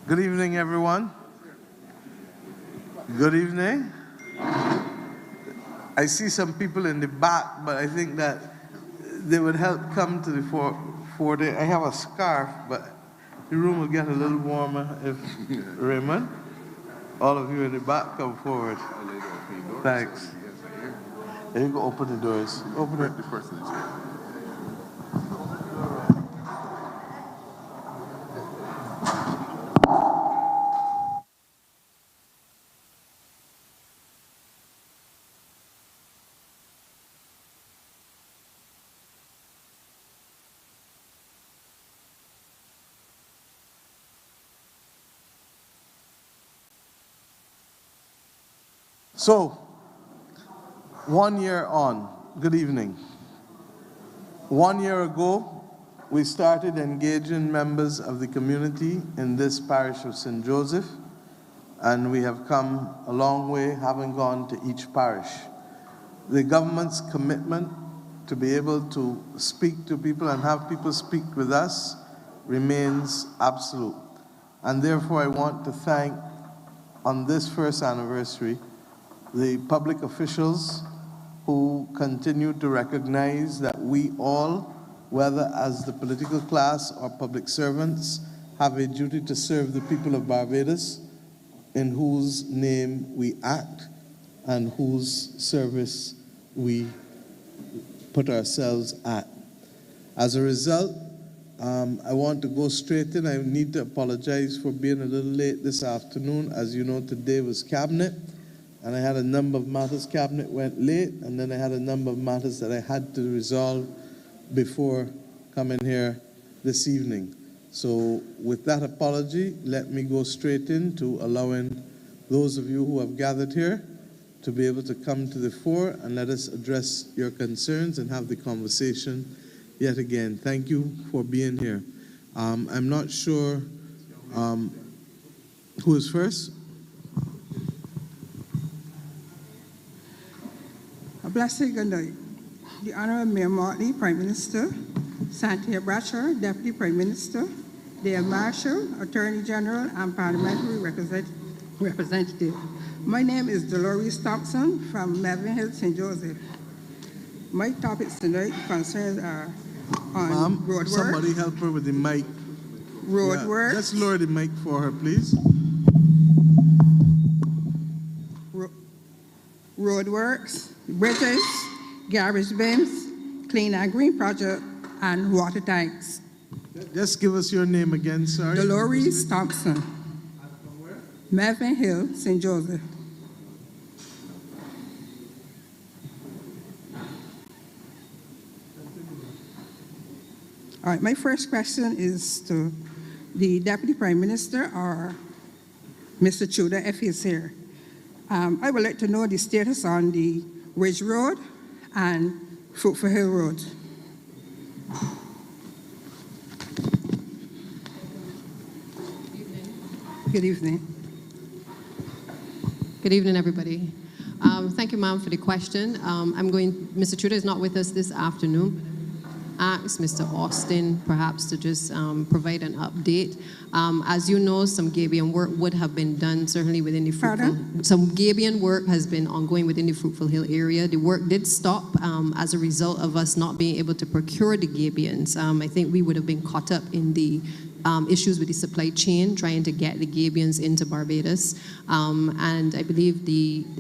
Good evening, everyone. Good evening. I see some people in the back, but I think that they would help come to the fore. I have a scarf, but the room will get a little warmer if Raymond, all of you in the back, come forward. Thanks. There you go, open the doors. Open it. So, 1 year on, good evening. 1 year ago, we started engaging members of the community in this parish of St. Joseph, and we have come a long way, having gone to each parish. The government's commitment to be able to speak to people and have people speak with us remains absolute. And therefore, I want to thank, on this first anniversary, the public officials who continue to recognize that we all, whether as the political class or public servants, have a duty to serve the people of Barbados, in whose name we act and whose service we put ourselves at. As a result, I want to go straight in. I need to apologize for being a little late this afternoon. As you know, today was Cabinet, and I had a number of matters. Cabinet went late, and then I had a number of matters that I had to resolve before coming here this evening. So with that apology, let me go straight into allowing those of you who have gathered here to be able to come to the fore and let us address your concerns and have the conversation yet again. Thank you for being here. I'm not sure who is first. A blessed good night. The Honorable Mayor Motley, Prime Minister, Santia Bradshaw, Deputy Prime Minister, Dale Marshall, Attorney General, and Parliamentary Representative. My name is Dolores Thompson from Melvin Hill, St. Joseph. My topics tonight concerns are on road work. Somebody help her with the mic. Road work. Just lower the mic for her, please. Road works, bridges, garbage bins, clean and green project, and water tanks. Just give us your name again, sorry. Dolores Thompson. Melvin Hill, St. Joseph. All right, my first question is to the Deputy Prime Minister, or Mr. Tudor, if he's here. I would like to know the status on the Ridge Road and Fruitful Hill Road. Good evening. Good evening, everybody. Thank you, ma'am, for the question. Mr. Tudor is not with us this afternoon. Ask Mr. Austin perhaps to just provide an update. As you know, some Gabion work would have been done certainly within the some Gabion work has been ongoing within the Fruitful Hill area. The work did stop as a result of us not being able to procure the Gabions. I think we would have been caught up in the issues with the supply chain, trying to get the Gabions into Barbados. And I believe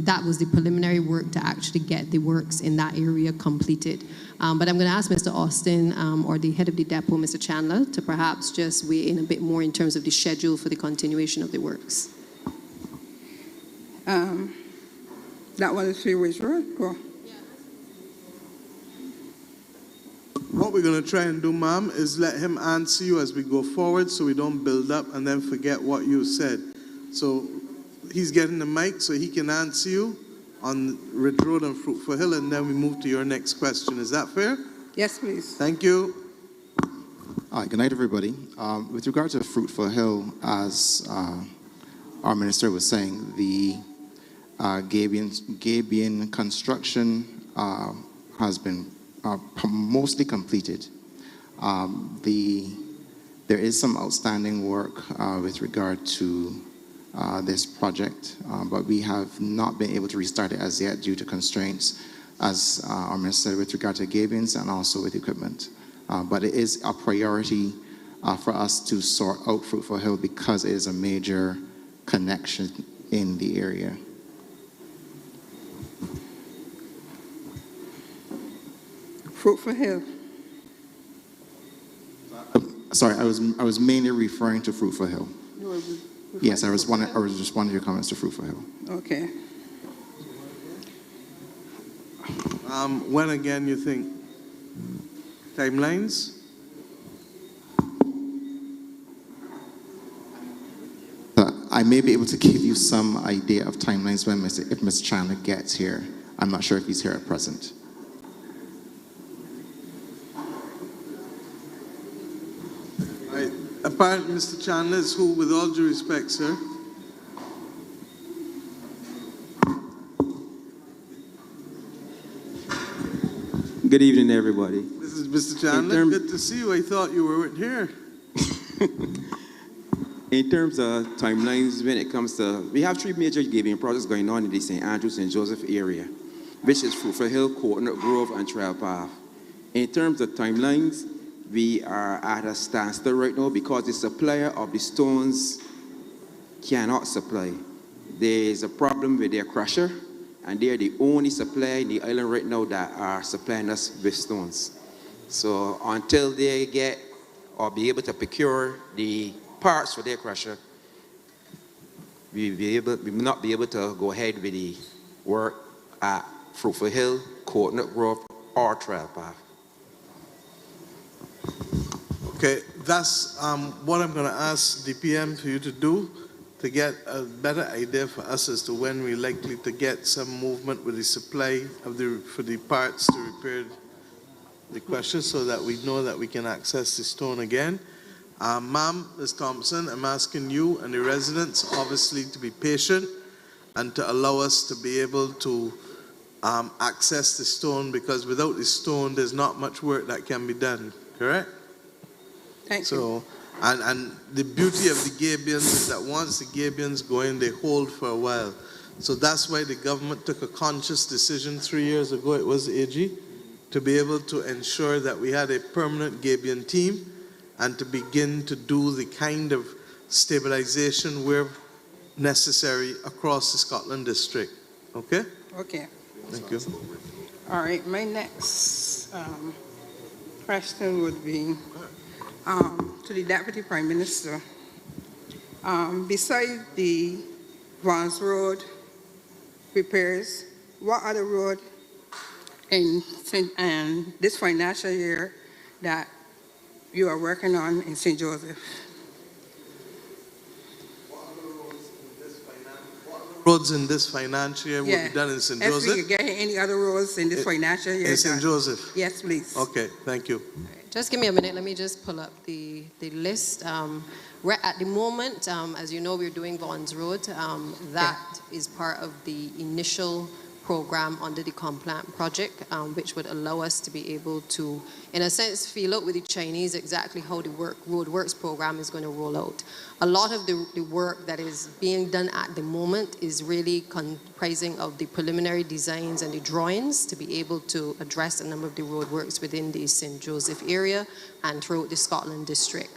that was the preliminary work to actually get the works in that area completed. But I'm going to ask Mr. Austin or the head of the depot, Mr. Chandler, to perhaps just weigh in a bit more in terms of the schedule for the continuation of the works. That one is Ridge Road. Go. What we're going to try and do, ma'am, is let him answer you as we go forward so we don't build up and then forget what you said. So he's getting the mic so he can answer you on Ridge Road and Fruitful Hill, and then we move to your next question. Is that fair? Yes, please. Thank you. Hi, good night, everybody. With regard to Fruitful Hill, as our minister was saying, the Gabion construction has been mostly completed. The There is some outstanding work with regard to this project, but we have not been able to restart it as yet due to constraints, as our minister said, with regard to Gabions and also with equipment. But it is a priority for us to sort out Fruitful Hill because it is a major connection in the area. Fruitful Hill. Sorry, I was mainly referring to Fruitful Hill. You were Yes, I was responding to your comments to Fruitful Hill. Okay. When again you think? Timelines? I may be able to give you some idea of timelines when if Mr. Chandler gets here. I'm not sure if he's here at present. Right. Apparently, Mr. Chandler is who, with all due respect, sir? Good evening, everybody. This is Mr. Chandler. Good to see you. I thought you weren't here. In terms of timelines, when it comes to, we have three major giving projects going on in the St. Andrew, St. Joseph area, which is Fruitful Hill, Coconut Grove, and Trail Path. In terms of timelines, we are at a standstill right now because the supplier of the stones cannot supply. There is a problem with their crusher, and they are the only supplier in the island right now that are supplying us with stones. So until they get or be able to procure the parts for their crusher, we will not be able to go ahead with the work at Fruitful Hill, Coconut Grove, or Trail Path. Okay, that's what I'm going to ask DPM for you to do to get a better idea for us as to when we're likely to get some movement with the supply of for the parts to repair the crusher so that we know that we can access the stone again. Ma'am, Ms. Thompson, I'm asking you and the residents obviously to be patient and to allow us to be able to access the stone, because without the stone there's not much work that can be done, correct? Thank you. And the beauty of the Gabions is that once the Gabions go in, they hold for a while. So that's why the government took a conscious decision 3 years ago, it was AG, to be able to ensure that we had a permanent Gabion team and to begin to do the kind of stabilization where necessary across the Scotland district. Okay? Okay. Thank you. All right. My next question would be to the Deputy Prime Minister. Besides the Vance Road repairs, what other road in this financial year that you are working on in St. Joseph? Roads in this financial year will be done in St. Joseph? If we could get any other roads in this financial year. In St. Joseph? Yes, please. Okay, thank you. Just give me a minute. Let me just pull up the list. At the moment, as you know, we're doing Vaughan's Road. That is part of the initial program under the Complant project, which would allow us to be able to, in a sense, feel out with the Chinese exactly how the road works program is going to roll out. A lot of the work that is being done at the moment is really comprising of the preliminary designs and the drawings to be able to address a number of the road works within the St. Joseph area and throughout the Scotland district.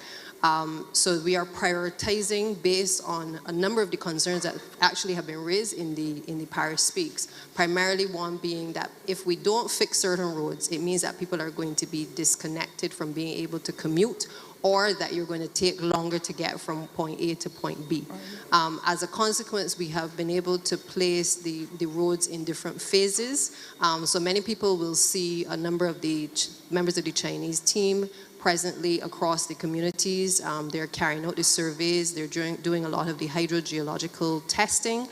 So we are prioritizing based on a number of the concerns that actually have been raised in the Parish Speaks. Primarily one being that if we don't fix certain roads, it means that people are going to be disconnected from being able to commute, or that you're going to take longer to get from point A to point B. As a consequence, we have been able to place the roads in different phases. So many people will see a number of the members of the Chinese team presently across the communities. They're carrying out the surveys, they're doing a lot of the hydrogeological testing,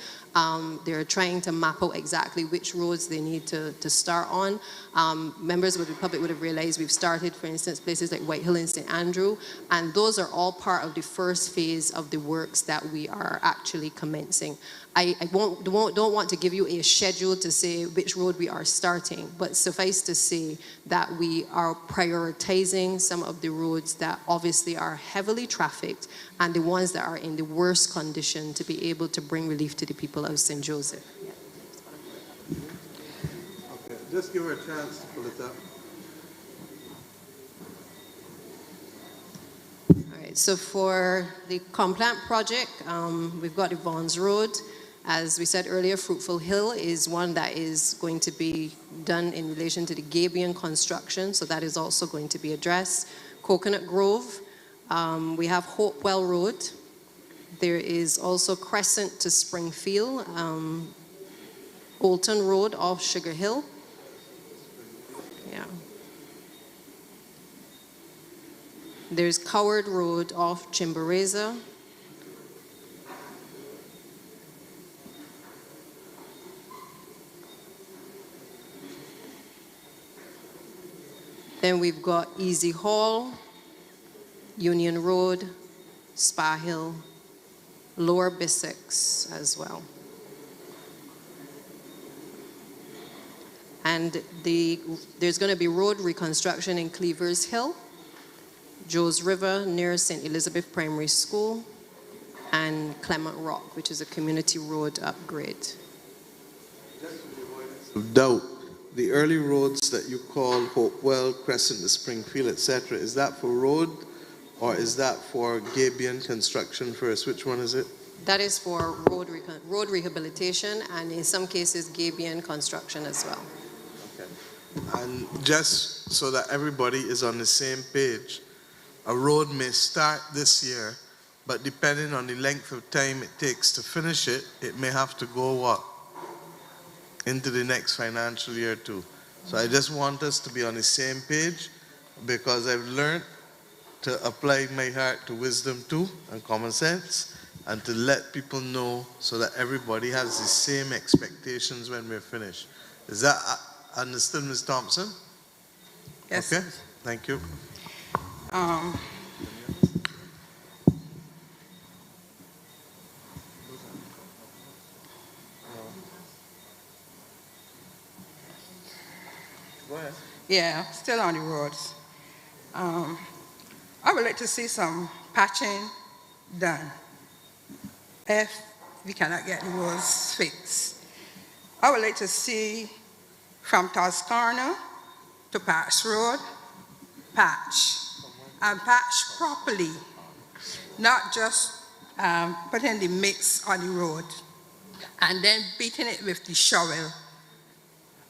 They're trying to map out exactly which roads they need to start on. Members of the public would have realized we've started, for instance, places like White Hill and St. Andrew, and those are all part of the first phase of the works that we are actually commencing. I don't want to give you a schedule to say which road we are starting, but suffice to say that we are prioritizing some of the roads that obviously are heavily trafficked and the ones that are in the worst condition to be able to bring relief to the people of St. Joseph. Okay, just give her a chance to pull it up. All right, so for the Complant project, we've got the Vaughn's Road. As we said earlier, Fruitful Hill is one that is going to be done in relation to the Gabion construction, so that is also going to be addressed. Coconut Grove, we have Hopewell Road. There is also Crescent to Springfield, Olton Road off Sugar Hill. Yeah. There's Coward Road off Chimborazo. Then we've got Easy Hall, Union Road, Spa Hill, Lower Bissex as well. And there's going to be road reconstruction in Cleavers Hill, Joe's River near St. Elizabeth Primary School, and Clement Rock, which is a community road upgrade. Doubt. The early roads that you call Hopewell, Crescent to Springfield, etc., is that for road or is that for Gabion construction first? Which one is it? That is for road rehabilitation and in some cases Gabion construction as well. Okay. And just so that everybody is on the same page, a road may start this year, but depending on the length of time it takes to finish it, it may have to go what? Into the next financial year too. So I just want us to be on the same page because I've learned to apply my heart to wisdom too and common sense and to let people know so that everybody has the same expectations when we're finished. Is that understood, Ms. Thompson? Yes. Okay, thank you. Go ahead. Yeah, still on the roads. I would like to see some patching done if we cannot get the roads fixed. I would like to see from Toscana to Parish Road, patch, and patch properly, not just putting the mix on the road and then beating it with the shovel.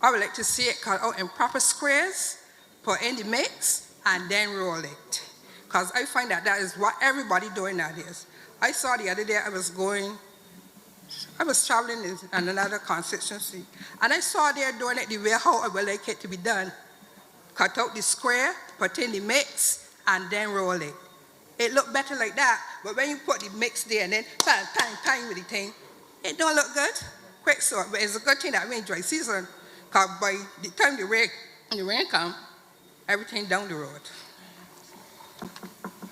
I would like to see it cut out in proper squares, put in the mix, and then roll it. Because I find that that is what everybody doing nowadays. I saw the other day I was traveling in another constituency, and I saw they're doing it the way how I would like it to be done. Cut out the square, put in the mix, and then roll it. It looked better like that, but when you put the mix there and then bang with the thing, it don't look good. Quick sort, but it's a good thing that we enjoy season. Because by the time the rain comes, everything down the road.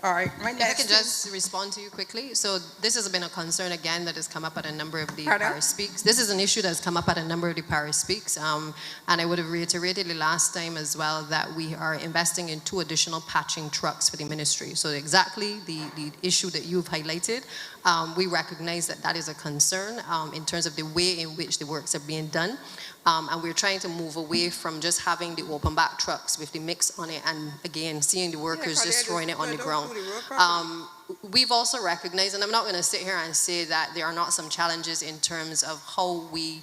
All right, my next. If I can just respond to you quickly. So this has been a concern again that has come up at a number of the Pardon? Parish Speaks. This is an issue that has come up at a number of the Parish Speaks. And I would have reiterated the last time as well that we are investing in 2 additional patching trucks for the ministry. So exactly the issue that you've highlighted, we recognize that that is a concern in terms of the way in which the works are being done. And we're trying to move away from just having the open back trucks with the mix on it and again seeing the workers just throwing it on the ground. We've also recognized, and I'm not going to sit here and say that there are not some challenges in terms of how we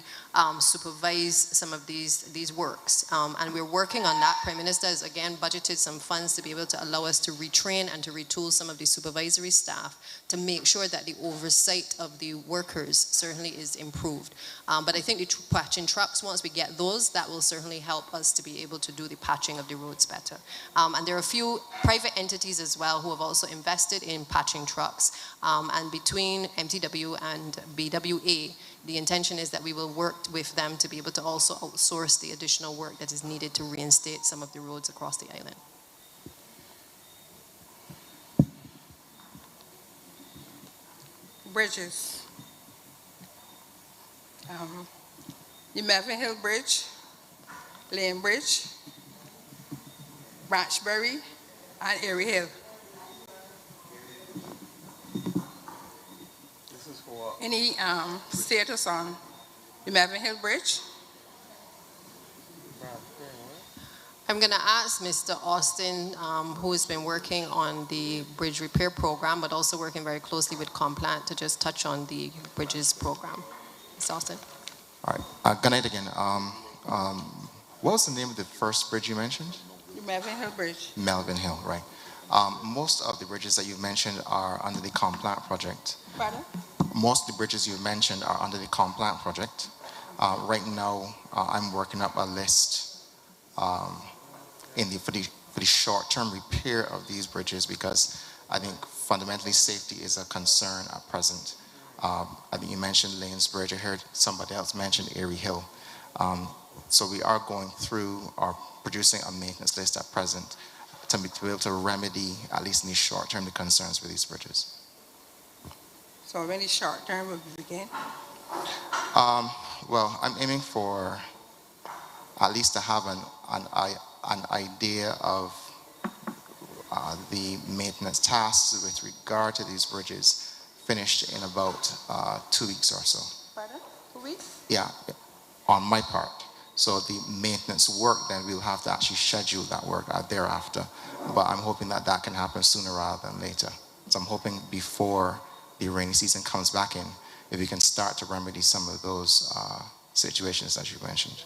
supervise some of these works. And we're working on that. Prime Minister has again budgeted some funds to be able to allow us to retrain and to retool some of the supervisory staff to make sure that the oversight of the workers certainly is improved. But I think the patching trucks, once we get those, that will certainly help us to be able to do the patching of the roads better. And there are a few private entities as well who have also invested in patching trucks. And between MTW and BWA, the intention is that we will work with them to be able to also outsource the additional work that is needed to reinstate some of the roads across the island. Bridges. The Melvin Hill Bridge, Lane Bridge, Branchbury, and Erie Hill. This is for Any status on the Melvin Hill Bridge? I'm going to ask Mr. Austin, who has been working on the bridge repair program, but also working very closely with Complant, to just touch on the bridges program. Mr. Austin. All right. Good night again. What was the name of the first bridge you mentioned? The Melvin Hill Bridge. Melvin Hill, right. Most of the bridges that you mentioned are under the Complant project. Pardon? Most of the bridges you mentioned are under the Complant project. Right now, I'm working up a list for the short-term repair of these bridges, because I think fundamentally safety is a concern at present. I think you mentioned Lanes Bridge. I heard somebody else mention Erie Hill. So we are going through or producing a maintenance list at present to be able to remedy, at least in the short term, the concerns with these bridges. So when the short term will begin? Well, I'm aiming for at least to have an idea of the maintenance tasks with regard to these bridges finished in about 2 weeks or so. Pardon? 2 weeks? Yeah, on my part. So the maintenance work, then we'll have to actually schedule that work thereafter. But I'm hoping that that can happen sooner rather than later. So I'm hoping before the rainy season comes back in, if we can start to remedy some of those situations that you mentioned.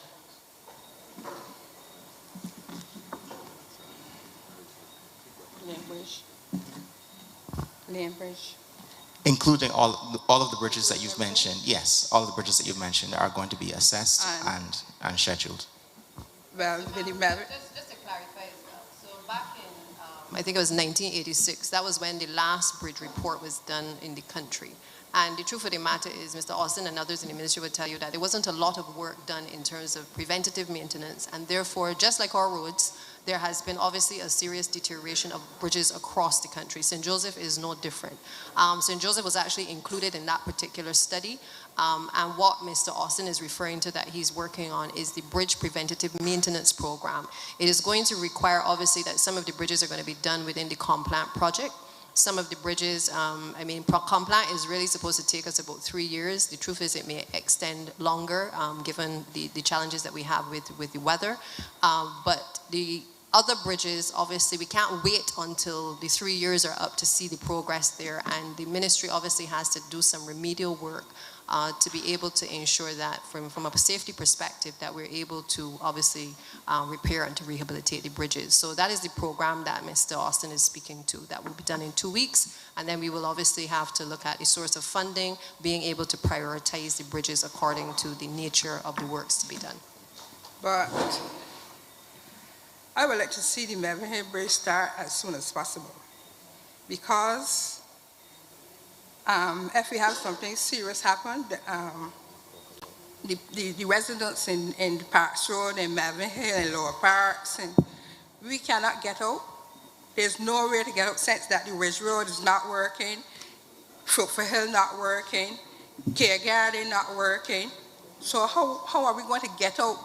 Lane Bridge. Lane Bridge. Including all of the bridges that you've mentioned. Yes, all of the bridges that you've mentioned are going to be assessed and scheduled. Well, with the Melvin. Just to clarify as well, so back in, I think it was 1986, that was when the last bridge report was done in the country. And the truth of the matter is, Mr. Austin and others in the ministry would tell you that there wasn't a lot of work done in terms of preventative maintenance, and therefore, just like our roads, there has been obviously a serious deterioration of bridges across the country. St. Joseph is no different. St. Joseph was actually included in that particular study, and what Mr. Austin is referring to that he's working on is the bridge preventative maintenance program. It is going to require, obviously, that some of the bridges are going to be done within the Complant project. Some of the bridges, Complant is really supposed to take us about 3 years. The truth is it may extend longer, given the challenges that we have with the weather. But the other bridges, obviously, we can't wait until the 3 years are up to see the progress there. And the ministry obviously has to do some remedial work to be able to ensure that from a safety perspective that we're able to obviously repair and to rehabilitate the bridges. So that is the program that Mr. Austin is speaking to. That will be done in 2 weeks, and then we will obviously have to look at the source of funding, being able to prioritize the bridges according to the nature of the works to be done. But I would like to see the Melvin Hill Bridge start as soon as possible, because if we have something serious happen, the residents in the Parks Road and Melvin Hill and Lower Parks, and we cannot get out. There's no way to get out since that the Ridge Road is not working, Fruitful Hill not working, Care Garden not working. So how are we going to get out?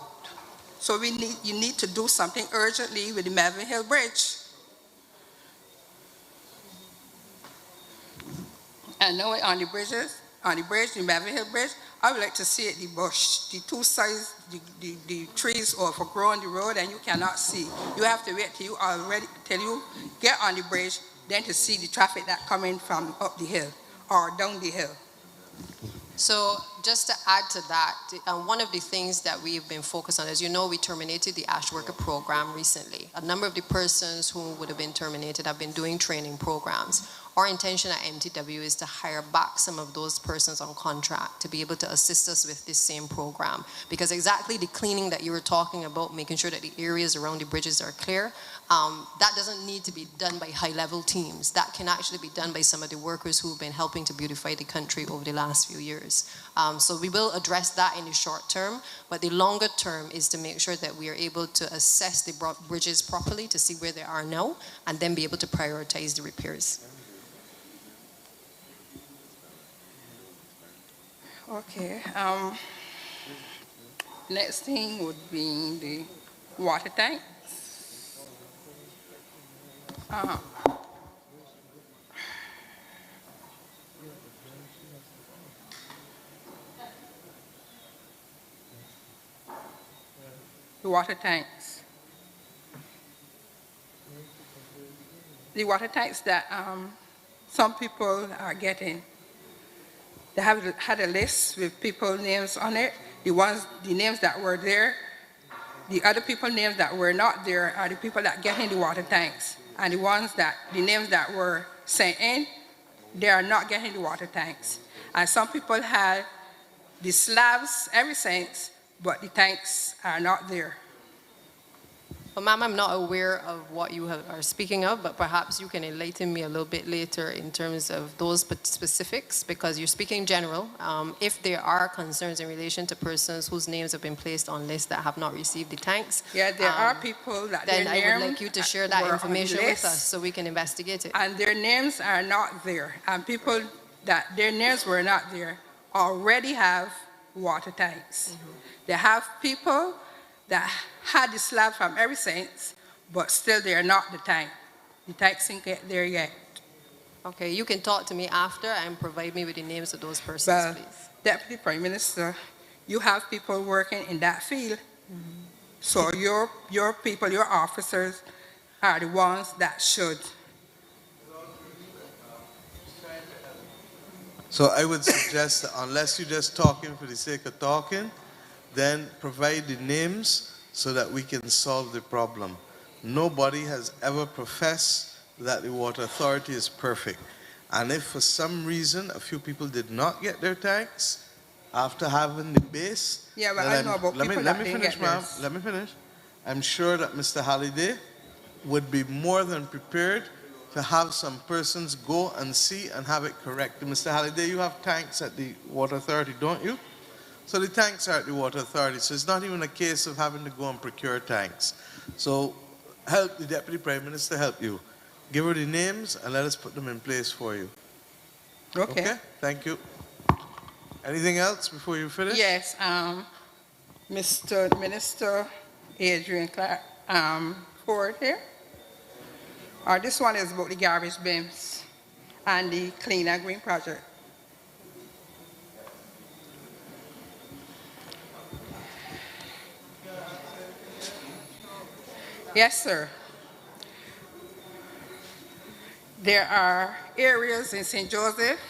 So you need to do something urgently with the Melvin Hill Bridge. And now on the bridge, the Melvin Hill Bridge, I would like to see it, the bush, the two sides, the trees overgrown the road, and you cannot see. You have to wait till you get on the bridge, then to see the traffic that coming from up the hill or down the hill. So just to add to that, one of the things that we've been focused on, as you know, we terminated the Ash Worker program recently. A number of the persons who would have been terminated have been doing training programs. Our intention at MTW is to hire back some of those persons on contract to be able to assist us with this same program. Because exactly the cleaning that you were talking about, making sure that the areas around the bridges are clear, that doesn't need to be done by high-level teams. That can actually be done by some of the workers who've been helping to beautify the country over the last few years. So we will address that in the short term, but the longer term is to make sure that we are able to assess the bridges properly to see where they are now, and then be able to prioritize the repairs. Okay. Next thing would be the water tanks. The water tanks. The water tanks that some people are getting. They have had a list with people's names on it. The names that were there, the other people's names that were not there are the people that get in the water tanks. And the names that were sent in, they are not getting the water tanks. And some people had the slabs, everything, but the tanks are not there. Well, ma'am, I'm not aware of what you are speaking of, but perhaps you can enlighten me a little bit later in terms of those specifics, because you're speaking general. If there are concerns in relation to persons whose names have been placed on lists that have not received the tanks, Yeah, there are people that then their I would names like you to share that were on information the with list, us so we can investigate it. and their names are not there. And people that their names were not there already have water tanks. They have people that had the slab from everything, but still they are not the tank. The tanks ain't get there yet. Okay, you can talk to me after and provide me with the names of those persons, But please. Deputy Prime Minister, you have people working in that field. So your people, your officers are the ones that should. So I would suggest that unless you're just talking for the sake of talking, then provide the names so that we can solve the problem. Nobody has ever professed that the water authority is perfect. And if for some reason a few people did not get their tanks after having the base, Yeah, but I know about people that didn't get theirs. Let me finish. I'm sure that Mr. Halliday would be more than prepared to have some persons go and see and have it corrected. Mr. Halliday, you have tanks at the water authority, don't you? So the tanks are at the water authority, so it's not even a case of having to go and procure tanks. So help the Deputy Prime Minister help you. Give her the names and let us put them in place for you. Okay. Thank you. Anything else before you finish? Yes, Mr. Minister Adrian Clark, Ford here. This one is about the garbage bins and the Clean and Green project. Yes, sir. There are areas in St. Joseph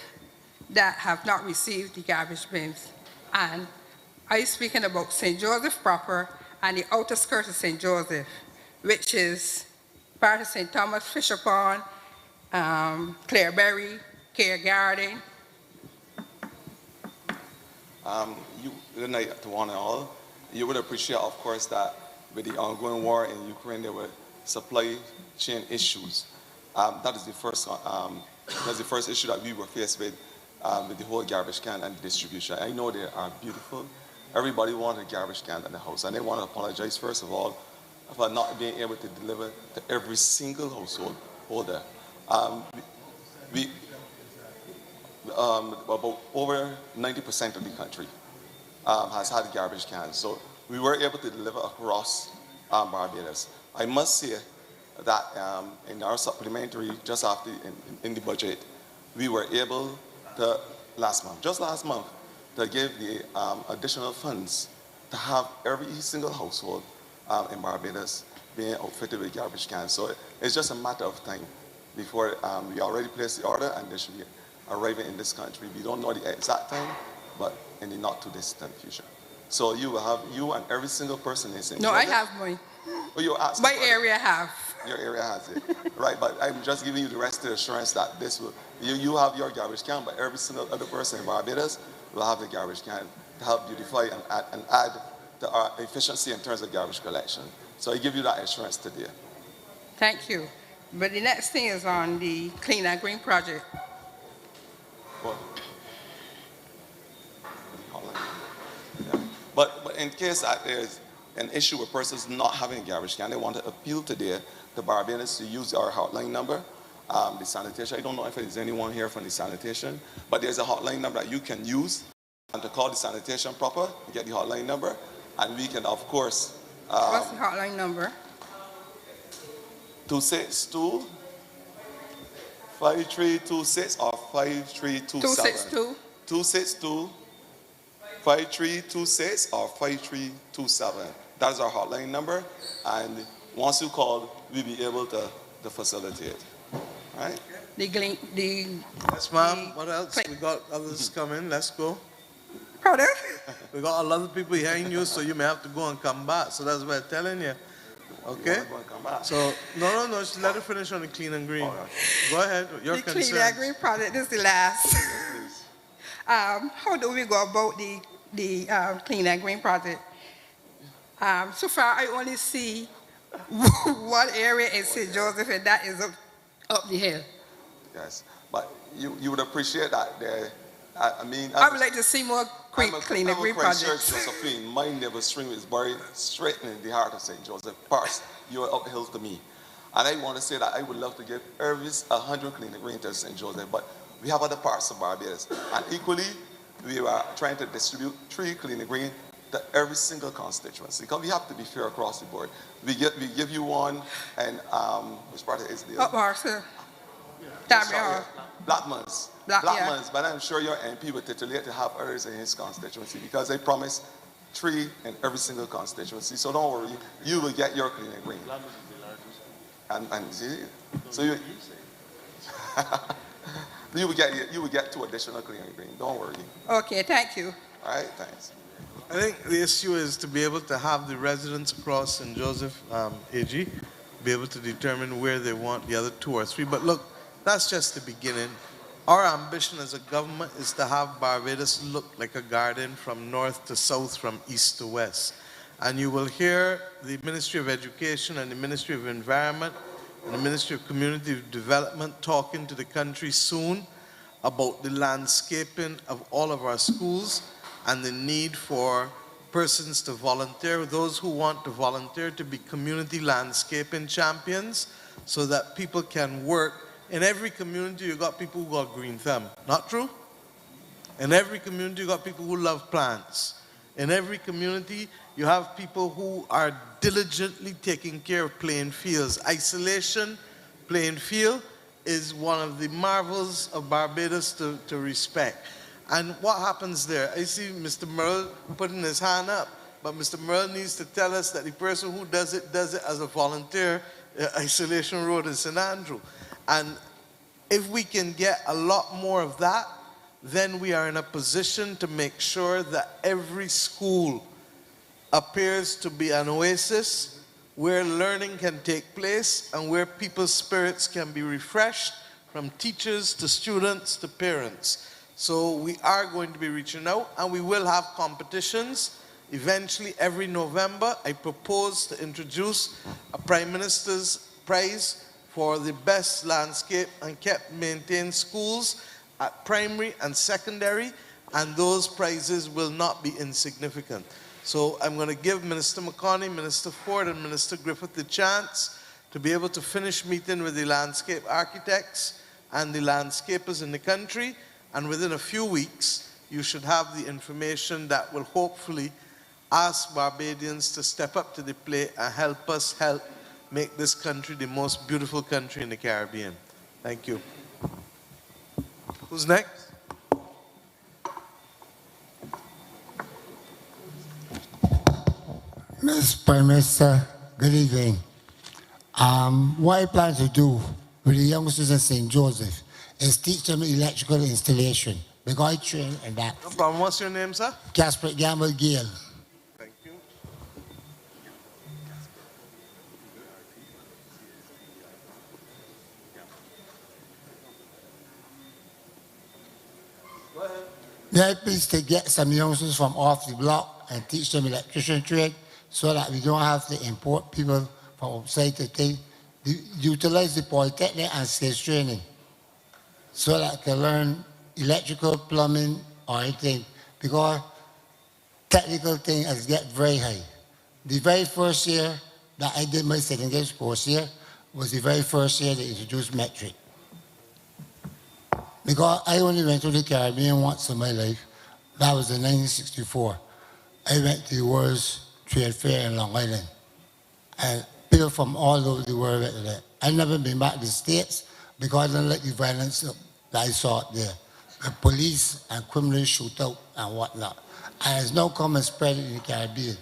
that have not received the garbage bins. And I'm speaking about St. Joseph proper and the outer skirts of St. Joseph, which is part of St. Thomas, Fisher Pond, Clareberry, Care Garden. Good night to one and all. You would appreciate, of course, that with the ongoing war in Ukraine, there were supply chain issues. That is the first issue that we were faced with the whole garbage can and distribution. I know they are beautiful. Everybody wanted a garbage can in the house, and they want to apologize, first of all, for not being able to deliver to every single household holder. About over 90% of the country has had garbage cans. So we were able to deliver across Barbados. I must say that in our supplementary, just after in the budget, we were able to, just last month, to give the additional funds to have every single household in Barbados being outfitted with garbage cans. So it's just a matter of time before we already placed the order and they should be arriving in this country. We don't know the exact time, but in the not too distant future. So you will have you and every single person in St. No, I Joseph. have mine. Oh, you're asking My for it? area have. Your area has it, right? But I'm just giving you the rest of the assurance that this will, you have your garbage can, but every single other person in Barbados will have the garbage can to help beautify and add the efficiency in terms of garbage collection. So I give you that assurance today. Thank you. But the next thing is on the Clean and Green project. Well, yeah. But in case that there's an issue with persons not having a garbage can, they want to appeal today to Barbadians to use our hotline number, the sanitation. I don't know if there's anyone here from the sanitation, but there's a hotline number that you can use and to call the sanitation proper, get the hotline number, and we can, of course, What's the hotline number? 262 5326 or 5327. 262? 262 5326 or 5327. That is our hotline number, and once you call, we'll be able to facilitate. Right? Yes, ma'am. What else? We got others coming. Let's go. Pardon? We got a lot of people behind you, so you may have to go and come back. So that's what I'm telling you. Okay? You wanna come back? So, no. Just let it finish on the clean and green. All right. Go ahead. Your The concerns. Clean and Green project, this is the last. Please. How do we go about the Clean and Green project? So far, I only see one area in St. Joseph, and that is up the hill. Yes, but you would appreciate that. I mean, I would like to see more Clean and Green projects. Josephine, my neighbor stream is buried straight in the heart of St. Joseph. Parish, you are uphill to me. And I want to say that I would love to give every 100 Clean and Green to St. Joseph, but we have other parts of Barbados. And equally, we are trying to distribute 3 Clean and Green to every single constituency, because we have to be fair across the board. We give you one, and which part is the Up Marshall. Blackmans. Yeah. Blackmans, but I'm sure your MP would titillate to have others in his constituency, because they promised 3 in every single constituency. So don't worry, you will get your Clean and Green. And see, so you will get 2 additional Clean and Green. Don't worry. Okay, thank you. All right, thanks. I think the issue is to be able to have the residents across St. Joseph, AG, be able to determine where they want the other 2 or 3. But look, that's just the beginning. Our ambition as a government is to have Barbados look like a garden from north to south, from east to west. And you will hear the Ministry of Education and the Ministry of Environment and the Ministry of Community Development talking to the country soon about the landscaping of all of our schools and the need for persons to volunteer, those who want to volunteer to be community landscaping champions, so that people can work. In every community, you got people who got green thumb. Not true? In every community, you got people who love plants. In every community, you have people who are diligently taking care of playing fields. Isolation, playing field, is one of the marvels of Barbados to respect. And what happens there? I see Mr. Merle putting his hand up, but Mr. Merle needs to tell us that the person who does it as a volunteer, Isolation Road in St. Andrew. And if we can get a lot more of that, then we are in a position to make sure that every school appears to be an oasis where learning can take place and where people's spirits can be refreshed, from teachers to students to parents. So we are going to be reaching out, and we will have competitions. Eventually, every November, I propose to introduce a Prime Minister's Prize for the best landscape and kept maintained schools at primary and secondary, and those prizes will not be insignificant. So I'm going to give Minister McConney, Minister Ford, and Minister Griffith the chance to be able to finish meeting with the landscape architects and the landscapers in the country, and within a few weeks, you should have the information that will hopefully ask Barbadians to step up to the plate and help us help make this country the most beautiful country in the Caribbean. Thank you. Who's next? Mr. Prime Minister, good evening. What I plan to do with the youngsters in St. Joseph is teach them electrical installation because I train in that. No problem. What's your name, sir? Casper Gamble Gill. Thank you. They help us to get some youngsters from off the block and teach them electrician trade so that we don't have to import people from outside to take, utilize the polytechnic and skills training so that they can learn electrical, plumbing, or anything, because technical thing has get very high. The very first year that I did my second course here was the very first year they introduced metric. Because I only went to the Caribbean once in my life. That was in 1964. I went to the World's Trade Fair in Long Island. And people from all over the world went to that. I've never been back to the States because I don't like the violence that I saw there. The police and criminals shoot out and whatnot. And it's now come and spread in the Caribbean.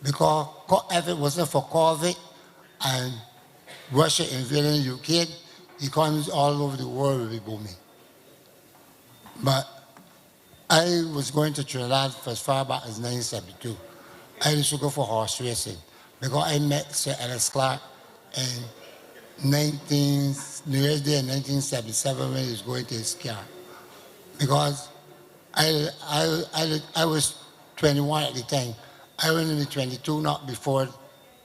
Because if it wasn't for COVID and Russia invading Ukraine, economies all over the world would be booming. But I was going to Trinidad for as far back as 1972. I used to go for horse racing because I met Sir Ellis Clark in New Year's Day in 1977 when he was going to his car. Because I was 21 at the time. I went into 22 not before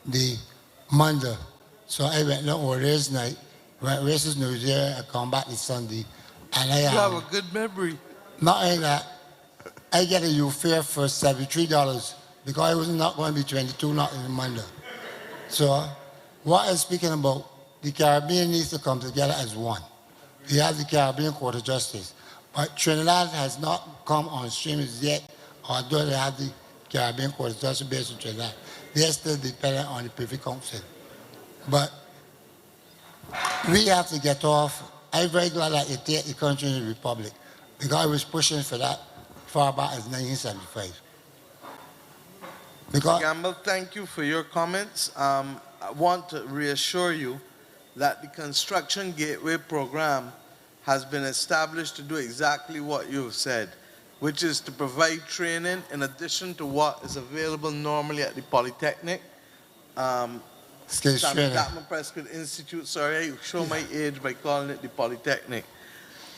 the Monday. So I went over race night, went races New Year, I come back this Sunday. And You have a good memory. not only that, I get a U fare for $73 because I was not going to be 22 not in Monday. So what I'm speaking about, the Caribbean needs to come together as one. We have the Caribbean Court of Justice. But Trinidad has not come on stream as yet, although they have the Caribbean Court of Justice based in Trinidad. They're still dependent on the Privy Council. But we have to get off. I'm very glad that you take the country in the Republic because I was pushing for that far back as 1975. Because Gamble, thank you for your comments. I want to reassure you that the Construction Gateway program has been established to do exactly what you've said, which is to provide training in addition to what is available normally at the Polytechnic. skills training. Dartmouth Prescott Institute, sorry, I show my age by calling it the Polytechnic.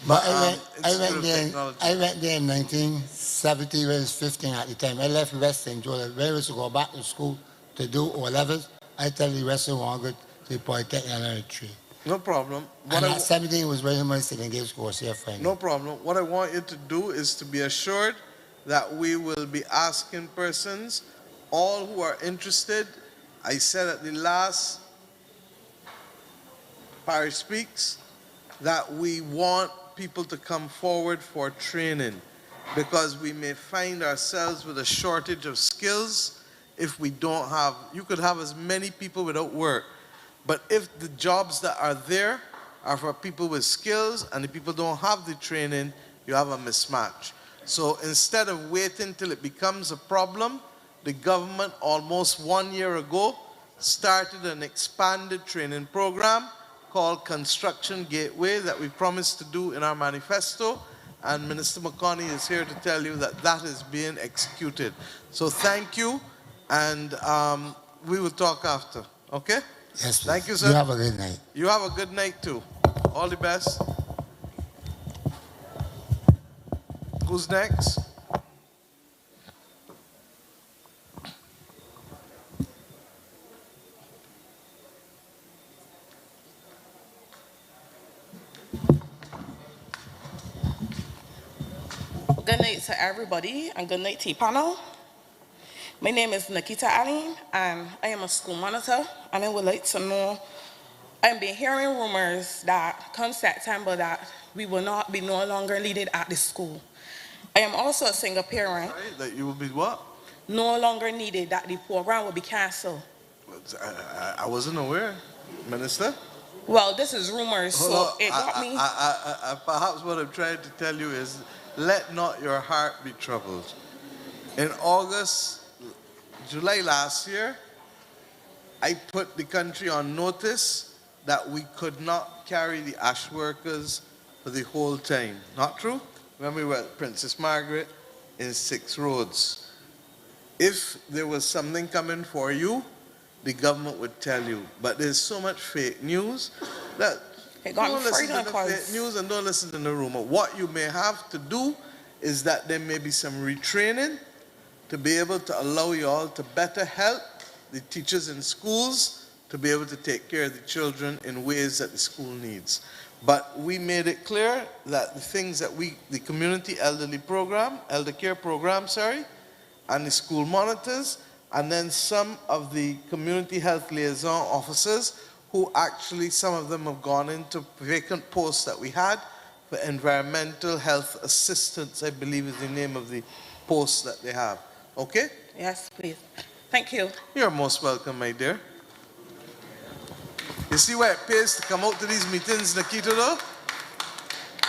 But Institute of I Technology. went there in 1970 when I was 15 at the time. I left West St. Joseph. When I was to go back to school to do O-levels, I tell the rest of want to go to the Polytechnic and learn a trade. No problem. And at 17 was very much sitting games course here finally. No problem. What I want you to do is to be assured that we will be asking persons, all who are interested. I said at the last Parish Speaks that we want people to come forward for training because we may find ourselves with a shortage of skills if we don't have, you could have as many people without work, but if the jobs that are there are for people with skills and the people don't have the training, you have a mismatch. So instead of waiting till it becomes a problem, the government almost 1 year ago started an expanded training program called Construction Gateway that we promised to do in our manifesto, and Minister McConney is here to tell you that that is being executed. So thank you, and we will talk after, okay? Yes, please. Thank you, sir. You have a good night. You have a good night too. All the best. Who's next? Good night to everybody and good night to panel. My name is Nikita Aline and I am a school monitor and I would like to know, I've been hearing rumors that come September that we will not be no longer needed at the school. I am also a single parent. Sorry, that you will be what? No longer needed, that the program will be canceled. I wasn't aware, Minister. Well, this is rumors, so it got me. Perhaps what I'm trying to tell you is, let not your heart be troubled. In July last year, I put the country on notice that we could not carry the ash workers for the whole time. Not true? when we were at Princess Margaret in 6 Roads. If there was something coming for you, the government would tell you. But there's so much fake news that It got don't me listen to frightened the 'cause- fake news and don't listen to the rumor. What you may have to do is that there may be some retraining to be able to allow you all to better help the teachers in schools to be able to take care of the children in ways that the school needs. But we made it clear that the things that the community elderly program, elder care program, and the school monitors, and then some of the community health liaison officers who actually, some of them have gone into vacant posts that we had for environmental health assistants, I believe is the name of the posts that they have. Okay? Yes, please. Thank you. You're most welcome, my dear. You see why it pays to come out to these meetings, Nikita, though?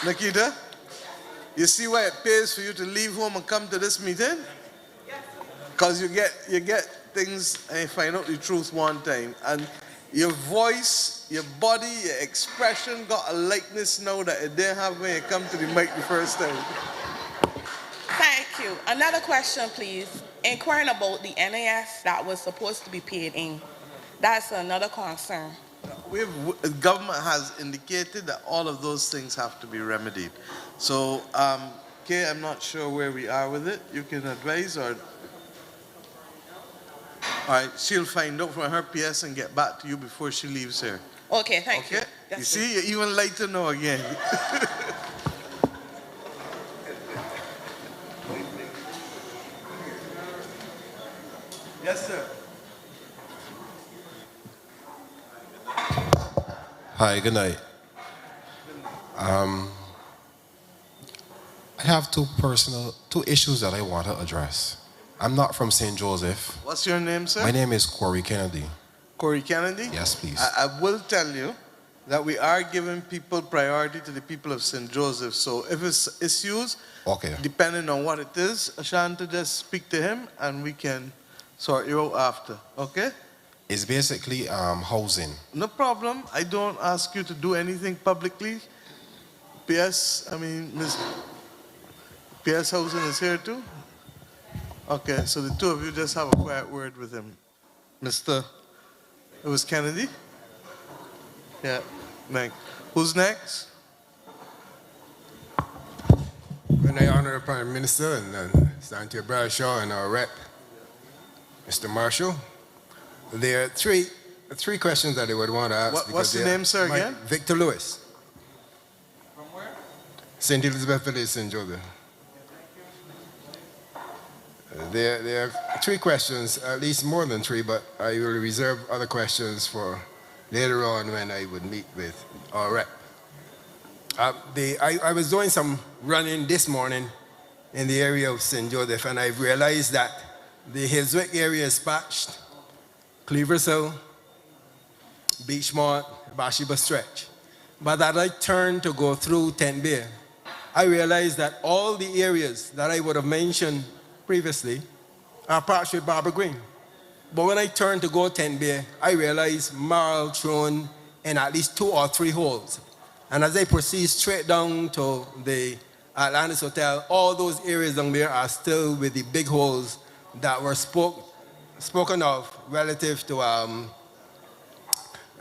Nikita? You see why it pays for you to leave home and come to this meeting? Because you get things and you find out the truth one time. And your voice, your body, your expression got a likeness now that it didn't have when you come to the mic the first time. Thank you. Another question, please. Inquiring about the NAS that was supposed to be paid in. That's another concern. The government has indicated that all of those things have to be remedied. So, Kay, I'm not sure where we are with it. You can advise or... All right, she'll find out from her PS and get back to you before she leaves here. Okay, thank you. Okay? Yes, You see, you're even lighter now again. Yes, sir. Hi, good night. I have two issues that I want to address. I'm not from St. Joseph. What's your name, sir? My name is Corey Kennedy. Corey Kennedy? Yes, please. I will tell you that we are giving people priority to the people of St. Joseph. So if it's issues, Okay. depending on what it is, Ashanta, just speak to him and we can sort you out after. Okay? It's basically housing. No problem. I don't ask you to do anything publicly. PS Housing is here too? Okay, so the two of you just have a quiet word with him. It was Kennedy? Yeah, next. Who's next? When I honor the Prime Minister and Santia Bradshaw and our rep, Mr. Marshall, there are three questions that I would want to ask. What's the name, sir, again? Victor Lewis. From where? St. Elizabeth Village, St. Joseph. There are 3 questions, at least more than 3, but I will reserve other questions for later on when I would meet with our rep. I was doing some running this morning in the area of St. Joseph, and I've realized that the Hillswick area is patched, Cleavers Hill, Beachmont, Bathsheba Stretch. But as I turned to go through 10 Bay, I realized that all the areas that I would have mentioned previously are patched with Barbara Green. But when I turned to go 10 Bay, I realized marl thrown in at least 2 or 3 holes. And as I proceed straight down to the Atlantis Hotel, all those areas down there are still with the big holes that were spoken of relative to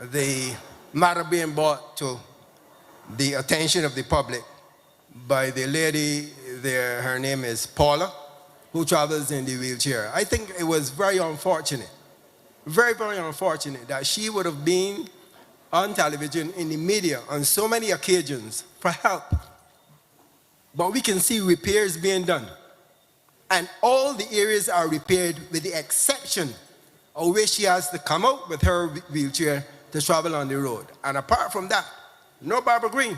the matter being brought to the attention of the public by the lady there. Her name is Paula, who travels in the wheelchair. I think it was very unfortunate, very, very unfortunate that she would have been on television, in the media, on so many occasions for help. But we can see repairs being done. And all the areas are repaired with the exception of where she has to come out with her wheelchair to travel on the road. And apart from that, no Barbara Green.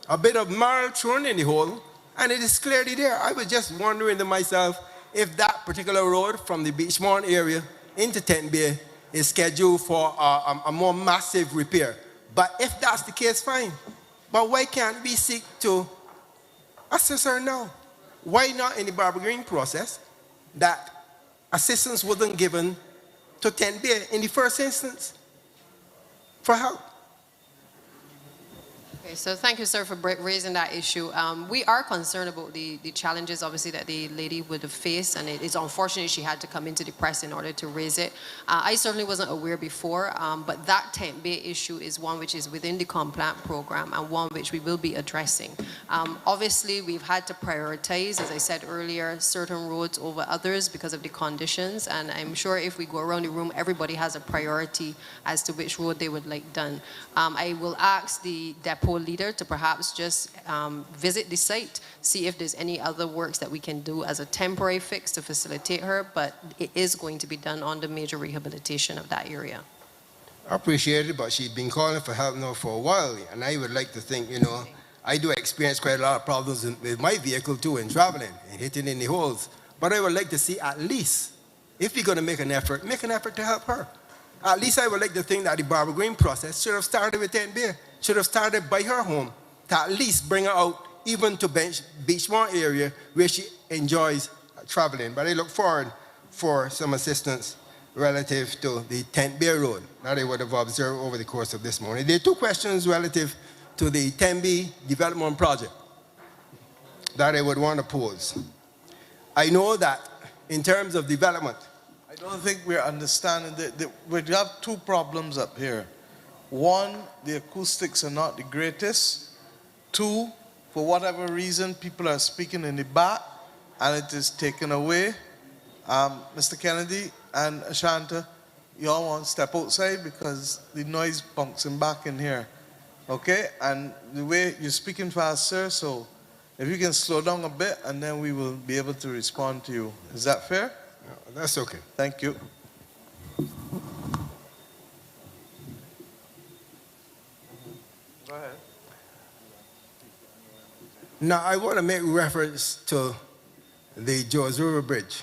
A bit of marl thrown in the hole, and it is clearly there. I was just wondering to myself if that particular road from the Beachmont area into 10 Bay is scheduled for a more massive repair. But if that's the case, fine. But why can't we seek to assist her now? Why not in the Barbara Green process that assistance wasn't given to 10 Bay in the first instance for help? Okay, so thank you, sir, for raising that issue. We are concerned about the challenges, obviously, that the lady would have faced, and it is unfortunate she had to come into the press in order to raise it. I certainly wasn't aware before, but that tent bay issue is one which is within the compliant program and one which we will be addressing. Obviously, we've had to prioritize, as I said earlier, certain roads over others because of the conditions, and I'm sure if we go around the room, everybody has a priority as to which road they would like done. I will ask the depot leader to perhaps just visit the site, see if there's any other works that we can do as a temporary fix to facilitate her, but it is going to be done on the major rehabilitation of that area. I appreciate it, but she's been calling for help now for a while, and I would like to think, I do experience quite a lot of problems with my vehicle too in traveling and hitting in the holes, but I would like to see at least, if you're going to make an effort to help her. At least I would like to think that the Barbara Green process should have started with Tent Bay, should have started by her home, to at least bring her out even to Beachmont area where she enjoys traveling. But I look forward for some assistance relative to the Tent Bay Road that I would have observed over the course of this morning. There are two questions relative to the Tent Bay development project that I would want to pose. I know that in terms of development, I don't think we're understanding that we have two problems up here. One, the acoustics are not the greatest. Two, for whatever reason, people are speaking in the back and it is taken away. Mr. Kennedy and Ashanta, y'all want to step outside because the noise bouncing back in here. Okay? And the way you're speaking fast, sir, so if you can slow down a bit and then we will be able to respond to you. Is that fair? That's okay. Thank you. Go ahead. Now, I want to make reference to the George River Bridge.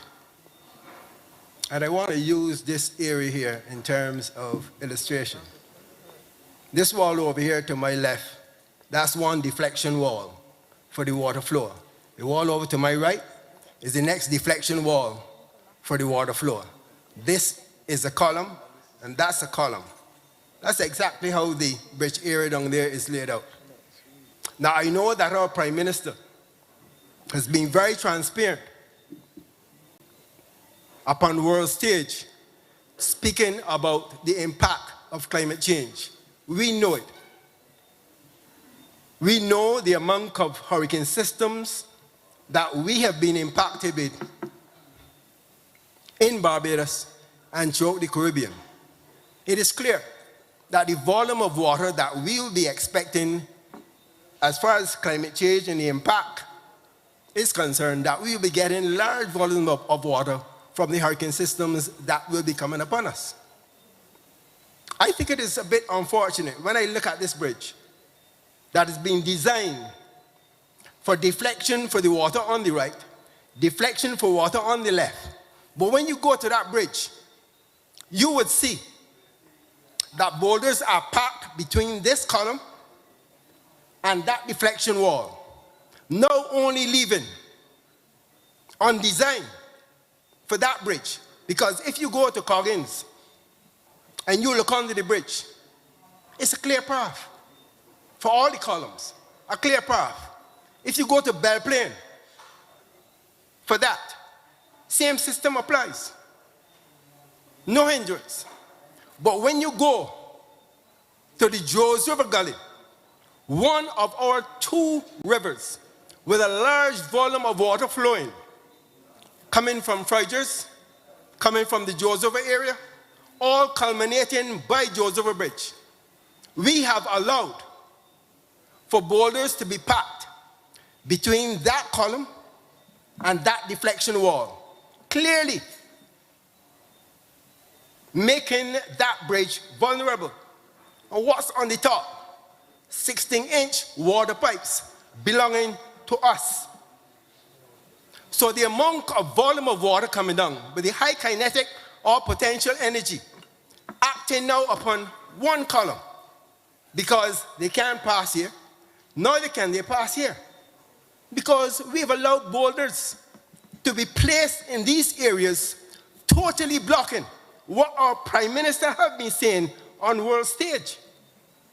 And I want to use this area here in terms of illustration. This wall over here to my left, that's one deflection wall for the water flow. The wall over to my right is the next deflection wall for the water flow. This is a column, and that's a column. That's exactly how the bridge area down there is laid out. Now, I know that our Prime Minister has been very transparent upon the world stage, speaking about the impact of climate change. We know it. We know the amount of hurricane systems that we have been impacted with in Barbados and throughout the Caribbean. It is clear that the volume of water that we will be expecting as far as climate change and the impact is concerned, that we will be getting large volumes of water from the hurricane systems that will be coming upon us. I think it is a bit unfortunate when I look at this bridge that is being designed for deflection for the water on the right, deflection for water on the left. But when you go to that bridge, you would see that boulders are packed between this column and that deflection wall, now only leaving undesigned for that bridge. Because if you go to Coggins and you look under the bridge, it's a clear path for all the columns, a clear path. If you go to Belle Plaine, for that, same system applies. No hindrance. But when you go to the George River Gully, one of our two rivers with a large volume of water flowing, coming from Frigers, coming from the George River area, all culminating by George River Bridge, we have allowed for boulders to be packed between that column and that deflection wall, clearly making that bridge vulnerable. And what's on the top? 16-inch water pipes belonging to us. So the amount of volume of water coming down with the high kinetic or potential energy acting now upon one column, because they can't pass here, neither can they pass here, because we've allowed boulders to be placed in these areas, totally blocking what our Prime Minister has been saying on world stage.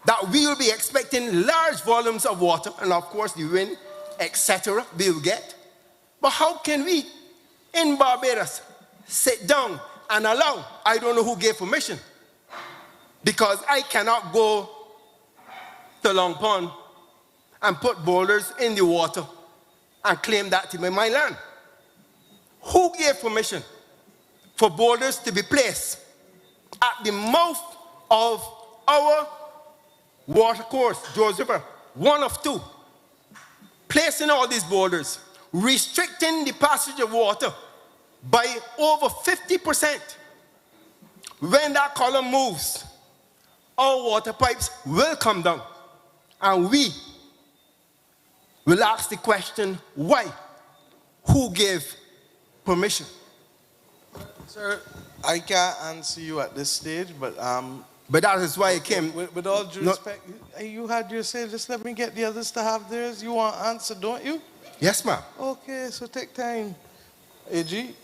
that we will be expecting large volumes of water, and of course the wind, etc., we will get. But how can we, in Barbados, sit down and allow, I don't know who gave permission, because I cannot go to Long Pond and put boulders in the water and claim that to be my land. Who gave permission for boulders to be placed at the mouth of our water course, Joseph, one of two, placing all these boulders, restricting the passage of water by over 50%. When that column moves, our water pipes will come down, and we will ask the question, why? Who gave permission? Sir, I can't answer you at this stage, but that is why it came. With all due respect, you had your say. Just let me get the others to have theirs. You want answer, don't you? Yes, ma'am. Okay, so take time. AG?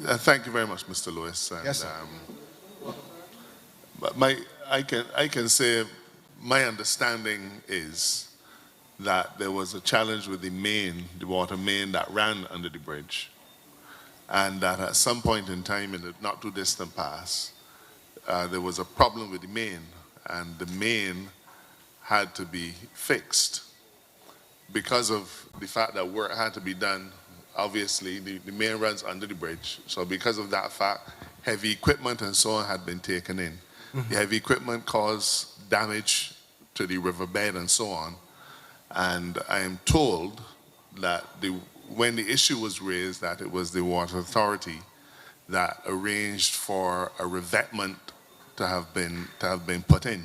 Thank you very much, Mr. Lewis. And, yes, sir. But I can say my understanding is that there was a challenge with the water main that ran under the bridge, and that at some point in time in the not too distant past, there was a problem with the main, and the main had to be fixed because of the fact that work had to be done. Obviously, the main runs under the bridge, so because of that fact, heavy equipment and so on had been taken in. The heavy equipment caused damage to the riverbed and so on, and I am told that when the issue was raised, that it was the Water Authority that arranged for a revetment to have been put in,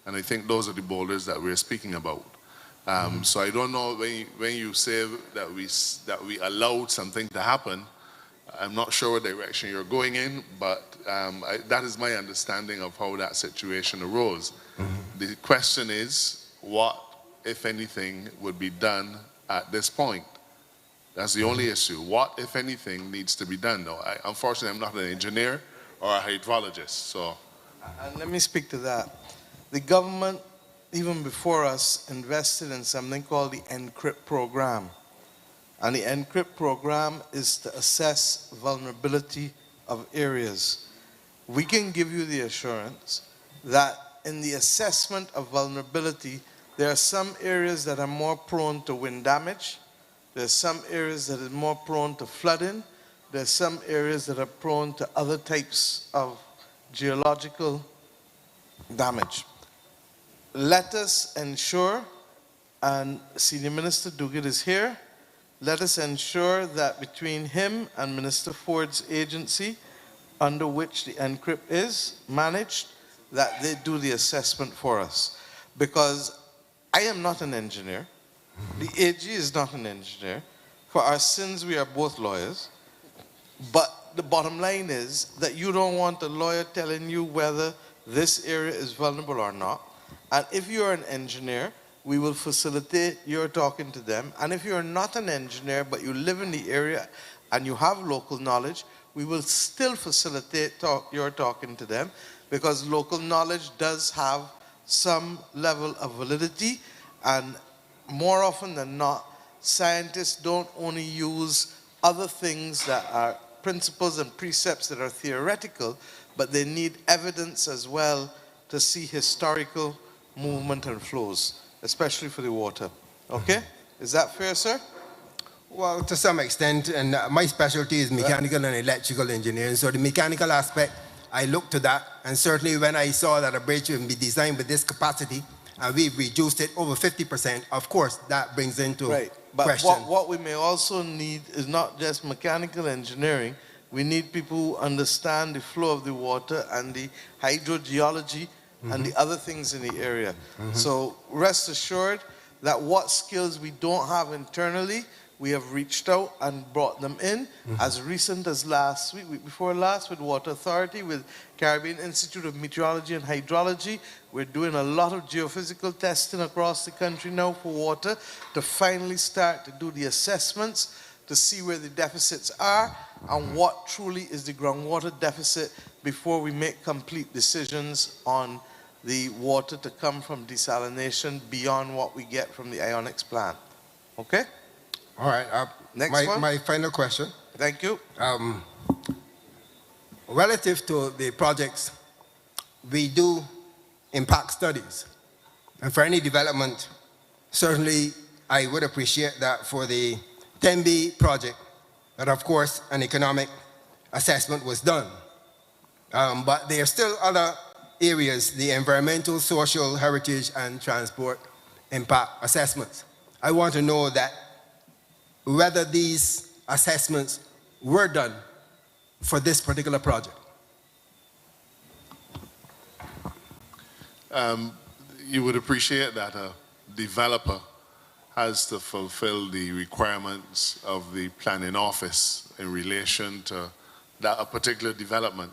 and I think those are the boulders that we're speaking about. So I don't know when you say that we allowed something to happen. I'm not sure what direction you're going in, but that is my understanding of how that situation arose. The question is, what, if anything, would be done at this point? That's the only issue. What, if anything, needs to be done? Now, unfortunately, I'm not an engineer or a hydrologist, so. And let me speak to that. The government, even before us, invested in something called the ENCRIP program. And the ENCRIP program is to assess vulnerability of areas. We can give you the assurance that in the assessment of vulnerability, there are some areas that are more prone to wind damage. There are some areas that are more prone to flooding. There are some areas that are prone to other types of geological damage. Let us ensure, and Senior Minister Duguid is here, let us ensure that between him and Minister Ford's agency, under which the ENCRIP is managed, that they do the assessment for us. Because I am not an engineer. The AG is not an engineer. For our sins, we are both lawyers. But the bottom line is that you don't want a lawyer telling you whether this area is vulnerable or not. And if you're an engineer, we will facilitate your talking to them. And if you're not an engineer, but you live in the area and you have local knowledge, we will still facilitate your talking to them, because local knowledge does have some level of validity. And more often than not, scientists don't only use other things that are principles and precepts that are theoretical, but they need evidence as well to see historical movement and flows, especially for the water. Okay? Is that fair, sir? Well, to some extent, and my specialty is mechanical and electrical engineering, so the mechanical aspect, I looked to that, and certainly when I saw that a bridge would be designed with this capacity, and we've reduced it over 50%, of course, that brings into question. But what we may also need is not just mechanical engineering. We need people who understand the flow of the water and the hydrogeology and the other things in the area. So rest assured that what skills we don't have internally, we have reached out and brought them in as recent as last week before last, with Water Authority, with Caribbean Institute of Meteorology and Hydrology. We're doing a lot of geophysical testing across the country now for water to finally start to do the assessments to see where the deficits are and what truly is the groundwater deficit before we make complete decisions on the water to come from desalination beyond what we get from the ionics plant. Okay? All right. Next one. My final question. Thank you. Relative to the projects, we do impact studies. And for any development, certainly I would appreciate that for the 10B project, that of course an economic assessment was done. But there are still other areas, the environmental, social, heritage, and transport impact assessments. I want to know that whether these assessments were done for this particular project. You would appreciate that a developer has to fulfill the requirements of the planning office in relation to that a particular development.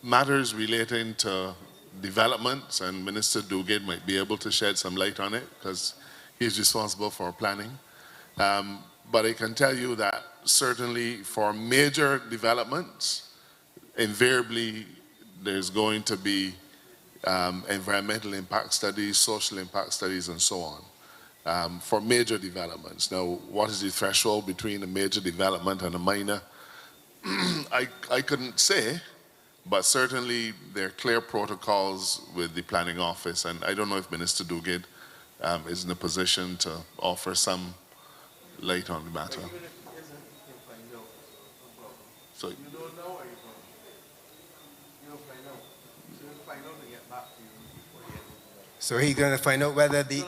Matters relating to developments, and Minister Duguid might be able to shed some light on it because he's responsible for planning. But I can tell you that certainly for major developments, invariably there's going to be environmental impact studies, social impact studies, and so on. For major developments. Now, what is the threshold between a major development and a minor? I couldn't say, but certainly there are clear protocols with the planning office, and I don't know if Minister Duguid is in a position to offer some light on the matter. So, you don't know, or you don't? You don't find out. So you'll find out and get back to you before the end of the day. So he's going to find out whether the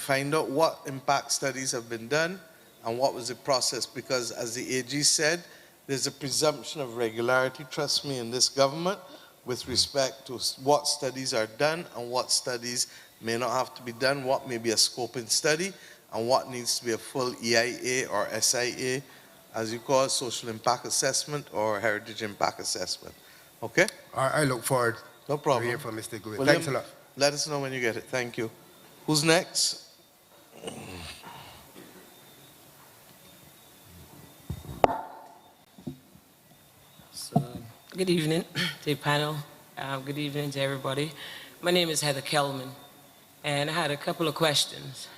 find out what impact studies have been done and what was the process, because as the AG said, there's a presumption of regularity, trust me, in this government with respect to what studies are done and what studies may not have to be done, what may be a scoping study, and what needs to be a full EIA or SIA, as you call it, social impact assessment or heritage impact assessment. Okay? I look forward no problem. to hear from Mr. Gouin. William, Thanks a lot. Let us know when you get it. Thank you. Who's next? So, good evening to the panel. Good evening to everybody. My name is Heather Kelman, and I had a couple of questions.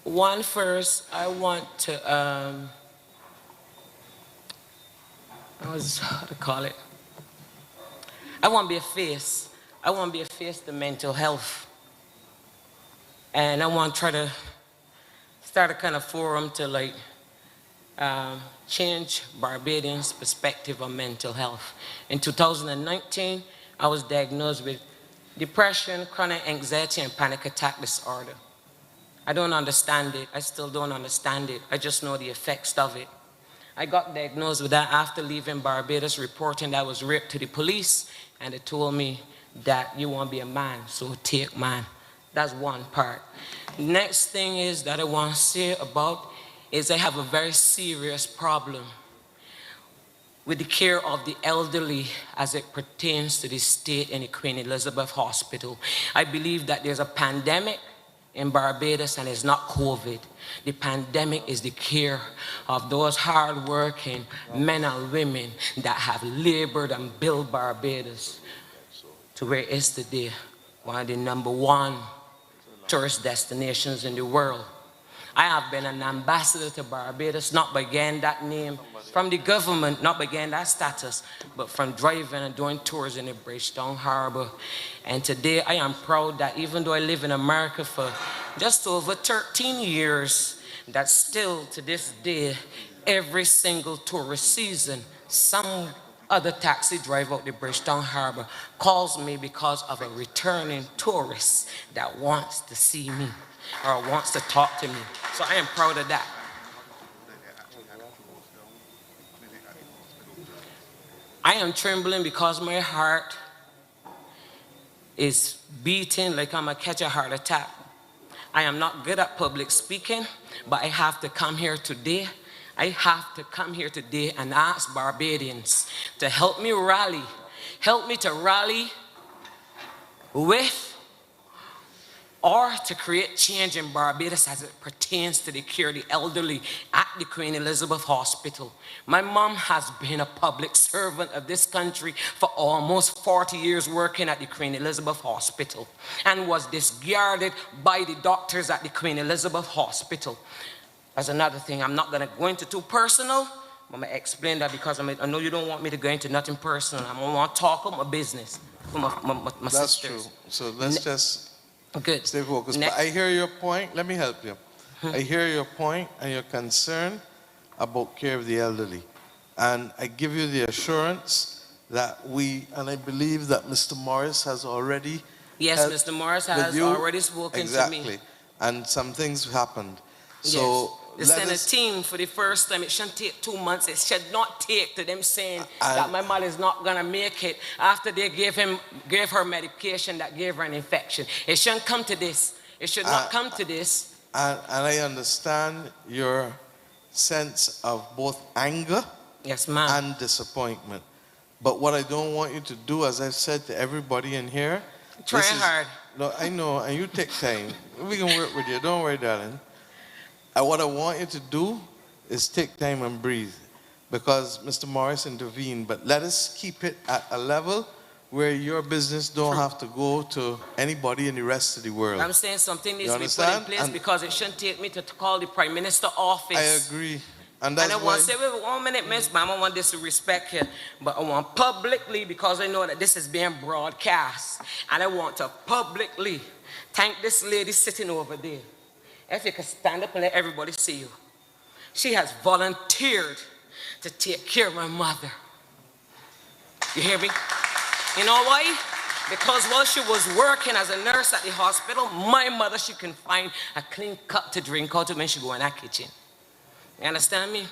One first, I want to, how to call it? I want to be a face. I want to be a face to mental health. And I want to try to start a kind of forum to like change Barbadians' perspective on mental health. In 2019, I was diagnosed with depression, chronic anxiety, and panic attack disorder. I don't understand it. I still don't understand it. I just know the effects of it. I got diagnosed with that after leaving Barbados, reporting that I was raped to the police, and they told me that you want to be a man, so take man. That's one part. Next thing is that I want to say about is I have a very serious problem with the care of the elderly as it pertains to the state in the Queen Elizabeth Hospital. I believe that there's a pandemic in Barbados, and it's not COVID. The pandemic is the care of those hard-working men and women that have labored and built Barbados to where it is today, one of the #1 tourist destinations in the world. I have been an ambassador to Barbados, not by getting that name from the government, not by getting that status, but from driving and doing tours in the Bridgetown Harbor. And today I am proud that even though I live in America for just over 13 years, that still to this day, every single tourist season, some other taxi driver out the Bridgetown Harbor calls me because of a returning tourist that wants to see me or wants to talk to me. So I am proud of that. I am trembling because my heart is beating like I'm gonna catch a heart attack. I am not good at public speaking, but I have to come here today. I have to come here today and ask Barbadians to help me rally. Help me to rally with or to create change in Barbados as it pertains to the care of the elderly at the Queen Elizabeth Hospital. My mom has been a public servant of this country for almost 40 years working at the Queen Elizabeth Hospital and was discarded by the doctors at the Queen Elizabeth Hospital. That's another thing. I'm not going to go into too personal. I'm going to explain that because I know you don't want me to go into nothing personal. I'm going to want to talk about my business for my That's sisters. true. So let's just Good. stay focused. But I hear your point. Let me help you. I hear your point and your concern about care of the elderly. And I give you the assurance that and I believe that Mr. Morris has already Yes, helped Mr. Morris with has you. already spoken Exactly. to me. And some things happened. So Yes. They let sent a us, team for the first time. It shouldn't take 2 months. It should not take to them saying that my mother is not going to make it after they gave her medication that gave her an infection. It shouldn't come to this. It should not come to this. and I understand your sense of both anger Yes, ma'am. and disappointment. But what I don't want you to do, as I've said to everybody in here, Trying hard. No, I know, and you take time. We can work with you. Don't worry, darling. And what I want you to do is take time and breathe, because Mr. Morris intervened. But let us keep it at a level where your business don't have to go to anybody in the rest of the world. I'm saying something needs You to be put in understand? place And because it shouldn't take me to call the Prime Minister office. I agree. And And that's I want to why, say, wait 1 minute, Miss Ma'am, I want this to respect here. But I want publicly, because I know that this is being broadcast, and I want to publicly thank this lady sitting over there. If you could stand up and let everybody see you. She has volunteered to take care of my mother. You hear me? You know why? Because while she was working as a nurse at the hospital, my mother, she can find a clean cup to drink out of when she go in that kitchen. You understand me?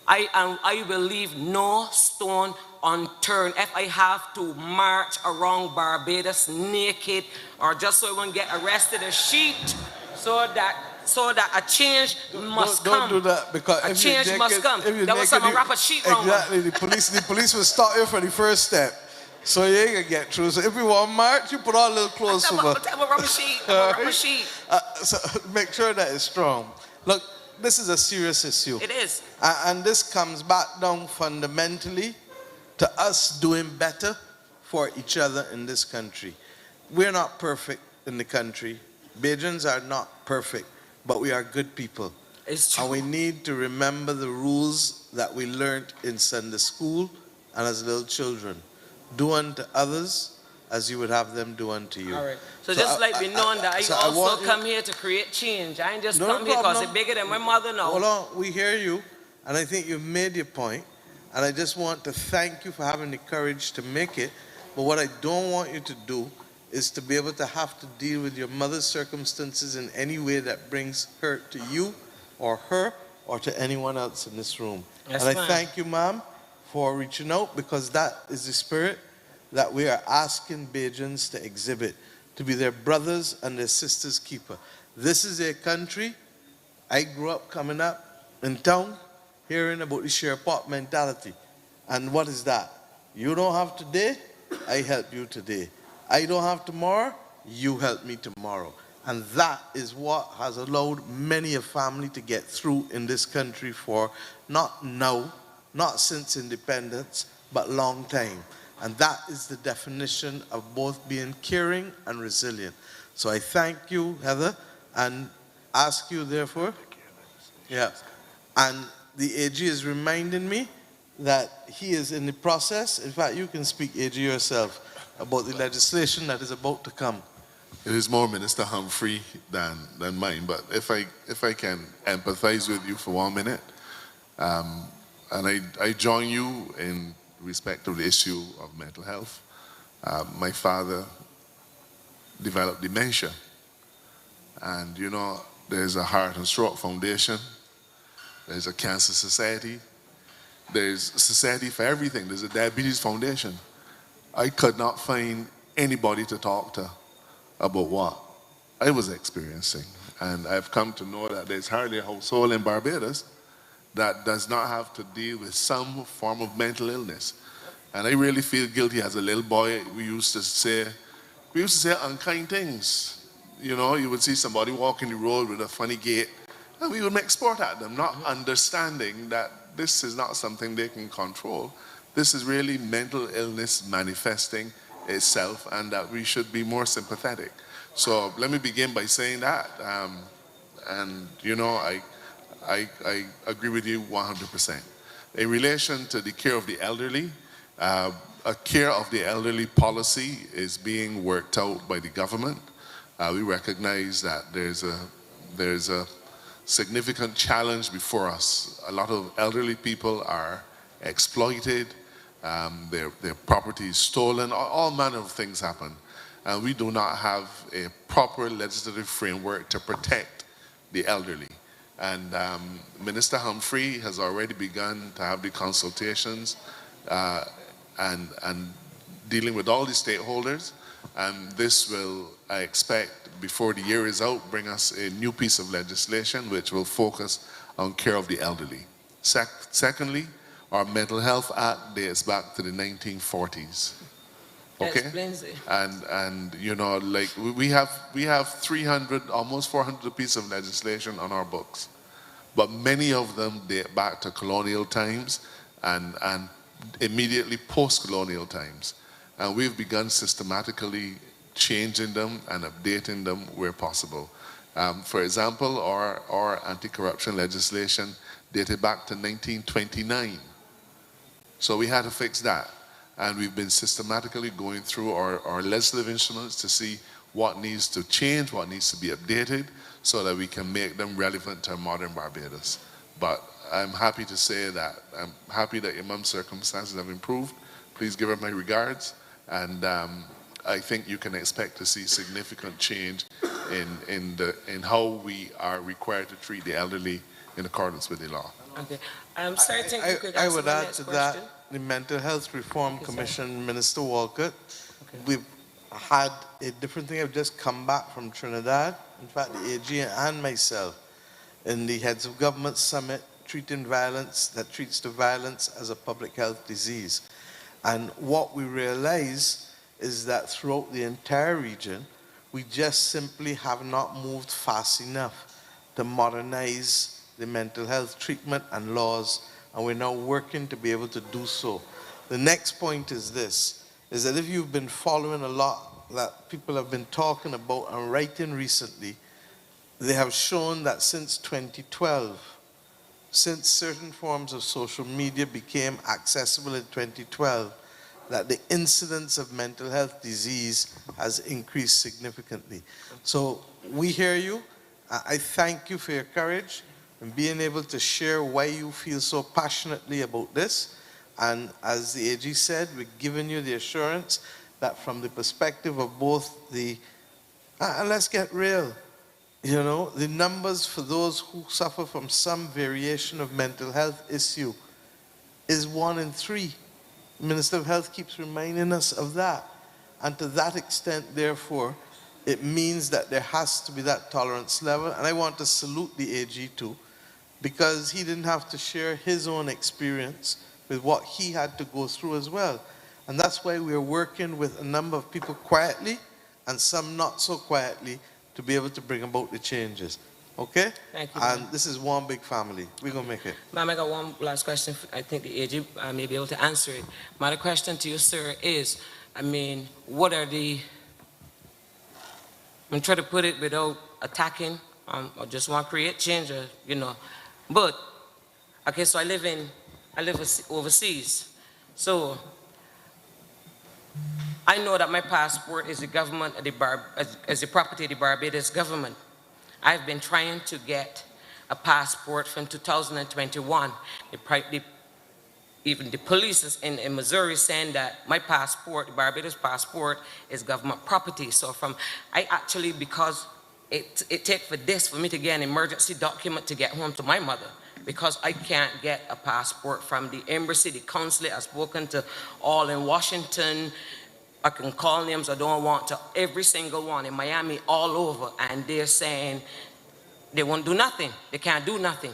I will leave no stone unturned. If I have to march around Barbados naked or just so I won't get arrested, a sheet so that a change must come. don't do that, because A if you change naked, must come. if you There was naked, some wrap a sheet round her. exactly. The police will stop you for the first step, so you ain't gonna get through. So if you want to march, you put on a little clothes I'm over. a rubber sheet. I'm a rubber sheet. So make sure that it's strong. Look, this is a serious issue. It is. And this comes back down fundamentally to us doing better for each other in this country. We're not perfect in the country. Bajans are not perfect, but we are good people. It's true. And we need to remember the rules that we learned in Sunday school and as little children. Do unto others as you would have them do unto you. All right. So just like we know that I also come here to create change. I ain't just come here because it's bigger than my mother now. Hold on, we hear you, and I think you've made your point, and I just want to thank you for having the courage to make it. But what I don't want you to do is to be able to have to deal with your mother's circumstances in any way that brings hurt to you or her or to anyone else in this room. Yes, and I ma'am. thank you, ma'am, for reaching out, because that is the spirit that we are asking Bajans to exhibit, to be their brothers and their sisters' keeper. This is a country, I grew up coming up in town, hearing about the share pot mentality. And what is that? You don't have today, I help you today. I don't have tomorrow, you help me tomorrow. And that is what has allowed many a family to get through in this country for not now, not since independence, but long time. And that is the definition of both being caring and resilient. So I thank you, Heather, and ask you therefore. Yeah. And the AG is reminding me that he is in the process. In fact, you can speak, AG, yourself about the legislation that is about to come. It is more Minister Humphrey than mine, but if I can empathize with you for 1 minute, and I join you in respect of the issue of mental health. My father developed dementia, and you know, there's a Heart and Stroke Foundation, there's a Cancer Society, there's a society for everything, there's a Diabetes Foundation. I could not find anybody to talk to about what I was experiencing, and I've come to know that there's hardly a household in Barbados that does not have to deal with some form of mental illness. And I really feel guilty. As a little boy, we used to say, we used to say unkind things. You know, you would see somebody walking the road with a funny gait, and we would make sport at them, not understanding that this is not something they can control. This is really mental illness manifesting itself, and that we should be more sympathetic. So let me begin by saying that. And you know, I agree with you 100%. In relation to the care of the elderly, a care of the elderly policy is being worked out by the government. We recognize that there's a significant challenge before us. A lot of elderly people are exploited, their property is stolen, all manner of things happen. And we do not have a proper legislative framework to protect the elderly. And Minister Humphrey has already begun to have the consultations and dealing with all the stakeholders. And this will, I expect, before the year is out, bring us a new piece of legislation which will focus on care of the elderly. Secondly, our Mental Health Act dates back to the 1940s. Okay? Explains it. And you know, like we have 300, almost 400 pieces of legislation on our books, but many of them date back to colonial times and immediately post-colonial times. And we've begun systematically changing them and updating them where possible. For example, our anti-corruption legislation dated back to 1929. So we had to fix that. And we've been systematically going through our legislative instruments to see what needs to change, what needs to be updated, so that we can make them relevant to modern Barbados. But I'm happy to say that I'm happy that your mom's circumstances have improved. Please give her my regards. And I think you can expect to see significant change in how we are required to treat the elderly in accordance with the law. Okay. I'm sorry, I would add to that, the Mental Health Reform Commission, Minister Walcott, we've had a different thing. I've just come back from Trinidad. In fact, the AG and myself in the Heads of Government Summit treating violence, that treats the violence as a public health disease. And what we realize is that throughout the entire region, we just simply have not moved fast enough to modernize the mental health treatment and laws, and we're now working to be able to do so. The next point is this, is that if you've been following a lot that people have been talking about and writing recently, they have shown that since 2012, since certain forms of social media became accessible in 2012, that the incidence of mental health disease has increased significantly. So we hear you. I thank you for your courage and being able to share why you feel so passionately about this. And as the AG said, we're giving you the assurance that from the perspective of both the, and let's get real, you know, the numbers for those who suffer from some variation of mental health issue is 1 in 3. The Minister of Health keeps reminding us of that. And to that extent, therefore, it means that there has to be that tolerance level. And I want to salute the AG too, because he didn't have to share his own experience with what he had to go through as well. And that's why we're working with a number of people quietly and some not so quietly to be able to bring about the changes. Okay? Thank you. And this is one big family. We're going to make it. Ma'am, I got one last question. I think the AG may be able to answer it. My question to you, sir, is, I mean, what are the, I'm trying to put it without attacking, I just want to create change, you know. But, okay, so I live overseas. So, I know that my passport is the government, as the property of the Barbados government. I've been trying to get a passport from 2021. Even the police in Missouri saying that my passport, the Barbados passport, is government property. So I actually, because it takes for this for me to get an emergency document to get home to my mother, because I can't get a passport from the embassy, the consulate. I've spoken to all in Washington. I can call names I don't want to, every single one in Miami, all over, and they're saying they won't do nothing. They can't do nothing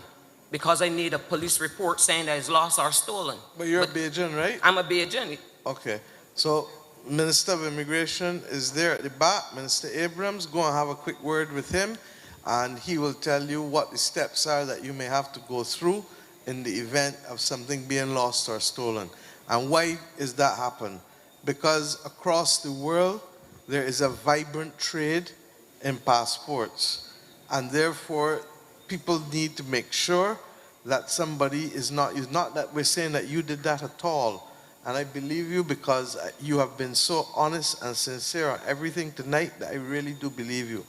because I need a police report saying that it's lost or stolen. But you're a Bajan, right? I'm a Bajan. Okay. So Minister of Immigration is there at the back, Minister Abrams. Go and have a quick word with him, and he will tell you what the steps are that you may have to go through in the event of something being lost or stolen. And why is that happen? Because across the world, there is a vibrant trade in passports. And therefore, people need to make sure that somebody is not that we're saying that you did that at all. And I believe you because you have been so honest and sincere on everything tonight that I really do believe you.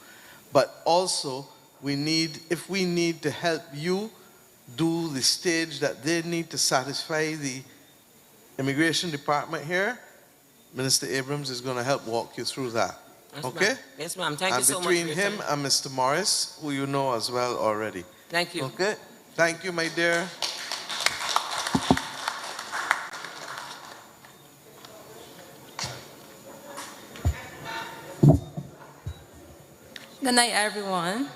But also, if we need to help you do the stage that they need to satisfy the immigration department here, Minister Abrams is going to help walk you through that. Yes, okay? ma'am. Yes, ma'am. Thank you so much. And between him and Mr. Morris, who you know as well already. Thank you. Okay? Thank you, my dear. Good night, everyone.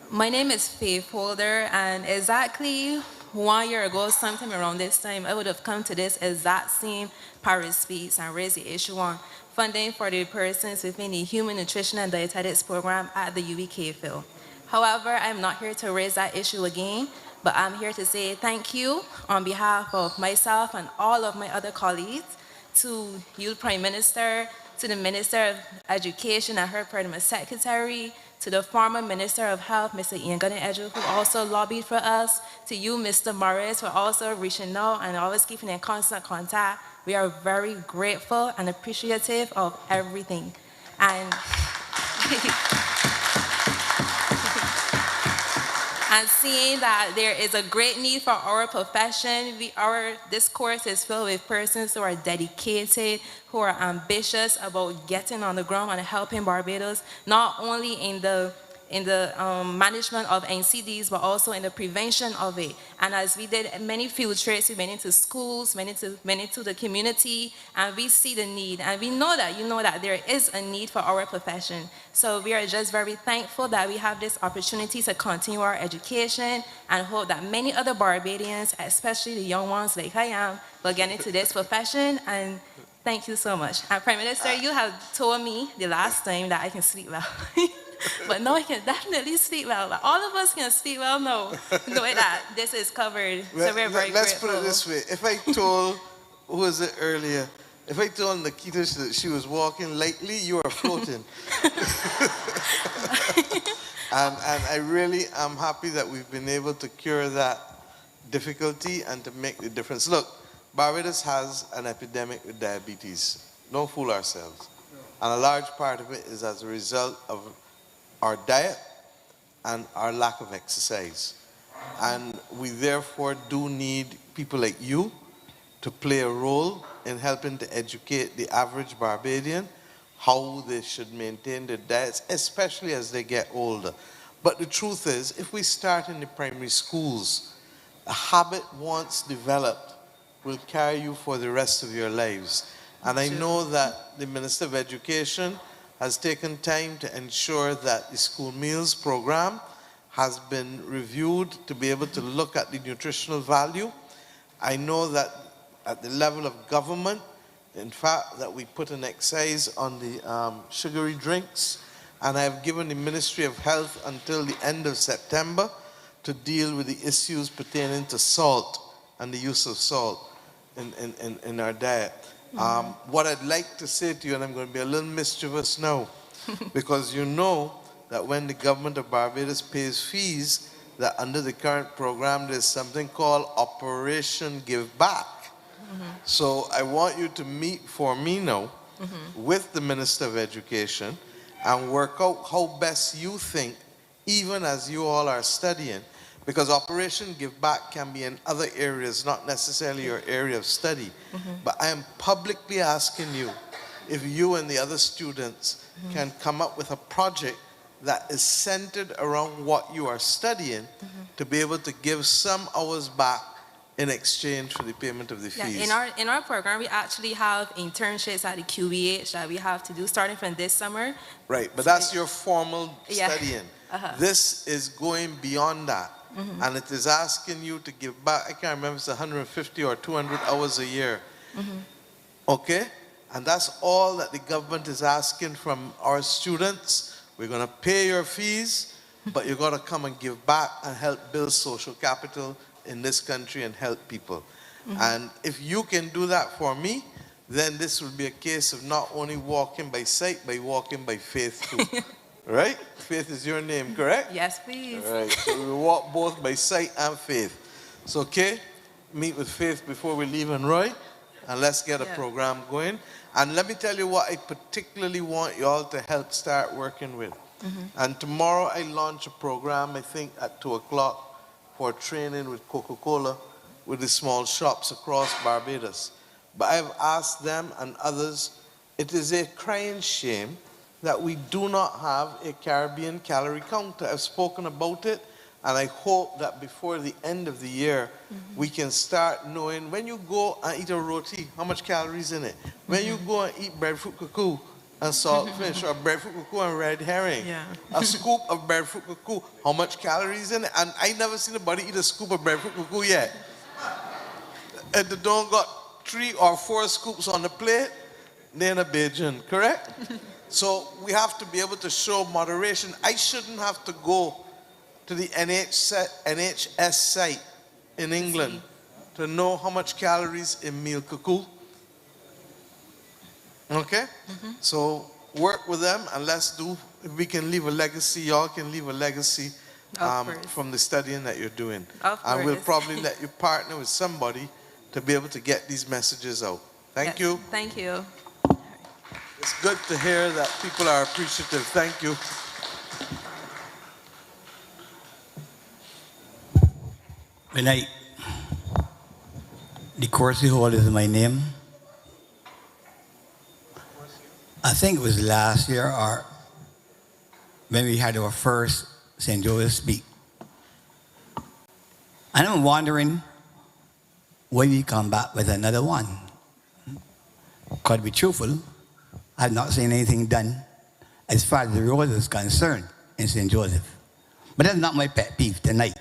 My name is Faith Holder, and exactly 1 year ago, sometime around this time, I would have come to this exact same Parish speech and raised the issue on funding for the persons within the Human Nutrition and Dietetics program at the UWK field. However, I'm not here to raise that issue again, but I'm here to say thank you on behalf of myself and all of my other colleagues to you, Prime Minister, to the Minister of Education and her Permanent Secretary, to the former Minister of Health, Mr. Ian Gunn-Edgew, who also lobbied for us, to you, Mr. Morris, for also reaching out and always keeping in constant contact. We are very grateful and appreciative of everything. And and seeing that there is a great need for our profession, this course is filled with persons who are dedicated, who are ambitious about getting on the ground and helping Barbados, not only in the management of NCDs, but also in the prevention of it. And as we did many field trips, we went into schools, went into the community, and we see the need. And we know that there is a need for our profession. So we are just very thankful that we have this opportunity to continue our education and hope that many other Barbadians, especially the young ones like I am, will get into this profession. And thank you so much. And Prime Minister, you have told me the last time that I can sleep well. But no, I can definitely sleep well. Like, all of us can sleep well now, knowing that this is covered. Well, so we're very let's grateful. put it this way. If I told, who was it earlier? If I told Nikita that she was walking lightly, you are floating. and I really am happy that we've been able to cure that difficulty and to make the difference. Look, Barbados has an epidemic with diabetes. Don't fool ourselves. And a large part of it is as a result of our diet and our lack of exercise. And we therefore do need people like you to play a role in helping to educate the average Barbadian how they should maintain their diets, especially as they get older. But the truth is, if we start in the primary schools, a habit once developed will carry you for the rest of your lives. And I know that the Minister of Education has taken time to ensure that the school meals program has been reviewed to be able to look at the nutritional value. I know that at the level of government, in fact, that we put an excise on the sugary drinks, and I have given the Ministry of Health until the end of September to deal with the issues pertaining to salt and the use of salt in our diet. What I'd like to say to you, and I'm going to be a little mischievous now, because you know that when the government of Barbados pays fees, that under the current program there's something called Operation Give Back. So I want you to meet for me now with the Minister of Education and work out how best you think, even as you all are studying, because Operation Give Back can be in other areas, not necessarily your area of study. But I am publicly asking you if you and the other students can come up with a project that is centered around what you are studying to be able to give some hours back in exchange for the payment of the fees. In our program, we actually have internships at the QBH that we have to do starting from this summer. Right, but that's your formal studying. This is going beyond that. And it is asking you to give back, I can't remember if it's 150 or 200 hours a year. Okay? And that's all that the government is asking from our students. We're going to pay your fees, but you're going to come and give back and help build social capital in this country and help people. And if you can do that for me, then this will be a case of not only walking by sight, but walking by faith too. Right? Faith is your name, correct? Yes, please. All right. So we walk both by sight and faith. So, okay, meet with Faith before we leave, and Roy, and let's get a program going. And let me tell you what I particularly want you all to help start working with. And tomorrow I launch a program, I think at 2 o'clock, for training with Coca-Cola with the small shops across Barbados. But I've asked them and others, it is a crying shame that we do not have a Caribbean calorie counter. I've spoken about it, and I hope that before the end of the year, we can start knowing when you go and eat a roti, how much calories in it. When you go and eat breadfruit cuckoo and saltfish, or breadfruit cuckoo and red herring, a scoop of breadfruit cuckoo, how much calories in it? And I never seen anybody eat a scoop of breadfruit cuckoo yet. And they don't got 3 or 4 scoops on the plate, they're in a Beijing, correct? So we have to be able to show moderation. I shouldn't have to go to the NHS site in England to know how much calories in meal cuckoo. Okay? So work with them, and let's do, if we can leave a legacy, y'all can leave a legacy from the studying that you're doing. And we'll probably let you partner with somebody to be able to get these messages out. Thank you. Thank you. It's good to hear that people are appreciative. Thank you. Good night. The Corsi Hall is my name. I think it was last year or when we had our first St. Joseph speak. And I'm wondering why we come back with another one. Because to be truthful, I've not seen anything done as far as the road is concerned in St. Joseph. But that's not my pet peeve tonight.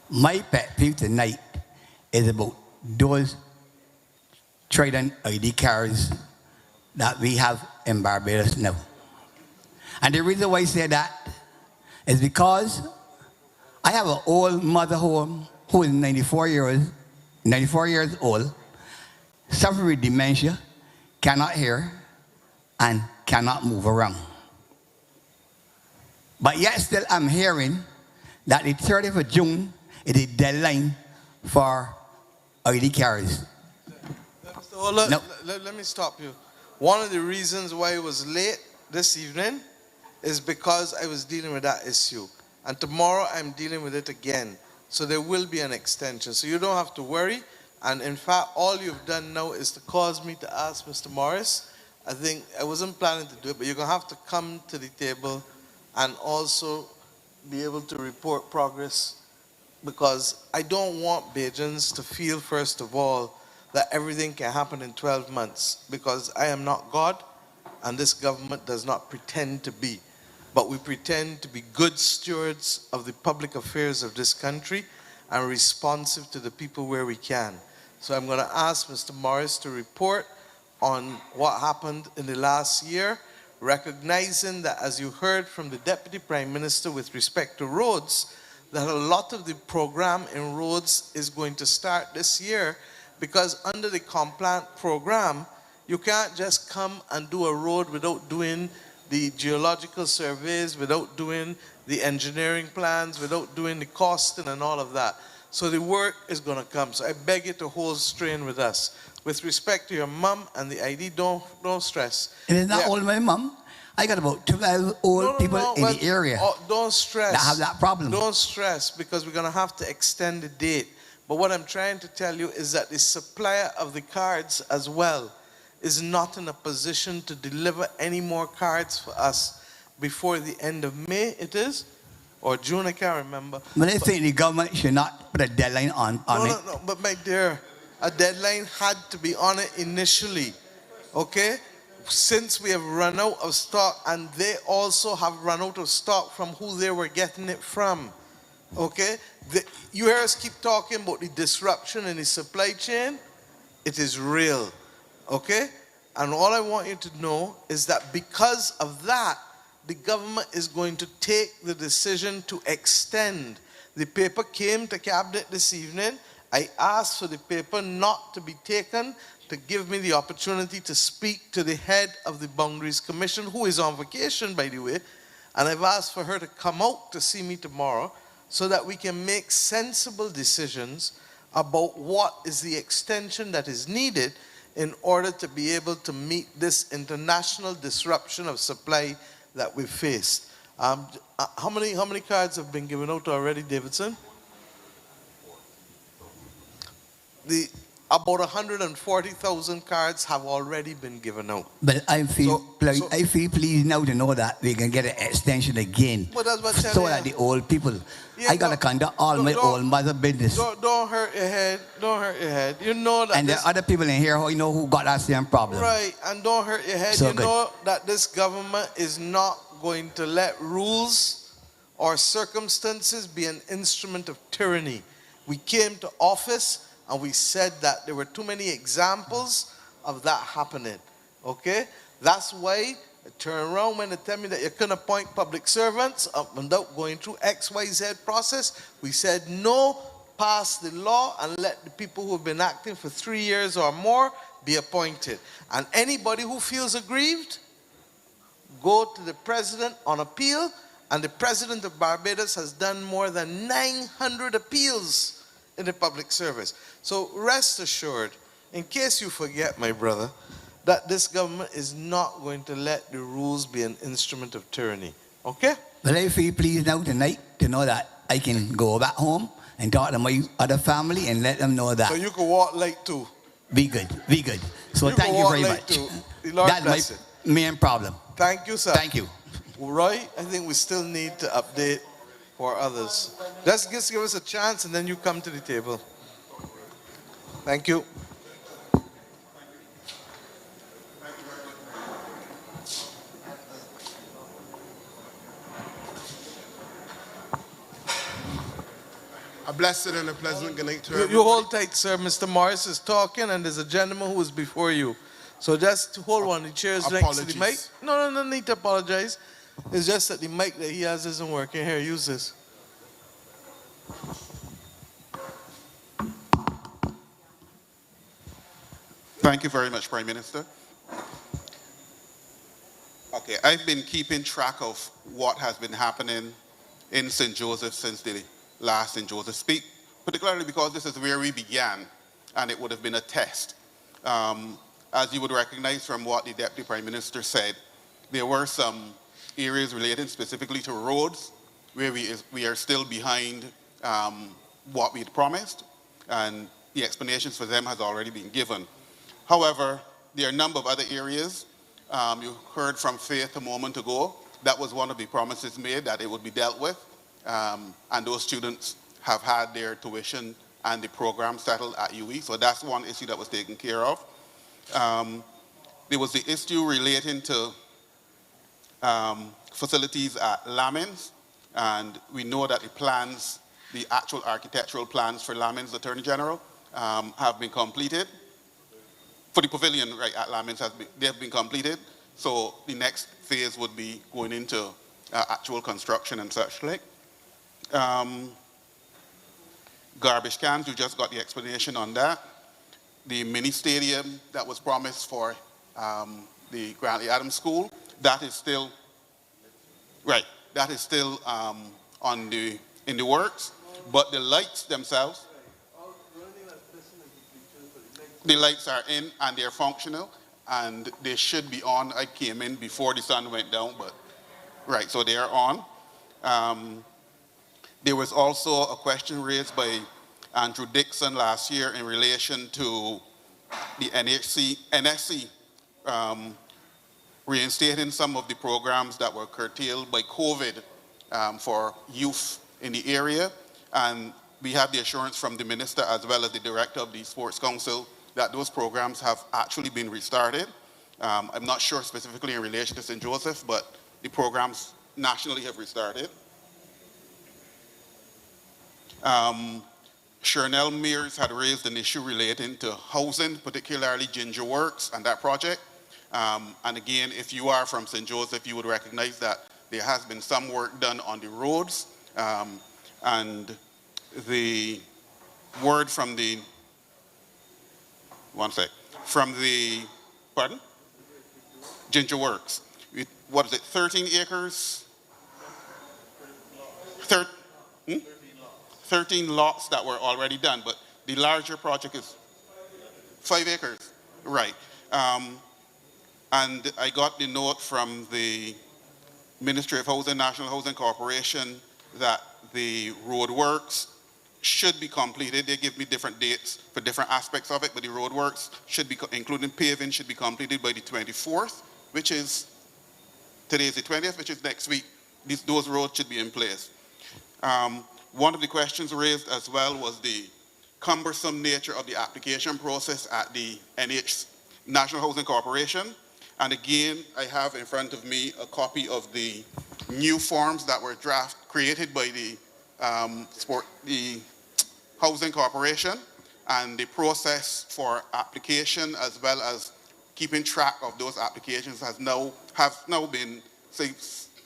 My pet peeve tonight is about those Trident ID cards that we have in Barbados now. And the reason why I say that is because I have an old mother home who is 94 years old, suffering with dementia, cannot hear, and cannot move around. But yet still I'm hearing that the 30th of June is the deadline for ID cards. So let me stop you. One of the reasons why I was late this evening is because I was dealing with that issue. And tomorrow I'm dealing with it again. So there will be an extension. So you don't have to worry. And in fact, all you've done now is to cause me to ask Mr. Morris. I think I wasn't planning to do it, but you're going to have to come to the table and also be able to report progress, because I don't want Bajans to feel, first of all, that everything can happen in 12 months, because I am not God, and this government does not pretend to be. But we pretend to be good stewards of the public affairs of this country and responsive to the people where we can. So I'm going to ask Mr. Morris to report on what happened in the last year, recognizing that, as you heard from the Deputy Prime Minister with respect to roads, that a lot of the program in roads is going to start this year, because under the Complant program, you can't just come and do a road without doing the geological surveys, without doing the engineering plans, without doing the costing and all of that. So the work is going to come. So I beg you to hold strain with us. With respect to your mom and the ID, don't stress. It is not only my mom. I got about 2,000 old people in the area don't stress. that have that problem. Don't stress, because we're going to have to extend the date. But what I'm trying to tell you is that the supplier of the cards as well is not in a position to deliver any more cards for us before the end of May, it is? Or June, I can't remember. But I think the government should not put a deadline on it. No, but my dear, a deadline had to be on it initially, okay? Since we have run out of stock, and they also have run out of stock from who they were getting it from, okay? You hear us keep talking about the disruption in the supply chain. It is real. Okay? And all I want you to know is that because of that, the government is going to take the decision to extend. The paper came to Cabinet this evening. I asked for the paper not to be taken to give me the opportunity to speak to the head of the Boundaries Commission, who is on vacation, by the way, and I've asked for her to come out to see me tomorrow so that we can make sensible decisions about what is the extension that is needed in order to be able to meet this international disruption of supply that we've faced. How many cards have been given out already, Davidson? About 140,000 cards have already been given out. But I feel pleased now to know that we can get an extension again. Well, that's what So that the old people, Yeah, I got to conduct all my old mother business. Don't hurt your head. Don't hurt your head. You know that. And there are other people in here who you know who got that same problem. Right, and don't hurt your head. So you good. know that this government is not going to let rules or circumstances be an instrument of tyranny. We came to office and we said that there were too many examples of that happening. Okay? That's why I turn around when they tell me that you can appoint public servants without going through XYZ process. We said no, pass the law and let the people who have been acting for 3 years or more be appointed. And anybody who feels aggrieved, go to the president on appeal, and the president of Barbados has done more than 900 appeals in the public service. So rest assured, in case you forget, my brother, that this government is not going to let the rules be an instrument of tyranny. Okay? But I feel pleased now tonight to know that I can go back home and talk to my other family and let them know that. So you can walk late too. Be good, be good. So You thank can you walk very late much. too. The Lord That's bless my it. main problem. Thank you, sir. Thank you. Roy, I think we still need to update for others. Just give us a chance and then you come to the table. Thank you. A blessed and a pleasant good night to You everyone. hold tight, sir. Mr. Morris is talking and there's a gentleman who is before you. So just hold on. The chair is next to the mic. Apologies. No need to apologize. It's just that the mic that he has isn't working. Here, use this. Thank you very much, Prime Minister. Okay, I've been keeping track of what has been happening in St. Joseph since the last St. Joseph speak, particularly because this is where we began, and it would have been a test. As you would recognize from what the Deputy Prime Minister said, there were some areas related specifically to roads where we are still behind what we had promised, and the explanations for them has already been given. However, there are a number of other areas. You heard from Faith a moment ago. That was one of the promises made, that it would be dealt with. And those students have had their tuition and the program settled at UE. So that's one issue that was taken care of. There was the issue relating to facilities at Lamins. And we know that the plans, the actual architectural plans for Lamins Attorney General have been completed. For the pavilion, right, at Lamins, they have been completed. So the next phase would be going into actual construction and such like. Garbage cans, you just got the explanation on that. The mini stadium that was promised for the Grantley Adams School, that is still, right, that is still in the works. But the lights themselves, the lights are in and they're functional and they should be on. I came in before the sun went down, but right, so they are on. There was also a question raised by Andrew Dixon last year in relation to the NSC reinstating some of the programs that were curtailed by COVID for youth in the area. And we have the assurance from the minister as well as the director of the Sports Council that those programs have actually been restarted. I'm not sure specifically in relation to St. Joseph, but the programs nationally have restarted. Chernell Mears had raised an issue relating to housing, particularly Ginger Works and that project. And again, if you are from St. Joseph, you would recognize that there has been some work done on the roads. And the word from the, pardon? Ginger Works. What is it, 13 acres? 13 lots that were already done, but the larger project is 5 acres, right. And I got the note from the Ministry of Housing, National Housing Corporation, that the road works should be completed. They give me different dates for different aspects of it, but the road works should be, including paving, should be completed by the 24th, which is, today is the 20th, which is next week. Those roads should be in place. One of the questions raised as well was the cumbersome nature of the application process at the National Housing Corporation. And again, I have in front of me a copy of the new forms that were created by the Housing Corporation, and the process for application as well as keeping track of those applications have now been, say,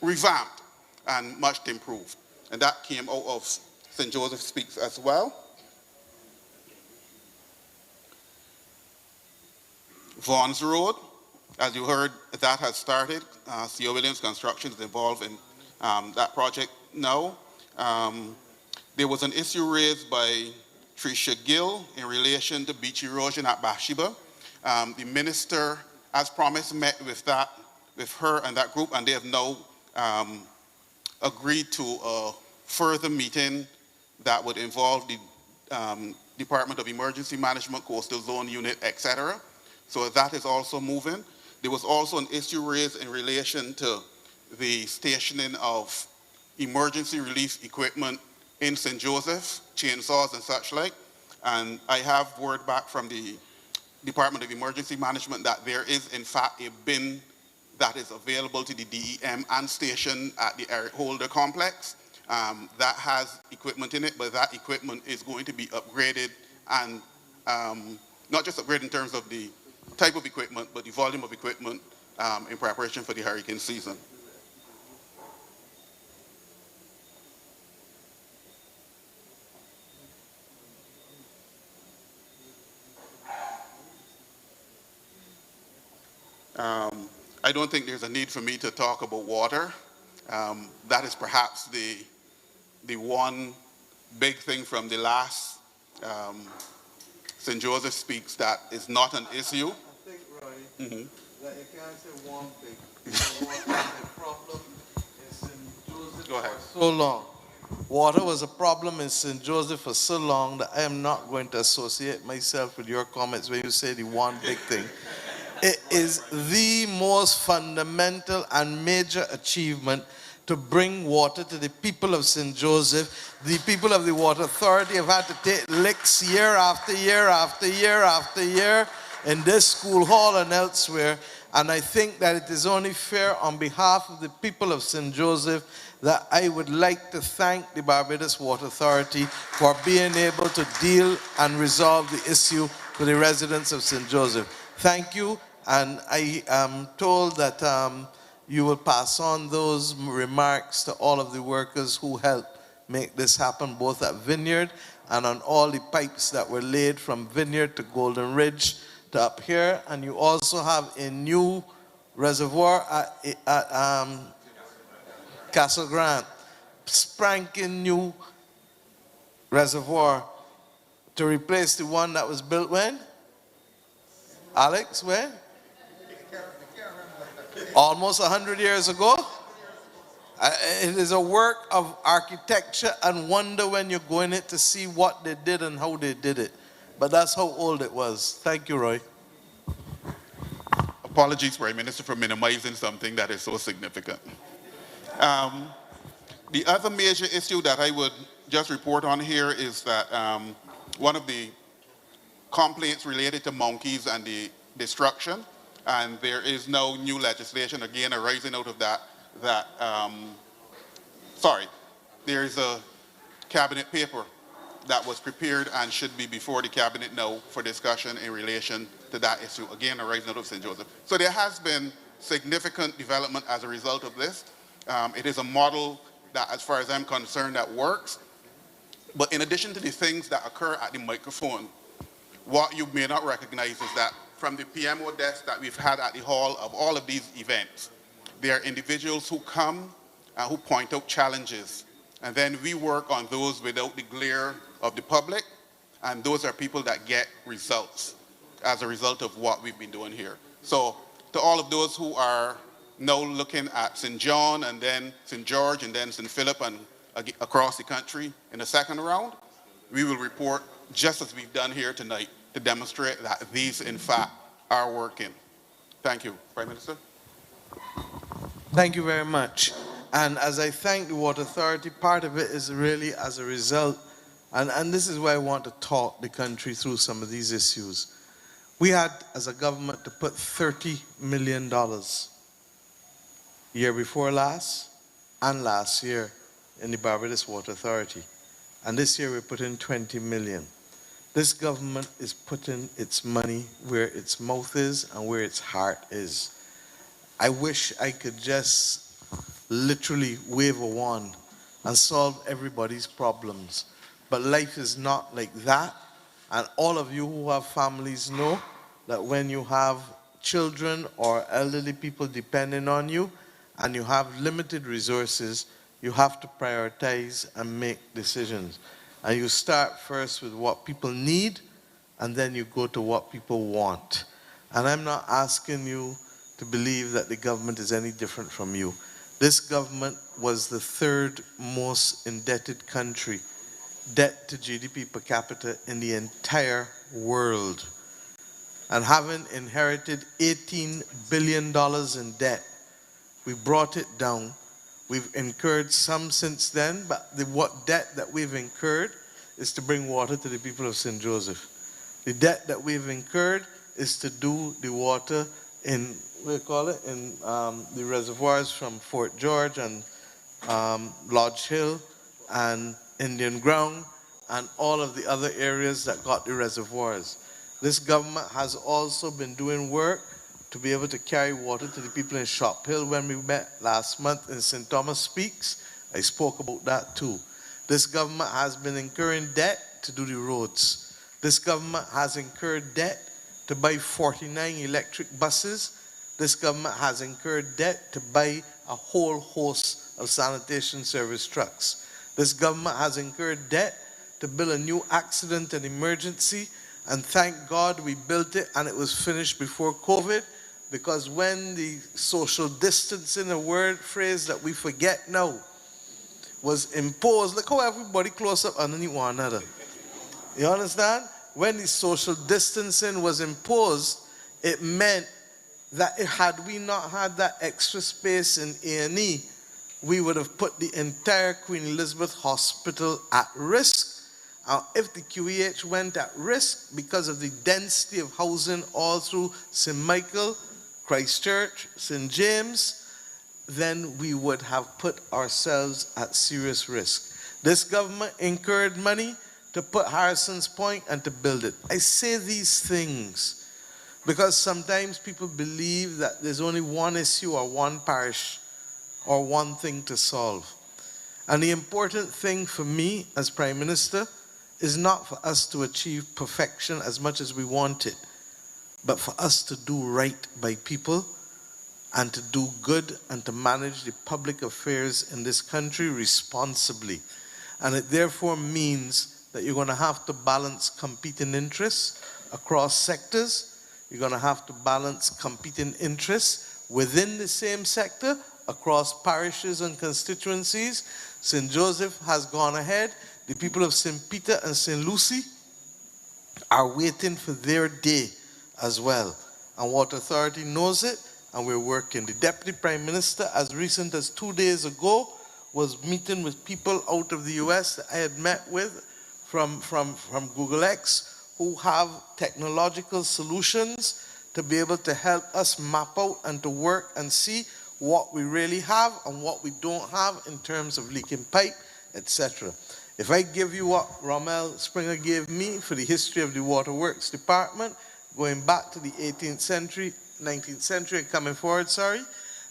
revamped and much improved. And that came out of St. Joseph Speaks as well. Vaughn's Road, as you heard, that has started. C.O. Williams Construction is involved in that project now. There was an issue raised by Tricia Gill in relation to beach erosion at Bathsheba. The minister, as promised, met with her and that group, and they have now agreed to a further meeting that would involve the Department of Emergency Management, Coastal Zone Unit, etc. So that is also moving. There was also an issue raised in relation to the stationing of emergency relief equipment in St. Joseph, chainsaws and such like. And I have word back from the Department of Emergency Management that there is in fact a bin that is available to the DEM and station at the Eric Holder complex. That has equipment in it, but that equipment is going to be upgraded, and not just upgraded in terms of the type of equipment, but the volume of equipment in preparation for the hurricane season. I don't think there's a need for me to talk about water. That is perhaps the one big thing from the last St. Joseph Speaks that is not an issue. I think, Roy, that you can't say one big the problem in St. Joseph for so long. Water was a problem in St. Joseph for so long that I am not going to associate myself with your comments when you say the one big thing. It is the most fundamental and major achievement to bring water to the people of St. Joseph. The people of the Water Authority have had to take licks year after year after year after year in this school hall and elsewhere. And I think that it is only fair on behalf of the people of St. Joseph that I would like to thank the Barbados Water Authority for being able to deal and resolve the issue for the residents of St. Joseph. Thank you. And I am told that you will pass on those remarks to all of the workers who helped make this happen, both at Vineyard and on all the pipes that were laid from Vineyard to Golden Ridge to up here. And you also have a new reservoir at Castle Grant, spanking new reservoir to replace the one that was built when? Alex, when? Almost 100 years ago. It is a work of architecture and wonder when you go in it to see what they did and how they did it. But that's how old it was. Thank you, Roy. Apologies, Prime Minister, for minimizing something that is so significant. The other major issue that I would just report on here is that one of the complaints related to monkeys and the destruction, and there is no new legislation, again, arising out of that, there is a cabinet paper that was prepared and should be before the cabinet now for discussion in relation to that issue, again, arising out of St. Joseph. So there has been significant development as a result of this. It is a model that, as far as I'm concerned, that works. But in addition to the things that occur at the microphone, what you may not recognize is that from the PMO desk that we've had at the hall of all of these events, there are individuals who come and who point out challenges. And then we work on those without the glare of the public. And those are people that get results as a result of what we've been doing here. So to all of those who are now looking at St. John and then St. George and then St. Philip and across the country in the second round, we will report just as we've done here tonight to demonstrate that these, in fact, are working. Thank you, Prime Minister. Thank you very much. And as I thank the Water Authority, part of it is really as a result, and this is why I want to talk the country through some of these issues. We had, as a government, to put $30 million year before last and last year in the Barbados Water Authority. And this year we put in 20 million. This government is putting its money where its mouth is and where its heart is. I wish I could just literally wave a wand and solve everybody's problems. But life is not like that. And all of you who have families know that when you have children or elderly people depending on you and you have limited resources, you have to prioritize and make decisions. And you start first with what people need, and then you go to what people want. And I'm not asking you to believe that the government is any different from you. This government was the third most indebted country, debt to GDP per capita in the entire world. And having inherited $18 billion in debt, we brought it down. We've incurred some since then, but the debt that we've incurred is to bring water to the people of St. Joseph. The debt that we've incurred is to do the water in, in the reservoirs from Fort George and Lodge Hill and Indian Ground and all of the other areas that got the reservoirs. This government has also been doing work to be able to carry water to the people in Shop Hill. When we met last month in St. Thomas Speaks, I spoke about that too. This government has been incurring debt to do the roads. This government has incurred debt to buy 49 electric buses. This government has incurred debt to buy a whole host of sanitation service trucks. This government has incurred debt to build a new accident and emergency, and thank God we built it and it was finished before COVID, because when the social distancing, a phrase that we forget now, was imposed, look how everybody close up underneath one another. You understand? When the social distancing was imposed, it meant that had we not had that extra space in A&E, we would have put the entire Queen Elizabeth Hospital at risk. If the QEH went at risk because of the density of housing all through St. Michael, Christchurch, St. James, then we would have put ourselves at serious risk. This government incurred money to put Harrison's Point and to build it. I say these things because sometimes people believe that there's only one issue or one parish or one thing to solve. And the important thing for me as Prime Minister is not for us to achieve perfection as much as we want it, but for us to do right by people and to do good and to manage the public affairs in this country responsibly. And it therefore means that you're going to have to balance competing interests across sectors. You're going to have to balance competing interests within the same sector across parishes and constituencies. St. Joseph has gone ahead. The people of St. Peter and St. Lucie are waiting for their day as well. And Water Authority knows it, and we're working. The Deputy Prime Minister, as recent as 2 days ago, was meeting with people out of the US that I had met with from Google X, who have technological solutions to be able to help us map out and to work and see what we really have and what we don't have in terms of leaking pipe, etc. If I give you what Rommel Springer gave me for the history of the Waterworks Department, going back to the 18th century, 19th century, and coming forward, sorry,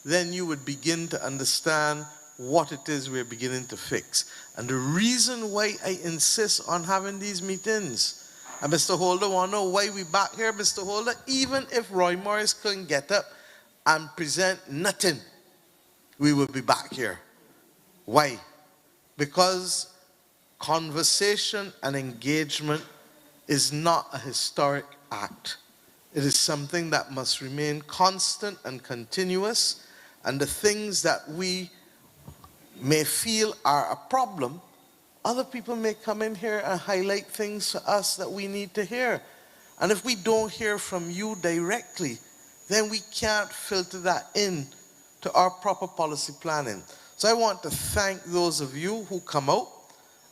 then you would begin to understand what it is we're beginning to fix. And the reason why I insist on having these meetings, and Mr. Holder want to know why we back here, Mr. Holder, even if Roy Morris couldn't get up and present nothing, we would be back here. Why? Because conversation and engagement is not a historic act. It is something that must remain constant and continuous, and the things that we may feel are a problem, other people may come in here and highlight things to us that we need to hear. And if we don't hear from you directly, then we can't filter that in to our proper policy planning. So I want to thank those of you who come out.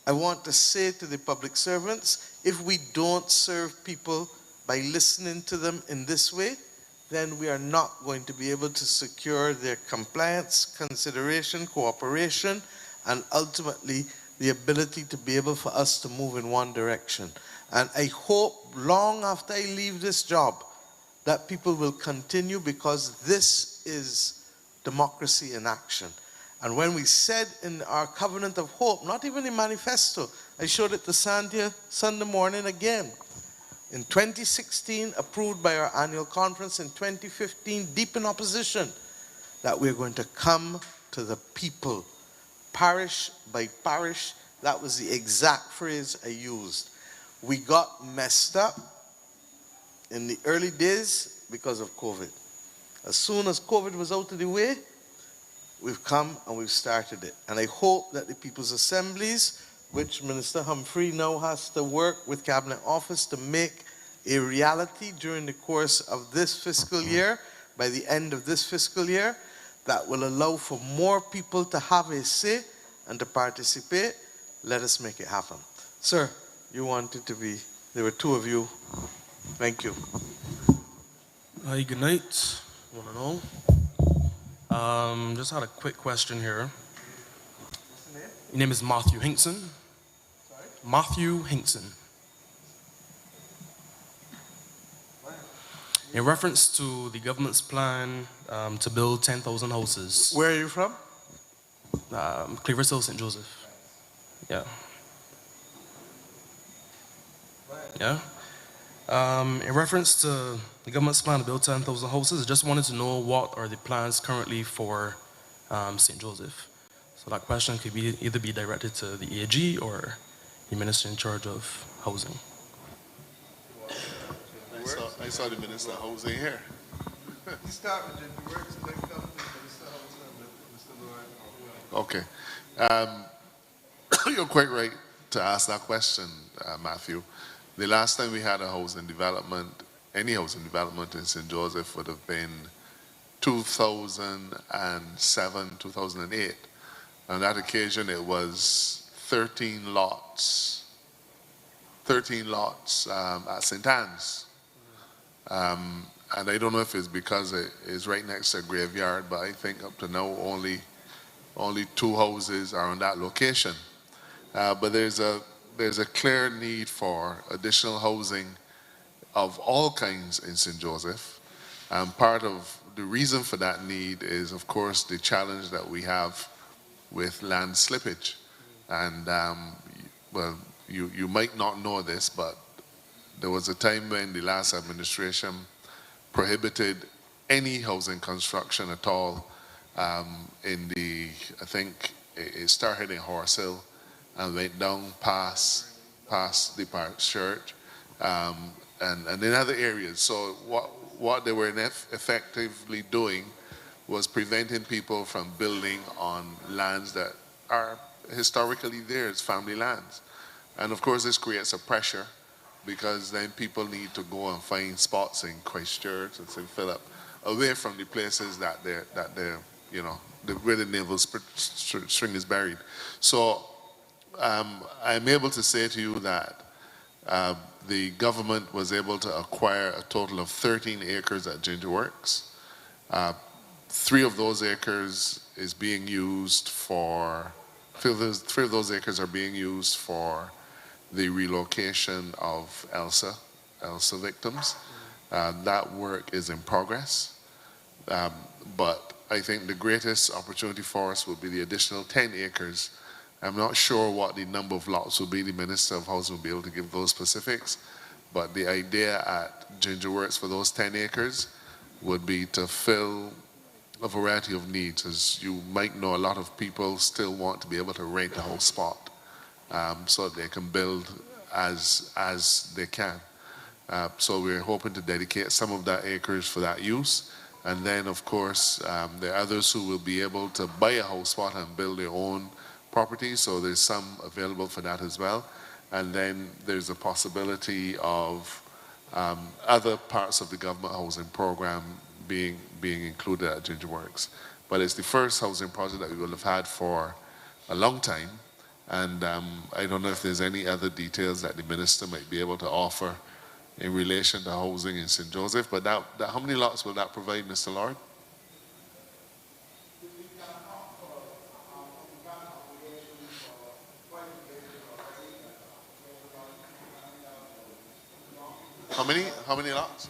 I want to say to the public servants, if we don't serve people by listening to them in this way, then we are not going to be able to secure their compliance, consideration, cooperation, and ultimately the ability to be able for us to move in one direction. And I hope long after I leave this job that people will continue, because this is democracy in action. And when we said in our covenant of hope, not even in manifesto, I showed it to Santia Sunday morning again. In 2016, approved by our annual conference. In 2015, deep in opposition, that we're going to come to the people, parish by parish. That was the exact phrase I used. We got messed up in the early days because of COVID. As soon as COVID was out of the way, we've come and we've started it. And I hope that the People's Assemblies, which Minister Humphrey now has to work with Cabinet Office to make a reality during the course of this fiscal year, by the end of this fiscal year, that will allow for more people to have a say and to participate. Let us make it happen. Sir, you wanted to be, there were two of you. Thank you. Hi, good night, one and all. Just had a quick question here. Your name is Matthew Hinkson. Sorry? Matthew Hinkson. In reference to the government's plan to build 10,000 houses. Where are you from? Cleaver Hill, St. Joseph. Yeah. Yeah. In reference to the government's plan to build 10,000 houses, I just wanted to know what are the plans currently for St. Joseph. So that question could be either be directed to the AG or the minister in charge of housing. I saw the Minister of Housing here. You start with the works and then come to Minister Housing and Mr. Lawrence. Okay. You're quite right to ask that question, Matthew. The last time we had a housing development, any housing development in St. Joseph would have been 2007, 2008. On that occasion, it was 13 lots at St. Anne's. And I don't know if it's because it is right next to a graveyard, but I think up to now only 2 houses are on that location. But there's a clear need for additional housing of all kinds in St. Joseph. And part of the reason for that need is, of course, the challenge that we have with land slippage. And, well, you might not know this, but there was a time when the last administration prohibited any housing construction at all I think it started in Horse Hill and went down past the Parish Church and in other areas. So what they were effectively doing was preventing people from building on lands that are historically theirs, family lands. And of course this creates a pressure, because then people need to go and find spots in Christchurch and St. Philip, away from the places that they're you know, where the naval string is buried. So I'm able to say to you that the government was able to acquire a total of 13 acres at Ginger Works. 3 of those acres is being used for three of those acres are being used for the relocation of Elsa victims. That work is in progress. But I think the greatest opportunity for us will be the additional 10 acres. I'm not sure what the number of lots will be. The Minister of Housing will be able to give those specifics. But the idea at Ginger Works for those 10 acres would be to fill a variety of needs. As you might know, a lot of people still want to be able to rent a whole spot so that they can build as they can. So we're hoping to dedicate some of that acres for that use. And then, of course, there are others who will be able to buy a house spot and build their own property. So there's some available for that as well. And then there's a possibility of other parts of the government housing program being included at Ginger Works. But it's the first housing project that we will have had for a long time. And I don't know if there's any other details that the minister might be able to offer in relation to housing in St. Joseph. But how many lots will that provide, Mr. Lord? How many lots?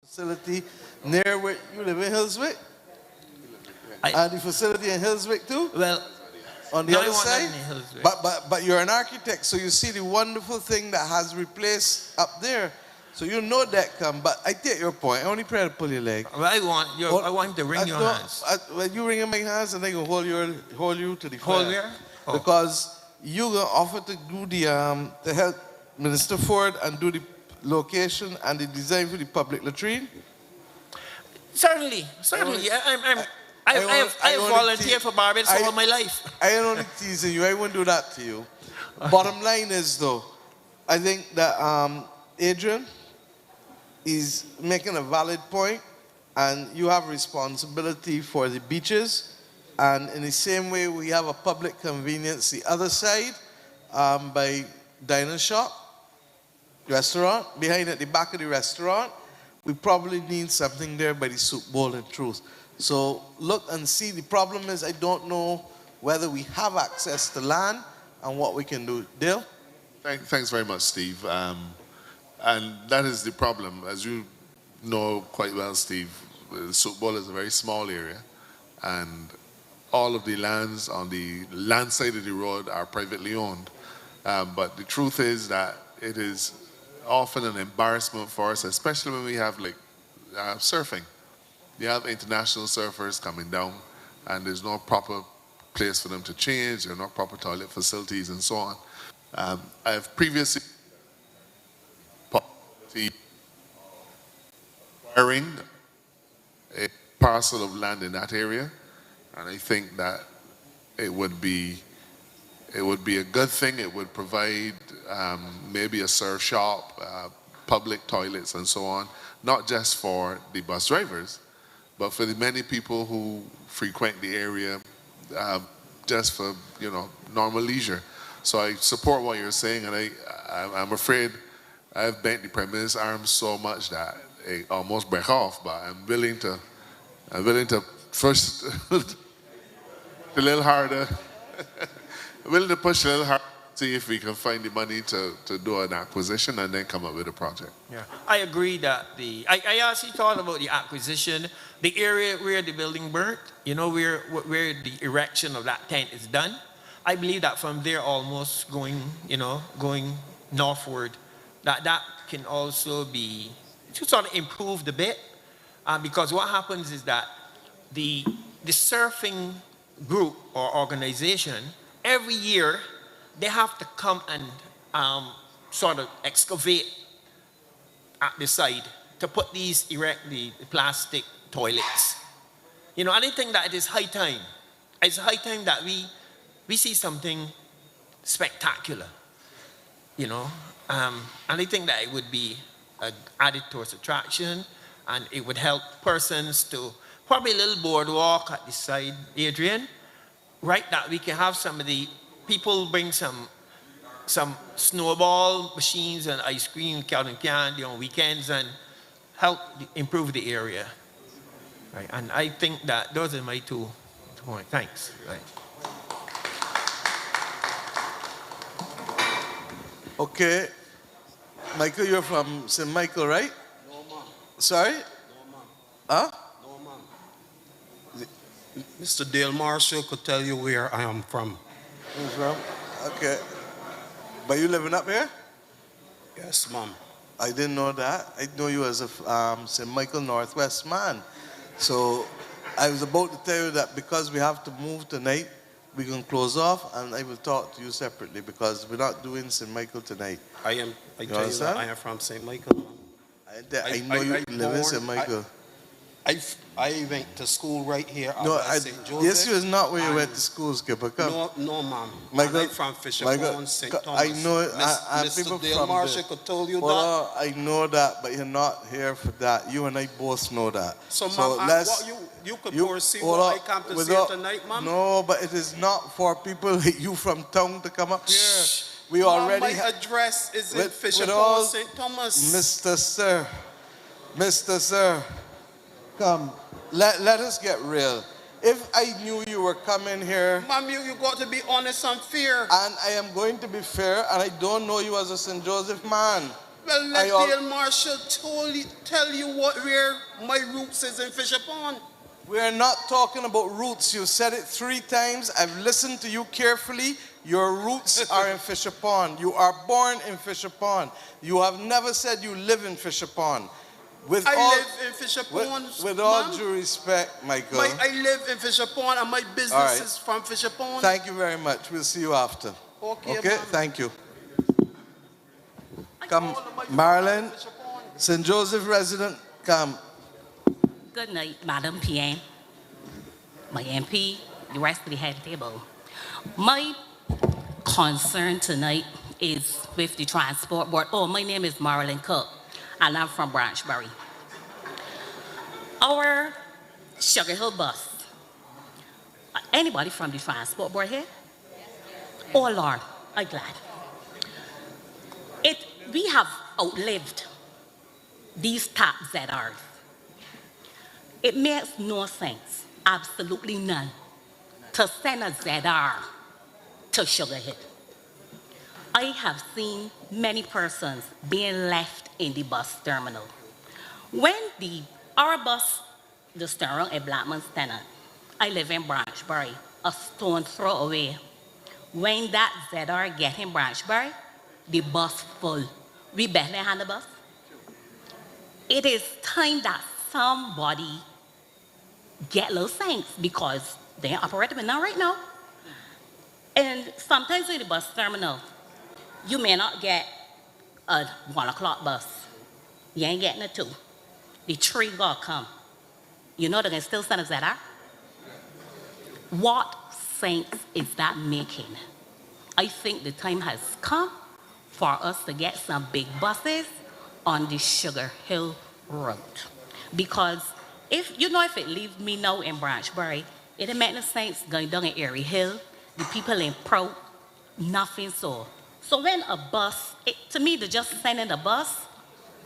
facility near where you live in Hillswick? And the facility in Hillswick too? Well, on the no, other I want side? nothing in Hillswick. But you're an architect, so you see the wonderful thing that has replaced up there. So you know that come, but I take your point. I only pray to pull your leg. Well, I want to wring your hands. When you wring my hands, and they can hold you to the Hold fire. where? Oh. Because you gonna offer to do to help Minister Ford and do the location and the design for the public latrine. Certainly. I volunteered for Barbados all my life. I ain't only teasing you. I wouldn't do that to you. Bottom line is, though, I think that Adrian is making a valid point, and you have responsibility for the beaches. And in the same way, we have a public convenience the other side by Diner Shop, restaurant, behind at the back of the restaurant. We probably need something there by the soup bowl, in truth. So look and see. The problem is I don't know whether we have access to land and what we can do. Dale? Thanks very much, Steve. And that is the problem. As you know quite well, Steve, the soup bowl is a very small area, and all of the lands on the land side of the road are privately owned. But the truth is that it is often an embarrassment for us, especially when we have surfing. You have international surfers coming down, and there's no proper place for them to change, there are no proper toilet facilities, and so on. I have previously acquiring a parcel of land in that area, and I think that it would be a good thing. It would provide maybe a surf shop, public toilets, and so on, not just for the bus drivers, but for the many people who frequent the area just for normal leisure. So I support what you're saying, and I'm afraid I've bent the Prime Minister's arms so much that it almost break off. But I'm willing to first a little harder. I'm willing to push a little harder, see if we can find the money to do an acquisition and then come up with a project. Yeah, I agree that I actually thought about the acquisition, the area where the building burnt, where the erection of that tent is done. I believe that from there almost going northward, that can also be to sort of improved a bit, because what happens is that the surfing group or organization, every year they have to come and sort of excavate at the side to put erect the plastic toilets. And I think that it is high time. It's high time that we see something spectacular, and I think that it would be an added tourist attraction, and it would help persons to probably a little boardwalk at the side, Adrian, right? That we can have some of the people bring some snowball machines and ice cream, cotton candy on weekends, and help improve the area, right? And I think that those are my 2 points. Thanks. Right. Okay. Michael, you're from St. Michael, right? No, ma'am. Sorry? No, ma'am. Huh? No, ma'am. Mr. Dale Marshall could tell you where I am from. Who's from? Okay. But you living up here? Yes, ma'am. I didn't know that. I know you as a St. Michael Northwest man. So I was about to tell you that because we have to move tonight, we can close off, and I will talk to you separately because we're not doing St. Michael tonight. I tell you that I am from St. Michael. I know you live in St. Michael. I went to school right here at St. Joseph. This is not where you went to school, Skipper. Come. No, ma'am. Michael, I'm from Fisher-Pond, St. Thomas. I know it. Mr. Dale Marshall could tell you that. I know that, but you're not here for that. You and I both know that. So ma'am, you could foresee what I come to say tonight, ma'am? No, but it is not for people like you from town to come up here. We Ma'am, already my address is in Fisher-Pond, St. Thomas. Mr. Sir, come. Let us get real. If I knew you were coming here... Ma'am, you got to be honest and fair. And I am going to be fair, and I don't know you as a St. Joseph man. Well, let Dale Marshall tell you where my roots is in Fisher Pond. We're not talking about roots. You said it 3 times. I've listened to you carefully. Your roots are in Fisher Pond. You are born in Fisher Pond. You have never said you live in Fisher Pond. Live in Fisher Pond. With all due respect, Michael. I live in Fisher Pond and my business is from Fisher Pond. Thank you very much. We'll see you after. Okay, thank you. Come, Marilyn, St. Joseph resident, come. Good night, Madam PM, my MP, the rest of the head table. My concern tonight is with the transport board. Oh, my name is Marilyn Cook, and I'm from Branchbury. Our Sugar Hill bus. Anybody from the transport board here? Oh, Lord, I'm glad. We have outlived these top ZRs. It makes no sense, absolutely none, to send a ZR to Sugar Hill. I have seen many persons being left in the bus terminal. When our bus, the Sterling and Blackman's tenant, I live in Branchbury, a stone throw away. When that ZR get in Branchbury, the bus full. We barely have the bus. It is time that somebody get low sense because they ain't operating now right now. And sometimes in the bus terminal, you may not get a 1 o'clock bus. You ain't getting a 2. The 3 gonna come. You know they can still send us ZR? What sense is that making? I think the time has come for us to get some big buses on the Sugar Hill route. Because if it leaves me now in Branchbury, it don't make no sense going down in Erie Hill, the people in Pro, nothing so. So when a bus, to me, they're just sending a bus,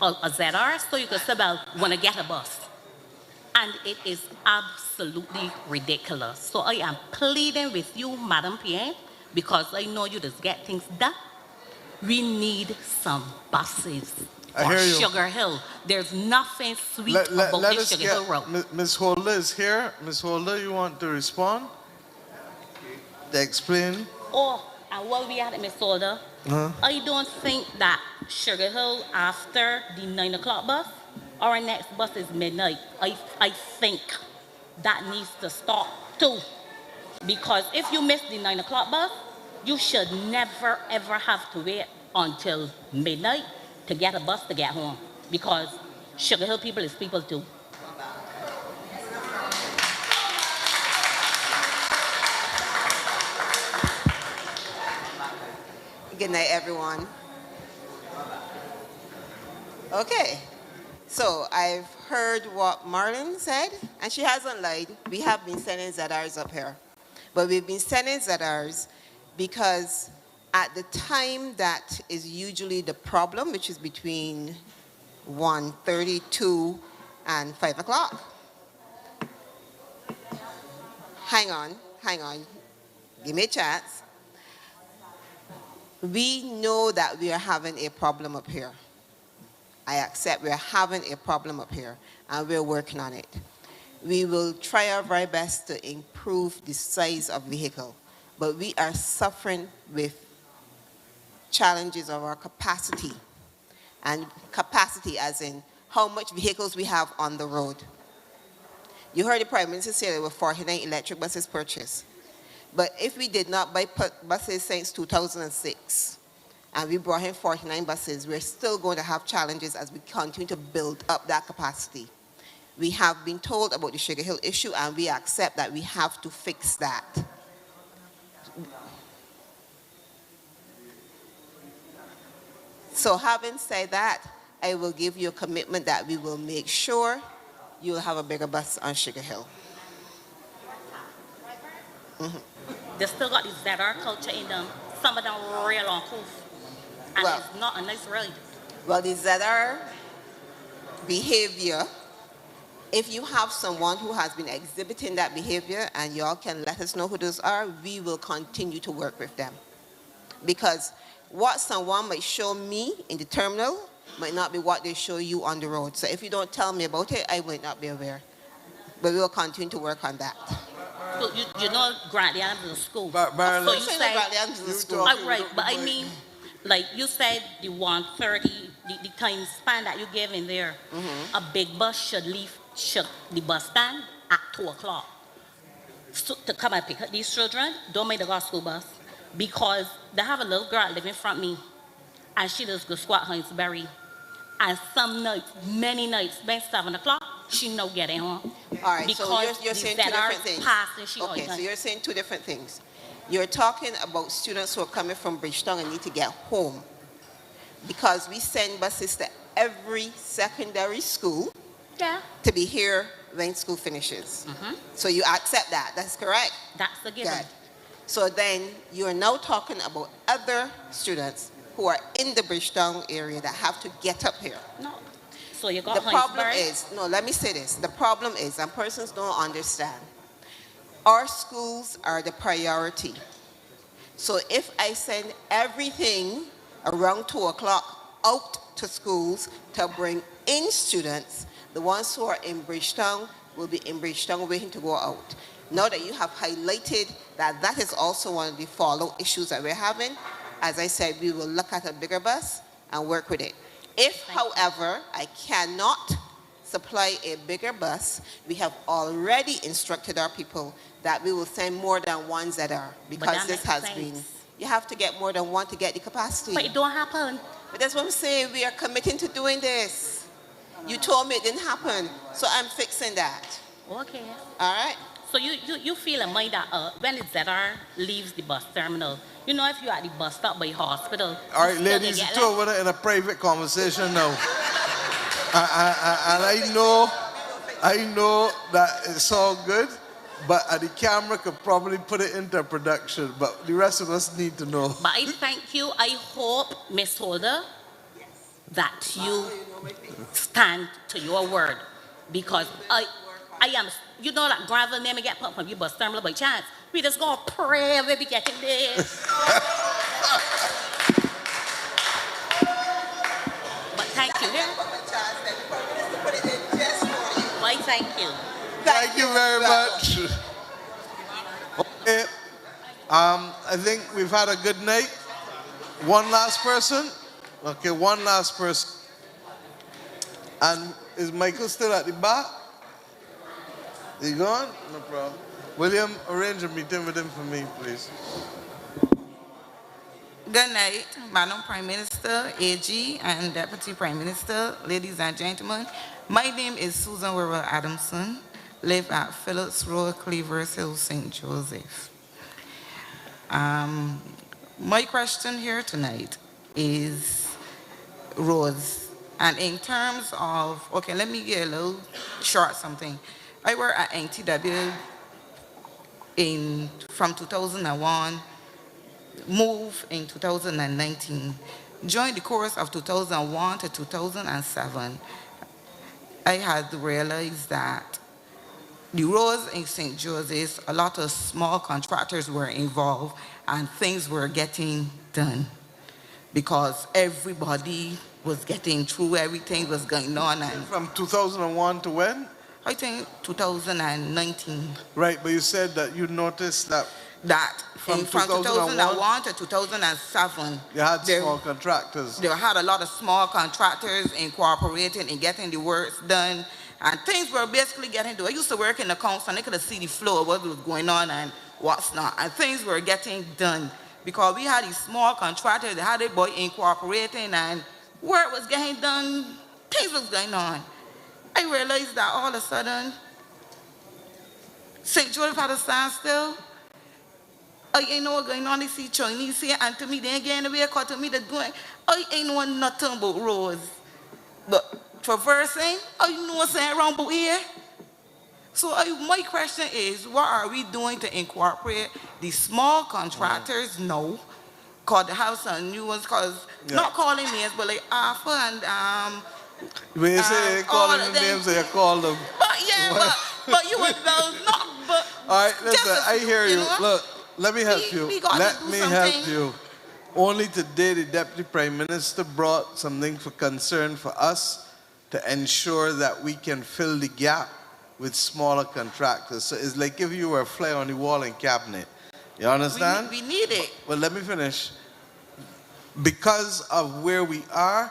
or a ZR, so you can say, well, want to get a bus. And it is absolutely ridiculous. So I am pleading with you, Madam PM, because I know you just get things done. We need some buses for Sugar Hill. There's nothing sweet about this Sugar Hill road. Ms. Holder is here. Ms. Holder, you want to respond? To explain? Oh, and while we at it, Ms. Holder, I don't think that Sugar Hill after the 9 o'clock bus, our next bus is midnight. I think that needs to stop too. Because if you miss the 9 o'clock bus, you should never ever have to wait until midnight to get a bus to get home. Because Sugar Hill people is people too. Good night, everyone. Okay, so I've heard what Marlon said, and she hasn't lied. We have been sending ZRs up here. But we've been sending ZRs because at the time that is usually the problem, which is between 1:32 and 5 o'clock. Hang on. Give me a chance. We know that we are having a problem up here. I accept we're having a problem up here, and we're working on it. We will try our very best to improve the size of vehicle, but we are suffering with challenges of our capacity, and capacity as in how much vehicles we have on the road. You heard the Prime Minister say there were 49 electric buses purchased. But if we did not buy buses since 2006, and we brought in 49 buses, we're still going to have challenges as we continue to build up that capacity. We have been told about the Sugar Hill issue, and we accept that we have to fix that. So having said that, I will give you a commitment that we will make sure you'll have a bigger bus on Sugar Hill. They still got this ZR culture in them. Some of them real uncouth. And it's not a nice ride. Well, the ZR behavior, if you have someone who has been exhibiting that behavior and y'all can let us know who those are, we will continue to work with them. Because what someone might show me in the terminal might not be what they show you on the road. So if you don't tell me about it, I might not be aware. But we will continue to work on that. So you know Grantley Adams is a school. So So you say said, Grantley Adams is a school. right, but I mean, like you said, the 1:30, the time span that you gave in there, a big bus should leave the bus stand at 2 o'clock. So, to come and pick up these children, don't make the go school bus. Because they have a little girl living in front of me, and she does go squat Huntsbury. And some nights, many nights, by 7 o'clock, she no getting home. All right, because so you're saying two different things. Passing, she Okay, so you're saying two different things. You're talking about students who are coming from Bridgetown and need to get home. Because we send buses to every secondary school to be here when school finishes. So you accept that, that's correct? That's the given. Good. So then you're now talking about other students who are in the Bridgetown area that have to get up here. No. So you got The problem Huntsbury? is, no, let me say this. The problem is, and persons don't understand, our schools are the priority. So if I send everything around 2 o'clock out to schools to bring in students, the ones who are in Bridgetown will be in Bridgetown waiting to go out. Now that you have highlighted that that is also one of the follow issues that we're having, as I said, we will look at a bigger bus and work with it. If, however, I cannot supply a bigger bus, we have already instructed our people that we will send more than one ZR, because this has been, you have to get more than one to get the capacity. But it don't happen. But that's what I'm saying, we are committing to doing this. You told me it didn't happen, so I'm fixing that. Okay. All right? So you feel in mind that when the ZR leaves the bus terminal, you know, if you're at the bus stop by hospital. All right, ladies, you two over there in a private conversation now. And I know that it's all good, but the camera could probably put it into production, but the rest of us need to know. But I thank you. I hope, Ms. Holder, that you stand to your word, because I am, you know that gravel never get put from your bus terminal by chance. We just gonna pray we be getting there. But thank you. Why thank you. Thank you very much. Okay. I think we've had a good night. One last person? Okay, one last person. And is Michael still at the bar? Is he gone? No problem. William, arrange a meeting with him for me, please. Good night, Madam Prime Minister, AG, and Deputy Prime Minister, ladies and gentlemen. My name is Susan Worrell Adamson, live at Phillips Road, Cleavers Hill, St. Joseph. My question here tonight is roads. And in terms of, okay, let me get a little short something. I work at NTW from 2001, moved in 2019. During the course of 2001 to 2007, I had realized that the roads in St. Joseph's, a lot of small contractors were involved and things were getting done because everybody was getting through, everything was going on. And from 2001 to when? I think 2019. Right, but you said that you noticed that from 2001 to 2007, you had small contractors. They had a lot of small contractors incorporating and getting the works done, and things were basically getting done. I used to work in the council, and I could see the flow of what was going on and what's not, and things were getting done because we had these small contractors that had their boy incorporating, and work was getting done, things was going on. I realized that all of a sudden, St. Joseph had a standstill. I ain't know what's going on. They see Chinese here, and to me, they ain't getting away, because to me, they're going. I ain't know nothing about roads. But traversing, I know what's around about here. So my question is, what are we doing to incorporate the small contractors? No, because they have some new ones, because not calling names, but like Alpha and when you say calling the names, you call them. But yeah, but you would know, not, but. All right, listen, I hear you. Look, let me help you. Let me help you. Only today, the Deputy Prime Minister brought something for concern for us to ensure that we can fill the gap with smaller contractors. So it's like if you were a fly on the wall in cabinet. You understand? We need it. Well, let me finish. Because of where we are,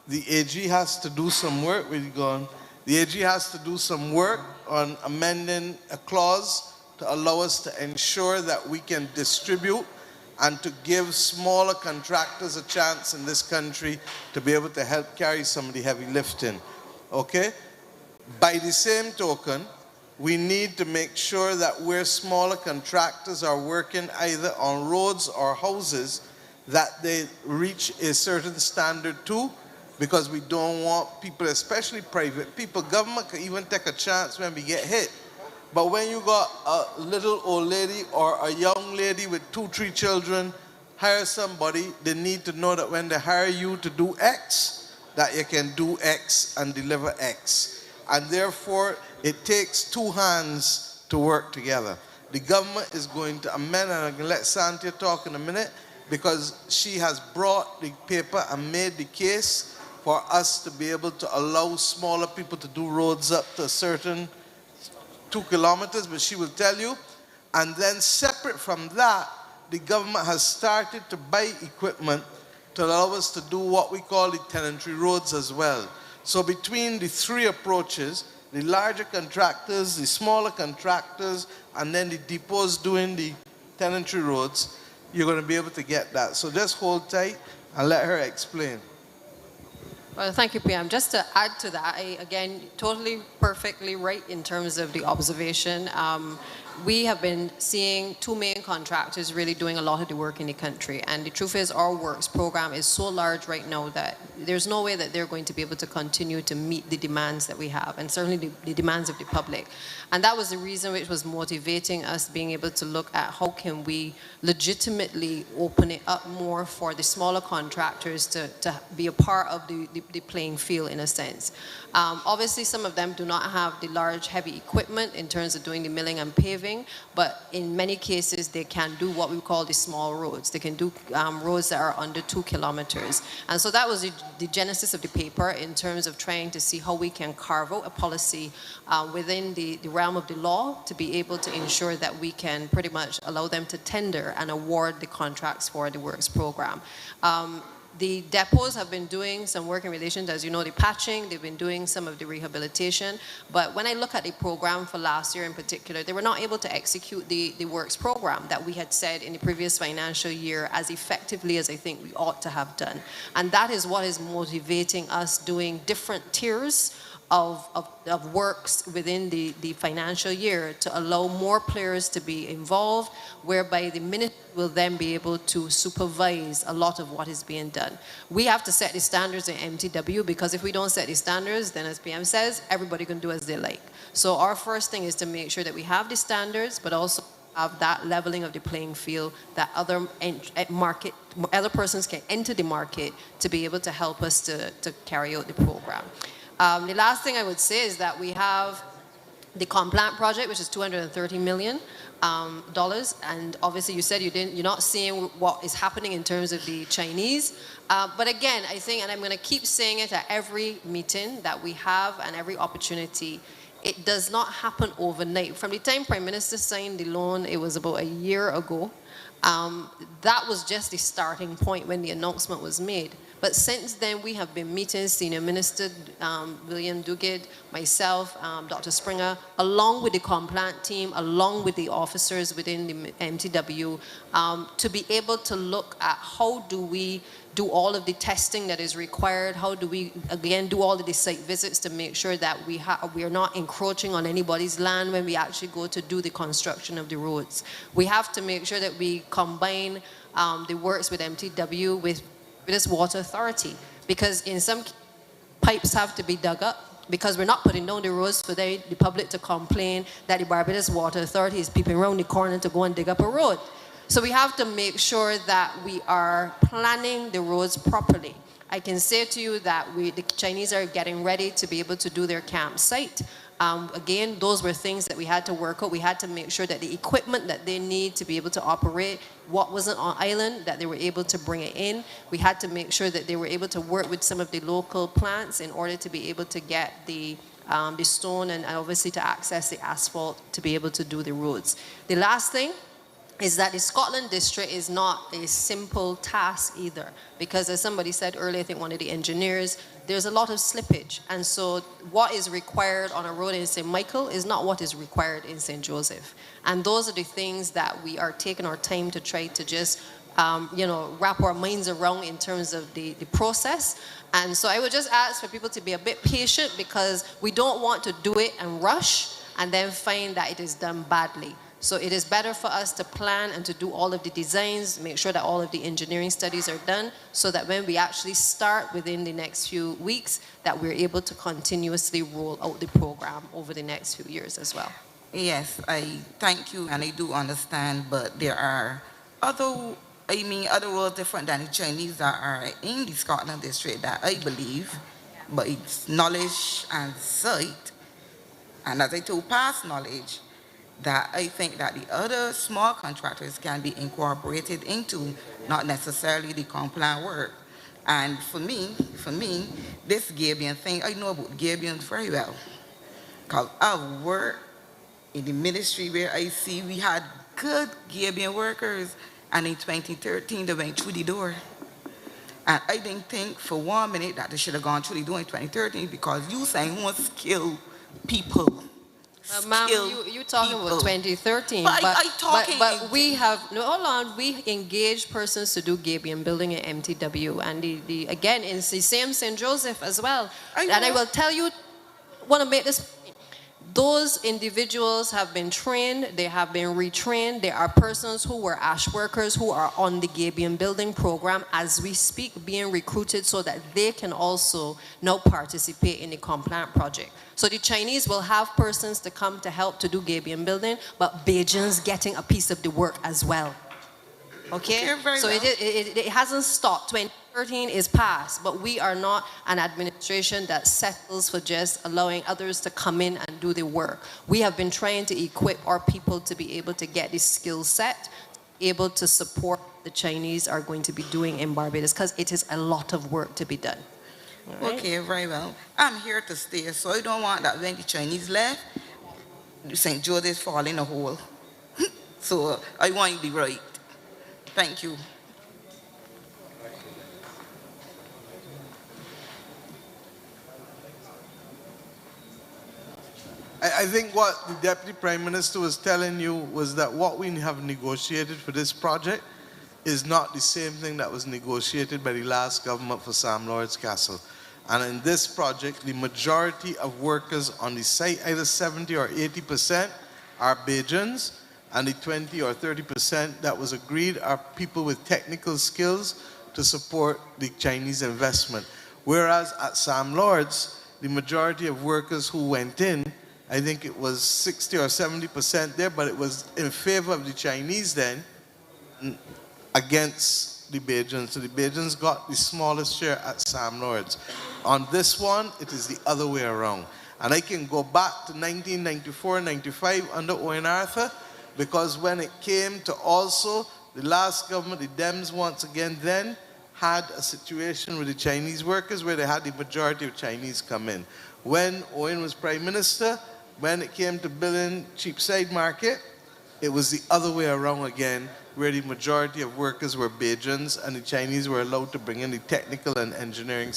the AG has to do some work. Where you going? The AG has to do some work on amending a clause to allow us to ensure that we can distribute and to give smaller contractors a chance in this country to be able to help carry some of the heavy lifting. Okay? By the same token, we need to make sure that where smaller contractors are working either on roads or houses, that they reach a certain standard too, because we don't want people, especially private people, government can even take a chance when we get hit. But when you got a little old lady or a young lady with 2, 3 children, hire somebody, they need to know that when they hire you to do X, that you can do X and deliver X. And therefore, it takes 2 hands to work together. The government is going to amend, and I'm going to let Santia talk in a minute, because she has brought the paper and made the case for us to be able to allow smaller people to do roads up to a certain 2 kilometers, but she will tell you. And then separate from that, the government has started to buy equipment to allow us to do what we call the tenantry roads as well. So between the 3 approaches, the larger contractors, the smaller contractors, and then the depots doing the tenantry roads, you're going to be able to get that. So just hold tight and let her explain. Well, thank you, PM. Just to add to that, again, totally perfectly right in terms of the observation. We have been seeing 2 main contractors really doing a lot of the work in the country. And the truth is our works program is so large right now that there's no way that they're going to be able to continue to meet the demands that we have, and certainly the demands of the public. And that was the reason which was motivating us being able to look at how can we legitimately open it up more for the smaller contractors to be a part of the playing field in a sense. Obviously, some of them do not have the large, heavy equipment in terms of doing the milling and paving, but in many cases, they can do what we call the small roads. They can do roads that are under 2 kilometers. And so that was the genesis of the paper in terms of trying to see how we can carve out a policy within the realm of the law to be able to ensure that we can pretty much allow them to tender and award the contracts for the works program. The depots have been doing some work in relation to, as you know, the patching. They've been doing some of the rehabilitation. But when I look at the program for last year in particular, they were not able to execute the works program that we had said in the previous financial year as effectively as I think we ought to have done. And that is what is motivating us doing different tiers of works within the financial year to allow more players to be involved, whereby the ministry will then be able to supervise a lot of what is being done. We have to set the standards in MTW, because if we don't set the standards, then as PM says, everybody can do as they like. So our first thing is to make sure that we have the standards, but also have that leveling of the playing field, that other persons can enter the market to be able to help us to carry out the program. The last thing I would say is that we have the Complant project, which is $230 million. And obviously you said you're not seeing what is happening in terms of the Chinese. But again, I think, and I'm going to keep saying it at every meeting that we have and every opportunity, it does not happen overnight. From the time Prime Minister signed the loan, it was about a year ago. That was just the starting point when the announcement was made. But since then, we have been meeting Senior Minister William Duguid, myself, Dr. Springer, along with the Complant team, along with the officers within the MTW, to be able to look at how do we do all of the testing that is required, how do we, again, do all of the site visits to make sure that we are not encroaching on anybody's land when we actually go to do the construction of the roads. We have to make sure that we combine the works with MTW with this water authority, because in some pipes have to be dug up because we're not putting down the roads for the public to complain that the Barbados Water Authority is peeping around the corner to go and dig up a road. So we have to make sure that we are planning the roads properly. I can say to you that the Chinese are getting ready to be able to do their campsite. Again, those were things that we had to work out. We had to make sure that the equipment that they need to be able to operate what wasn't on island, that they were able to bring it in. We had to make sure that they were able to work with some of the local plants in order to be able to get the stone and obviously to access the asphalt to be able to do the roads. The last thing is that the Scotland district is not a simple task either, because as somebody said earlier, I think one of the engineers, there's a lot of slippage, and so what is required on a road in St. Michael is not what is required in St. Joseph. And those are the things that we are taking our time to try to just wrap our minds around in terms of the process. And so I would just ask for people to be a bit patient, because we don't want to do it and rush and then find that it is done badly. So it is better for us to plan and to do all of the designs, make sure that all of the engineering studies are done, so that when we actually start within the next few weeks, that we're able to continuously roll out the program over the next few years as well. Yes, I thank you, and I do understand, but there are other roads different than the Chinese that are in the Scotland district that I believe, but it's knowledge and sight, and as I told past knowledge, that I think that the other small contractors can be incorporated into, not necessarily the compliant work. And for me, this Gabion thing, I know about Gabions very well, because I've worked in the ministry where I see we had good Gabion workers, and in 2013 they went through the door. And I didn't think for 1 minute that they should have gone through the door in 2013, because you saying who skilled people. Ma'am, you talking about 2013, but we have, no, hold on, we engaged persons to do Gabion building at MTW, and the again, it's the same St. Joseph as well. And I will tell you, want to make this, those individuals have been trained, they have been retrained. There are persons who were ash workers who are on the Gabion building program as we speak, being recruited so that they can also now participate in the compliant project. So the Chinese will have persons to come to help to do Gabion building, but Beijing's getting a piece of the work as well. Okay? So it hasn't stopped. 2013 is past, but we are not an administration that settles for just allowing others to come in and do the work. We have been trying to equip our people to be able to get the skill set, able to support the Chinese are going to be doing in Barbados, because it is a lot of work to be done. Right. Okay, very well. I'm here to stay, so I don't want that when the Chinese left, St. Joseph fall in a hole. So I want you to be right. Thank you. I think what the Deputy Prime Minister was telling you was that what we have negotiated for this project is not the same thing that was negotiated by the last government for Sam Lord's Castle. And in this project, the majority of workers on the site, either 70 or 80%, are Bajans, and the 20 or 30% that was agreed are people with technical skills to support the Chinese investment. Whereas at Sam Lord's, the majority of workers who went in, I think it was 60 or 70% there, but it was in favor of the Chinese then, against the Bajans. So the Bajans got the smallest share at Sam Lord's. On this one, it is the other way around. And I can go back to 1994-95 under Owen Arthur, because when it came to also the last government, the Dems once again then had a situation with the Chinese workers where they had the majority of Chinese come in. When Owen was Prime Minister, when it came to building Cheapside Market, it was the other way around again, where the majority of workers were Bajans and the Chinese were allowed to bring in the technical and engineering.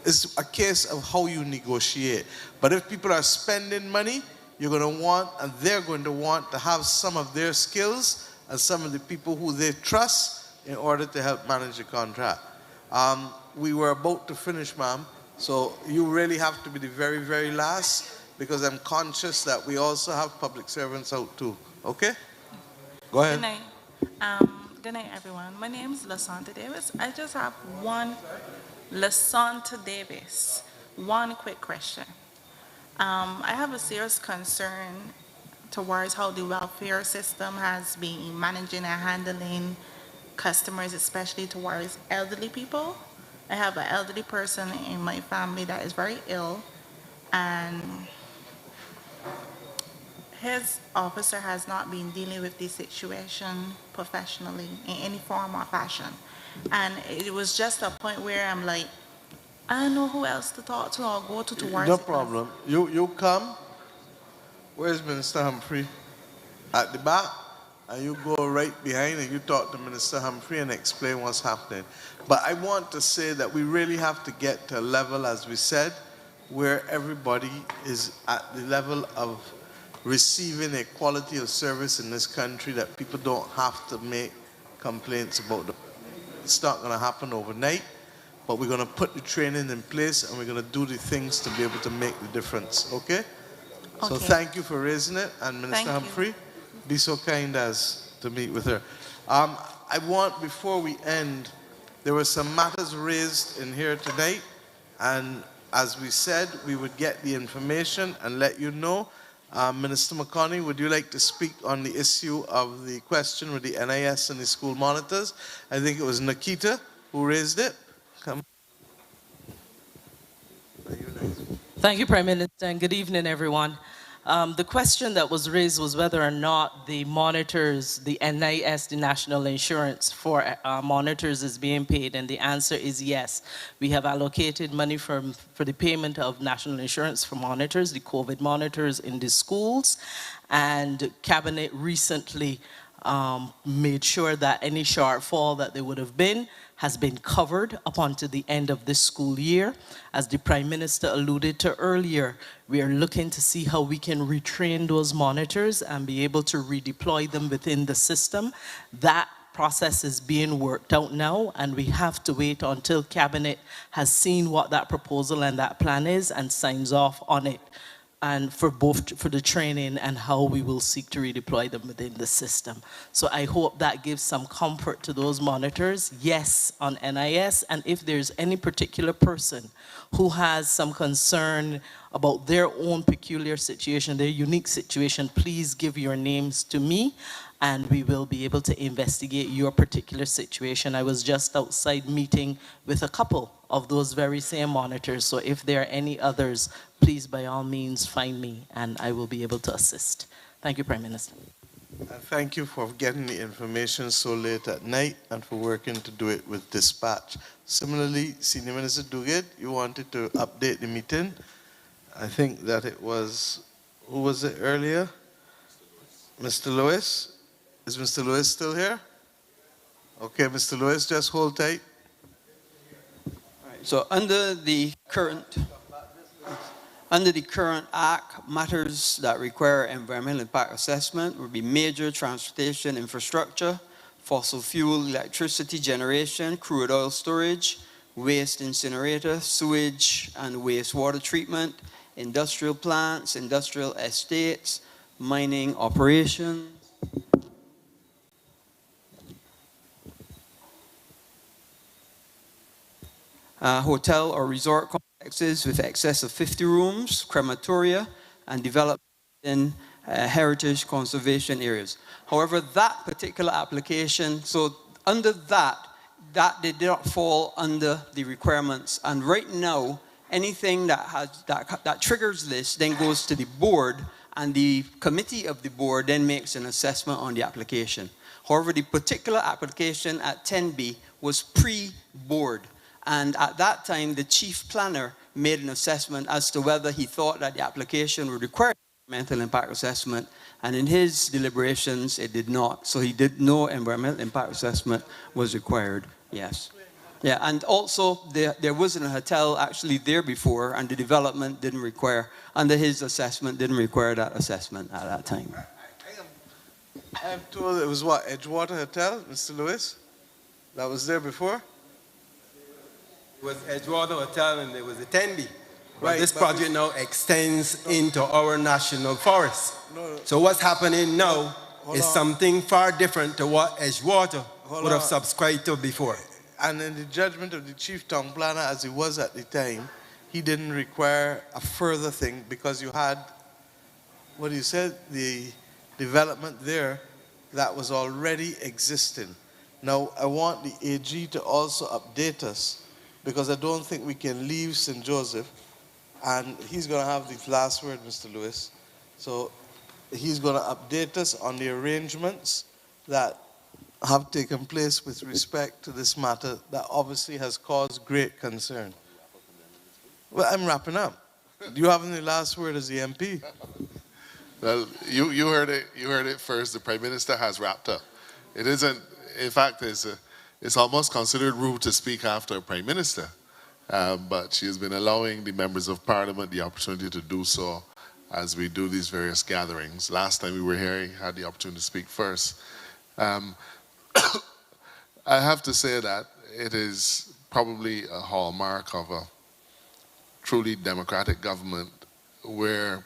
It's a case of how you negotiate. But if people are spending money, you're going to want, and they're going to want to have some of their skills and some of the people who they trust in order to help manage the contract. We were about to finish, ma'am, so you really have to be the very, very last, because I'm conscious that we also have public servants out too. Okay? Go ahead. Good night. Good night, everyone. My name is LaSanta Davis. I just have one quick question. I have a serious concern towards how the welfare system has been managing and handling customers, especially towards elderly people. I have an elderly person in my family that is very ill, and his officer has not been dealing with this situation professionally in any form or fashion. And it was just a point where I'm like, I don't know who else to talk to or go to towards No it. problem. You come. Where's Minister Humphrey? At the back. And you go right behind and you talk to Minister Humphrey and explain what's happening. But I want to say that we really have to get to a level, as we said, where everybody is at the level of receiving a quality of service in this country that people don't have to make complaints about. It's not going to happen overnight, but we're going to put the training in place and we're going to do the things to be able to make the difference, okay? So Okay. thank you for raising it, and Minister Thank you. Humphrey, be so kind as to meet with her. I want, before we end, there were some matters raised in here tonight, and as we said, we would get the information and let you know. Minister McConney, would you like to speak on the issue of the question with the NIS and the school monitors? I think it was Nikita who raised it. Come. Thank you, Prime Minister, and good evening, everyone. The question that was raised was whether or not the monitors, the NIS, the national insurance for monitors is being paid, and the answer is yes. We have allocated money for the payment of national insurance for monitors, the COVID monitors in the schools, and Cabinet recently made sure that any shortfall that there would have been has been covered up until the end of this school year. As the Prime Minister alluded to earlier, we are looking to see how we can retrain those monitors and be able to redeploy them within the system. That process is being worked out now, and we have to wait until Cabinet has seen what that proposal and that plan is and signs off on it, and for the training and how we will seek to redeploy them within the system. So I hope that gives some comfort to those monitors, yes, on NIS, and if there's any particular person who has some concern about their own peculiar situation, their unique situation, please give your names to me, and we will be able to investigate your particular situation. I was just outside meeting with a couple of those very same monitors, so if there are any others, please by all means find me and I will be able to assist. Thank you, Prime Minister. Thank you for getting the information so late at night and for working to do it with dispatch. Similarly, Senior Minister Duguid, you wanted to update the meeting. I think that it was, who was it earlier? Mr. Lewis? Is Mr. Lewis still here? Okay, Mr. Lewis, just hold tight. So under the current Act, matters that require environmental impact assessment would be major transportation infrastructure, fossil fuel electricity generation, crude oil storage, waste incinerator, sewage and wastewater treatment, industrial plants, industrial estates, mining operations, hotel or resort complexes with excess of 50 rooms, crematoria, and development in heritage conservation areas. However, that particular application, so under that did not fall under the requirements. And right now, anything that triggers this then goes to the board, and the committee of the board then makes an assessment on the application. However, the particular application at 10B was pre-board. And at that time, the chief planner made an assessment as to whether he thought that the application would require environmental impact assessment. And in his deliberations, it did not. So he did no environmental impact assessment was required, yes. Yeah, and also there wasn't a hotel actually there before, and the development didn't require, under his assessment, didn't require that assessment at that time. I'm told it was what, Edgewater Hotel, Mr. Lewis? That was there before? It was Edgewater Hotel and there was a Tenby. Right, This but project now extends into our national forest. No. So what's happening now is on. something far different to what Edgewater Hold would have on. subscribed to before. And in the judgment of the chief town planner, as he was at the time, he didn't require a further thing because you had, what you said, the development there that was already existing. Now, I want the AG to also update us, because I don't think we can leave St. Joseph, and he's going to have the last word, Mr. Lewis. So he's going to update us on the arrangements that have taken place with respect to this matter that obviously has caused great concern. Well, I'm wrapping up. Do you have any last word as the MP? Well, you heard it. You heard it first. The Prime Minister has wrapped up. It isn't. In fact, it's almost considered rude to speak after a Prime Minister. But she has been allowing the members of Parliament the opportunity to do so as we do these various gatherings. Last time we were here, he had the opportunity to speak first. I have to say that it is probably a hallmark of a truly democratic government where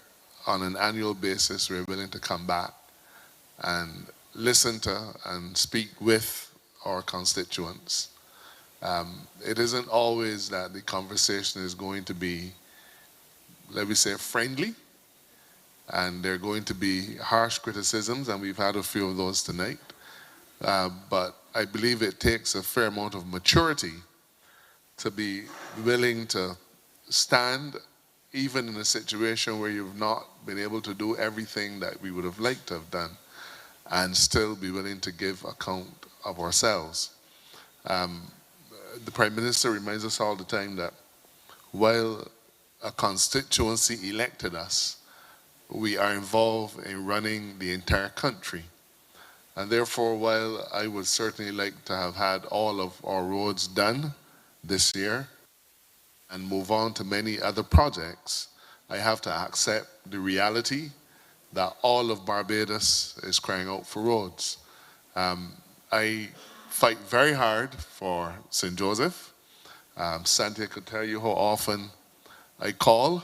on an annual basis we're willing to come back and listen to and speak with our constituents. It isn't always that the conversation is going to be, let me say, friendly, and there are going to be harsh criticisms, and we've had a few of those tonight. But I believe it takes a fair amount of maturity to be willing to stand even in a situation where you've not been able to do everything that we would have liked to have done, and still be willing to give account of ourselves. The Prime Minister reminds us all the time that while a constituency elected us, we are involved in running the entire country. And therefore, while I would certainly like to have had all of our roads done this year and move on to many other projects, I have to accept the reality that all of Barbados is crying out for roads. I fight very hard for St. Joseph. Santia could tell you how often I call.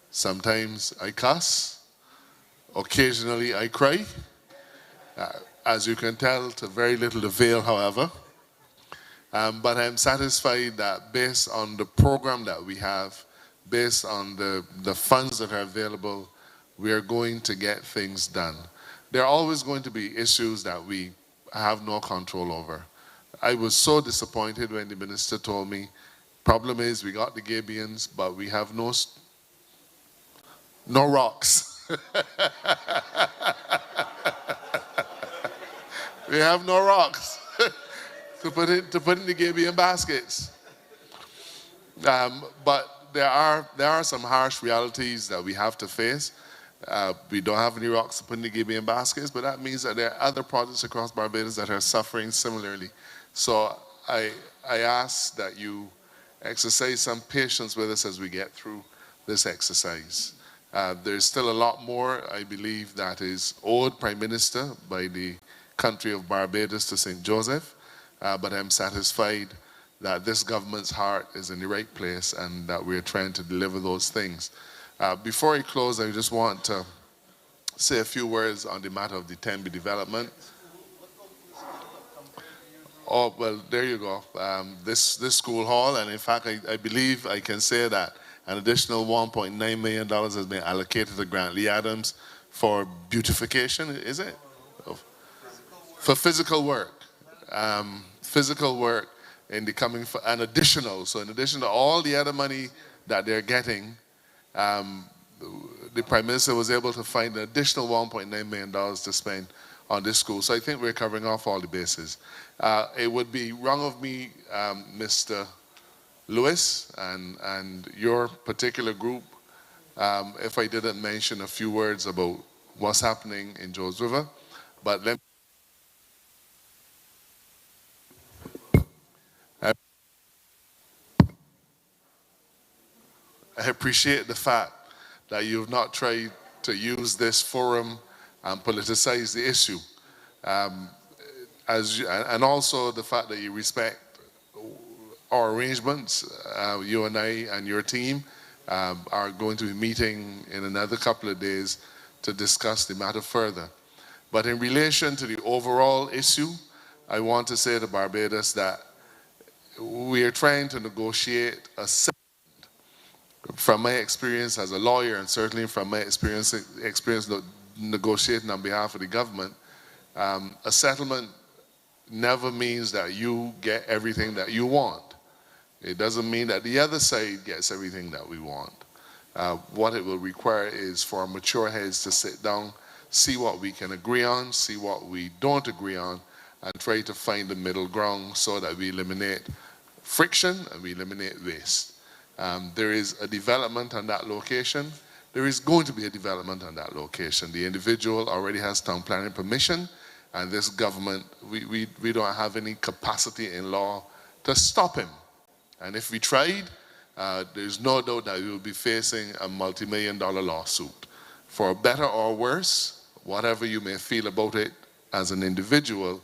Sometimes I cuss. Occasionally I cry. As you can tell, to very little avail, however. But I'm satisfied that based on the program that we have, based on the funds that are available, we are going to get things done. There are always going to be issues that we have no control over. I was so disappointed when the minister told me, problem is we got the Gabions, but we have no rocks. We have no rocks to put in the Gabion baskets. But there are some harsh realities that we have to face. We don't have any rocks to put in the Gabion baskets, but that means that there are other projects across Barbados that are suffering similarly. So I ask that you exercise some patience with us as we get through this exercise. There's still a lot more, I believe, that is owed Prime Minister by the country of Barbados to St. Joseph, but I'm satisfied that this government's heart is in the right place and that we're trying to deliver those things. Before I close, I just want to say a few words on the matter of the Tenby development. Oh, well, there you go. This school hall, and in fact, I believe I can say that an additional $1.9 million has been allocated to Grantley Adams for beautification, is it? For physical work. Physical work in the coming, an additional, so in addition to all the other money that they're getting, the Prime Minister was able to find an additional $1.9 million to spend on this school. So I think we're covering off all the bases. It would be wrong of me, Mr. Lewis, and your particular group, if I didn't mention a few words about what's happening in Joes River. But let me I appreciate the fact that you've not tried to use this forum and politicize the issue. And also the fact that you respect our arrangements. You and I and your team are going to be meeting in another couple of days to discuss the matter further. But in relation to the overall issue, I want to say to Barbados that we are trying to negotiate a settlement. From my experience as a lawyer, and certainly from my experience negotiating on behalf of the government, a settlement never means that you get everything that you want. It doesn't mean that the other side gets everything that we want. What it will require is for mature heads to sit down, see what we can agree on, see what we don't agree on, and try to find the middle ground so that we eliminate friction and we eliminate waste. There is a development on that location. There is going to be a development on that location. The individual already has town planning permission, and this government, we don't have any capacity in law to stop him. And if we tried, there's no doubt that we will be facing a multi-million-dollar lawsuit. For better or worse, whatever you may feel about it as an individual,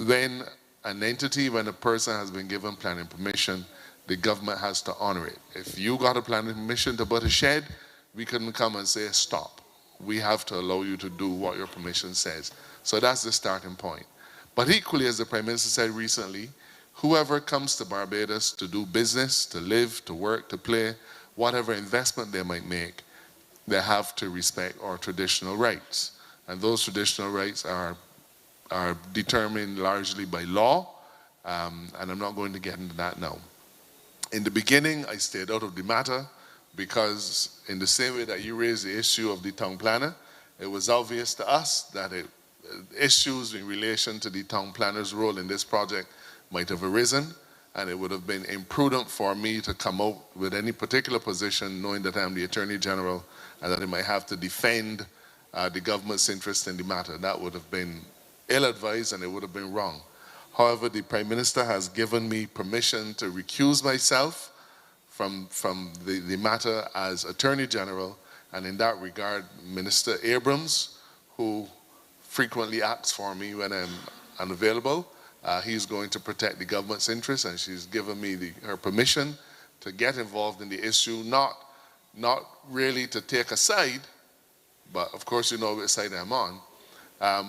when an entity, when a person has been given planning permission, the government has to honor it. If you got a planning permission to put a shed, we couldn't come and say, stop. We have to allow you to do what your permission says. So that's the starting point. But equally, as the Prime Minister said recently, whoever comes to Barbados to do business, to live, to work, to play, whatever investment they might make, they have to respect our traditional rights. And those traditional rights are determined largely by law, and I'm not going to get into that now. In the beginning, I stayed out of the matter because in the same way that you raised the issue of the town planner, it was obvious to us that issues in relation to the town planner's role in this project might have arisen, and it would have been imprudent for me to come out with any particular position knowing that I'm the Attorney General and that I might have to defend the government's interest in the matter. That would have been ill-advised and it would have been wrong. However, the Prime Minister has given me permission to recuse myself from the matter as Attorney General, and in that regard, Minister Abrams, who frequently acts for me when I'm unavailable, he's going to protect the government's interests, and she's given me her permission to get involved in the issue, not really to take a side, but of course you know which side I'm on,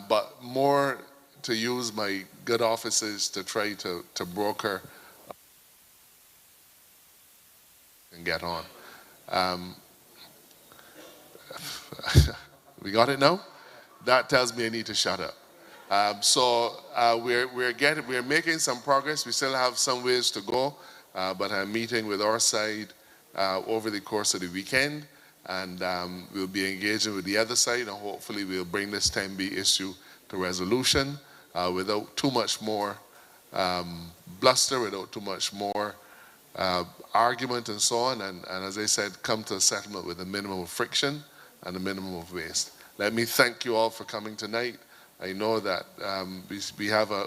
but more to use my good offices to try to broker and get on. We got it now? That tells me I need to shut up. We're making some progress. We still have some ways to go, but I'm meeting with our side over the course of the weekend, and we'll be engaging with the other side, and hopefully we'll bring this 10B issue to resolution without too much more bluster, without too much more argument and so on, and as I said, come to a settlement with a minimum of friction and a minimum of waste. Let me thank you all for coming tonight. I know that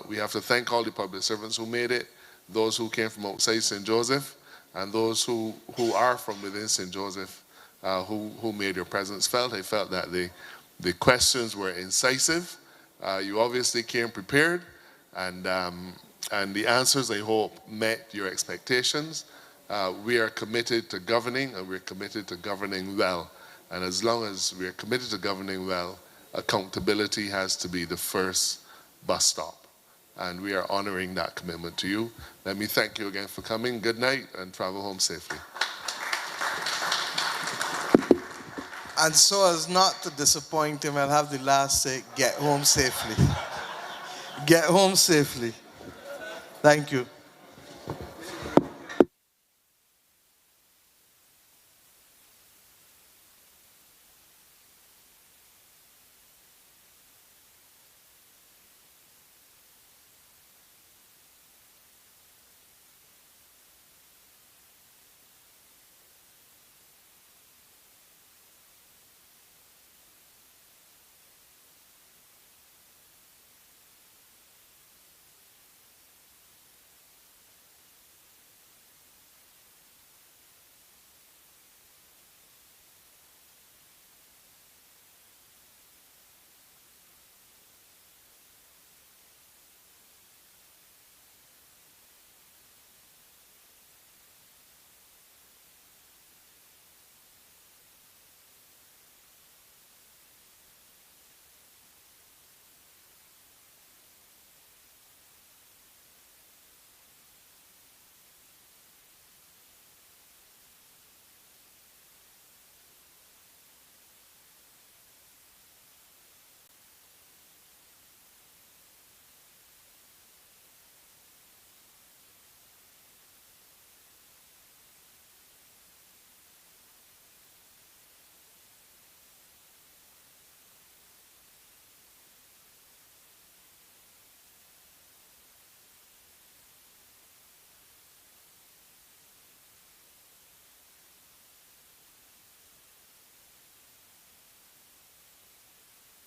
we have to thank all the public servants who made it, those who came from outside St. Joseph, and those who are from within St. Joseph who made your presence felt. I felt that the questions were incisive. You obviously came prepared, and the answers, I hope, met your expectations. We are committed to governing, and we're committed to governing well. And as long as we're committed to governing well, accountability has to be the first bus stop. And we are honoring that commitment to you. Let me thank you again for coming. Good night, and travel home safely. And so as not to disappoint him, I'll have the last say, get home safely. Get home safely. Thank you.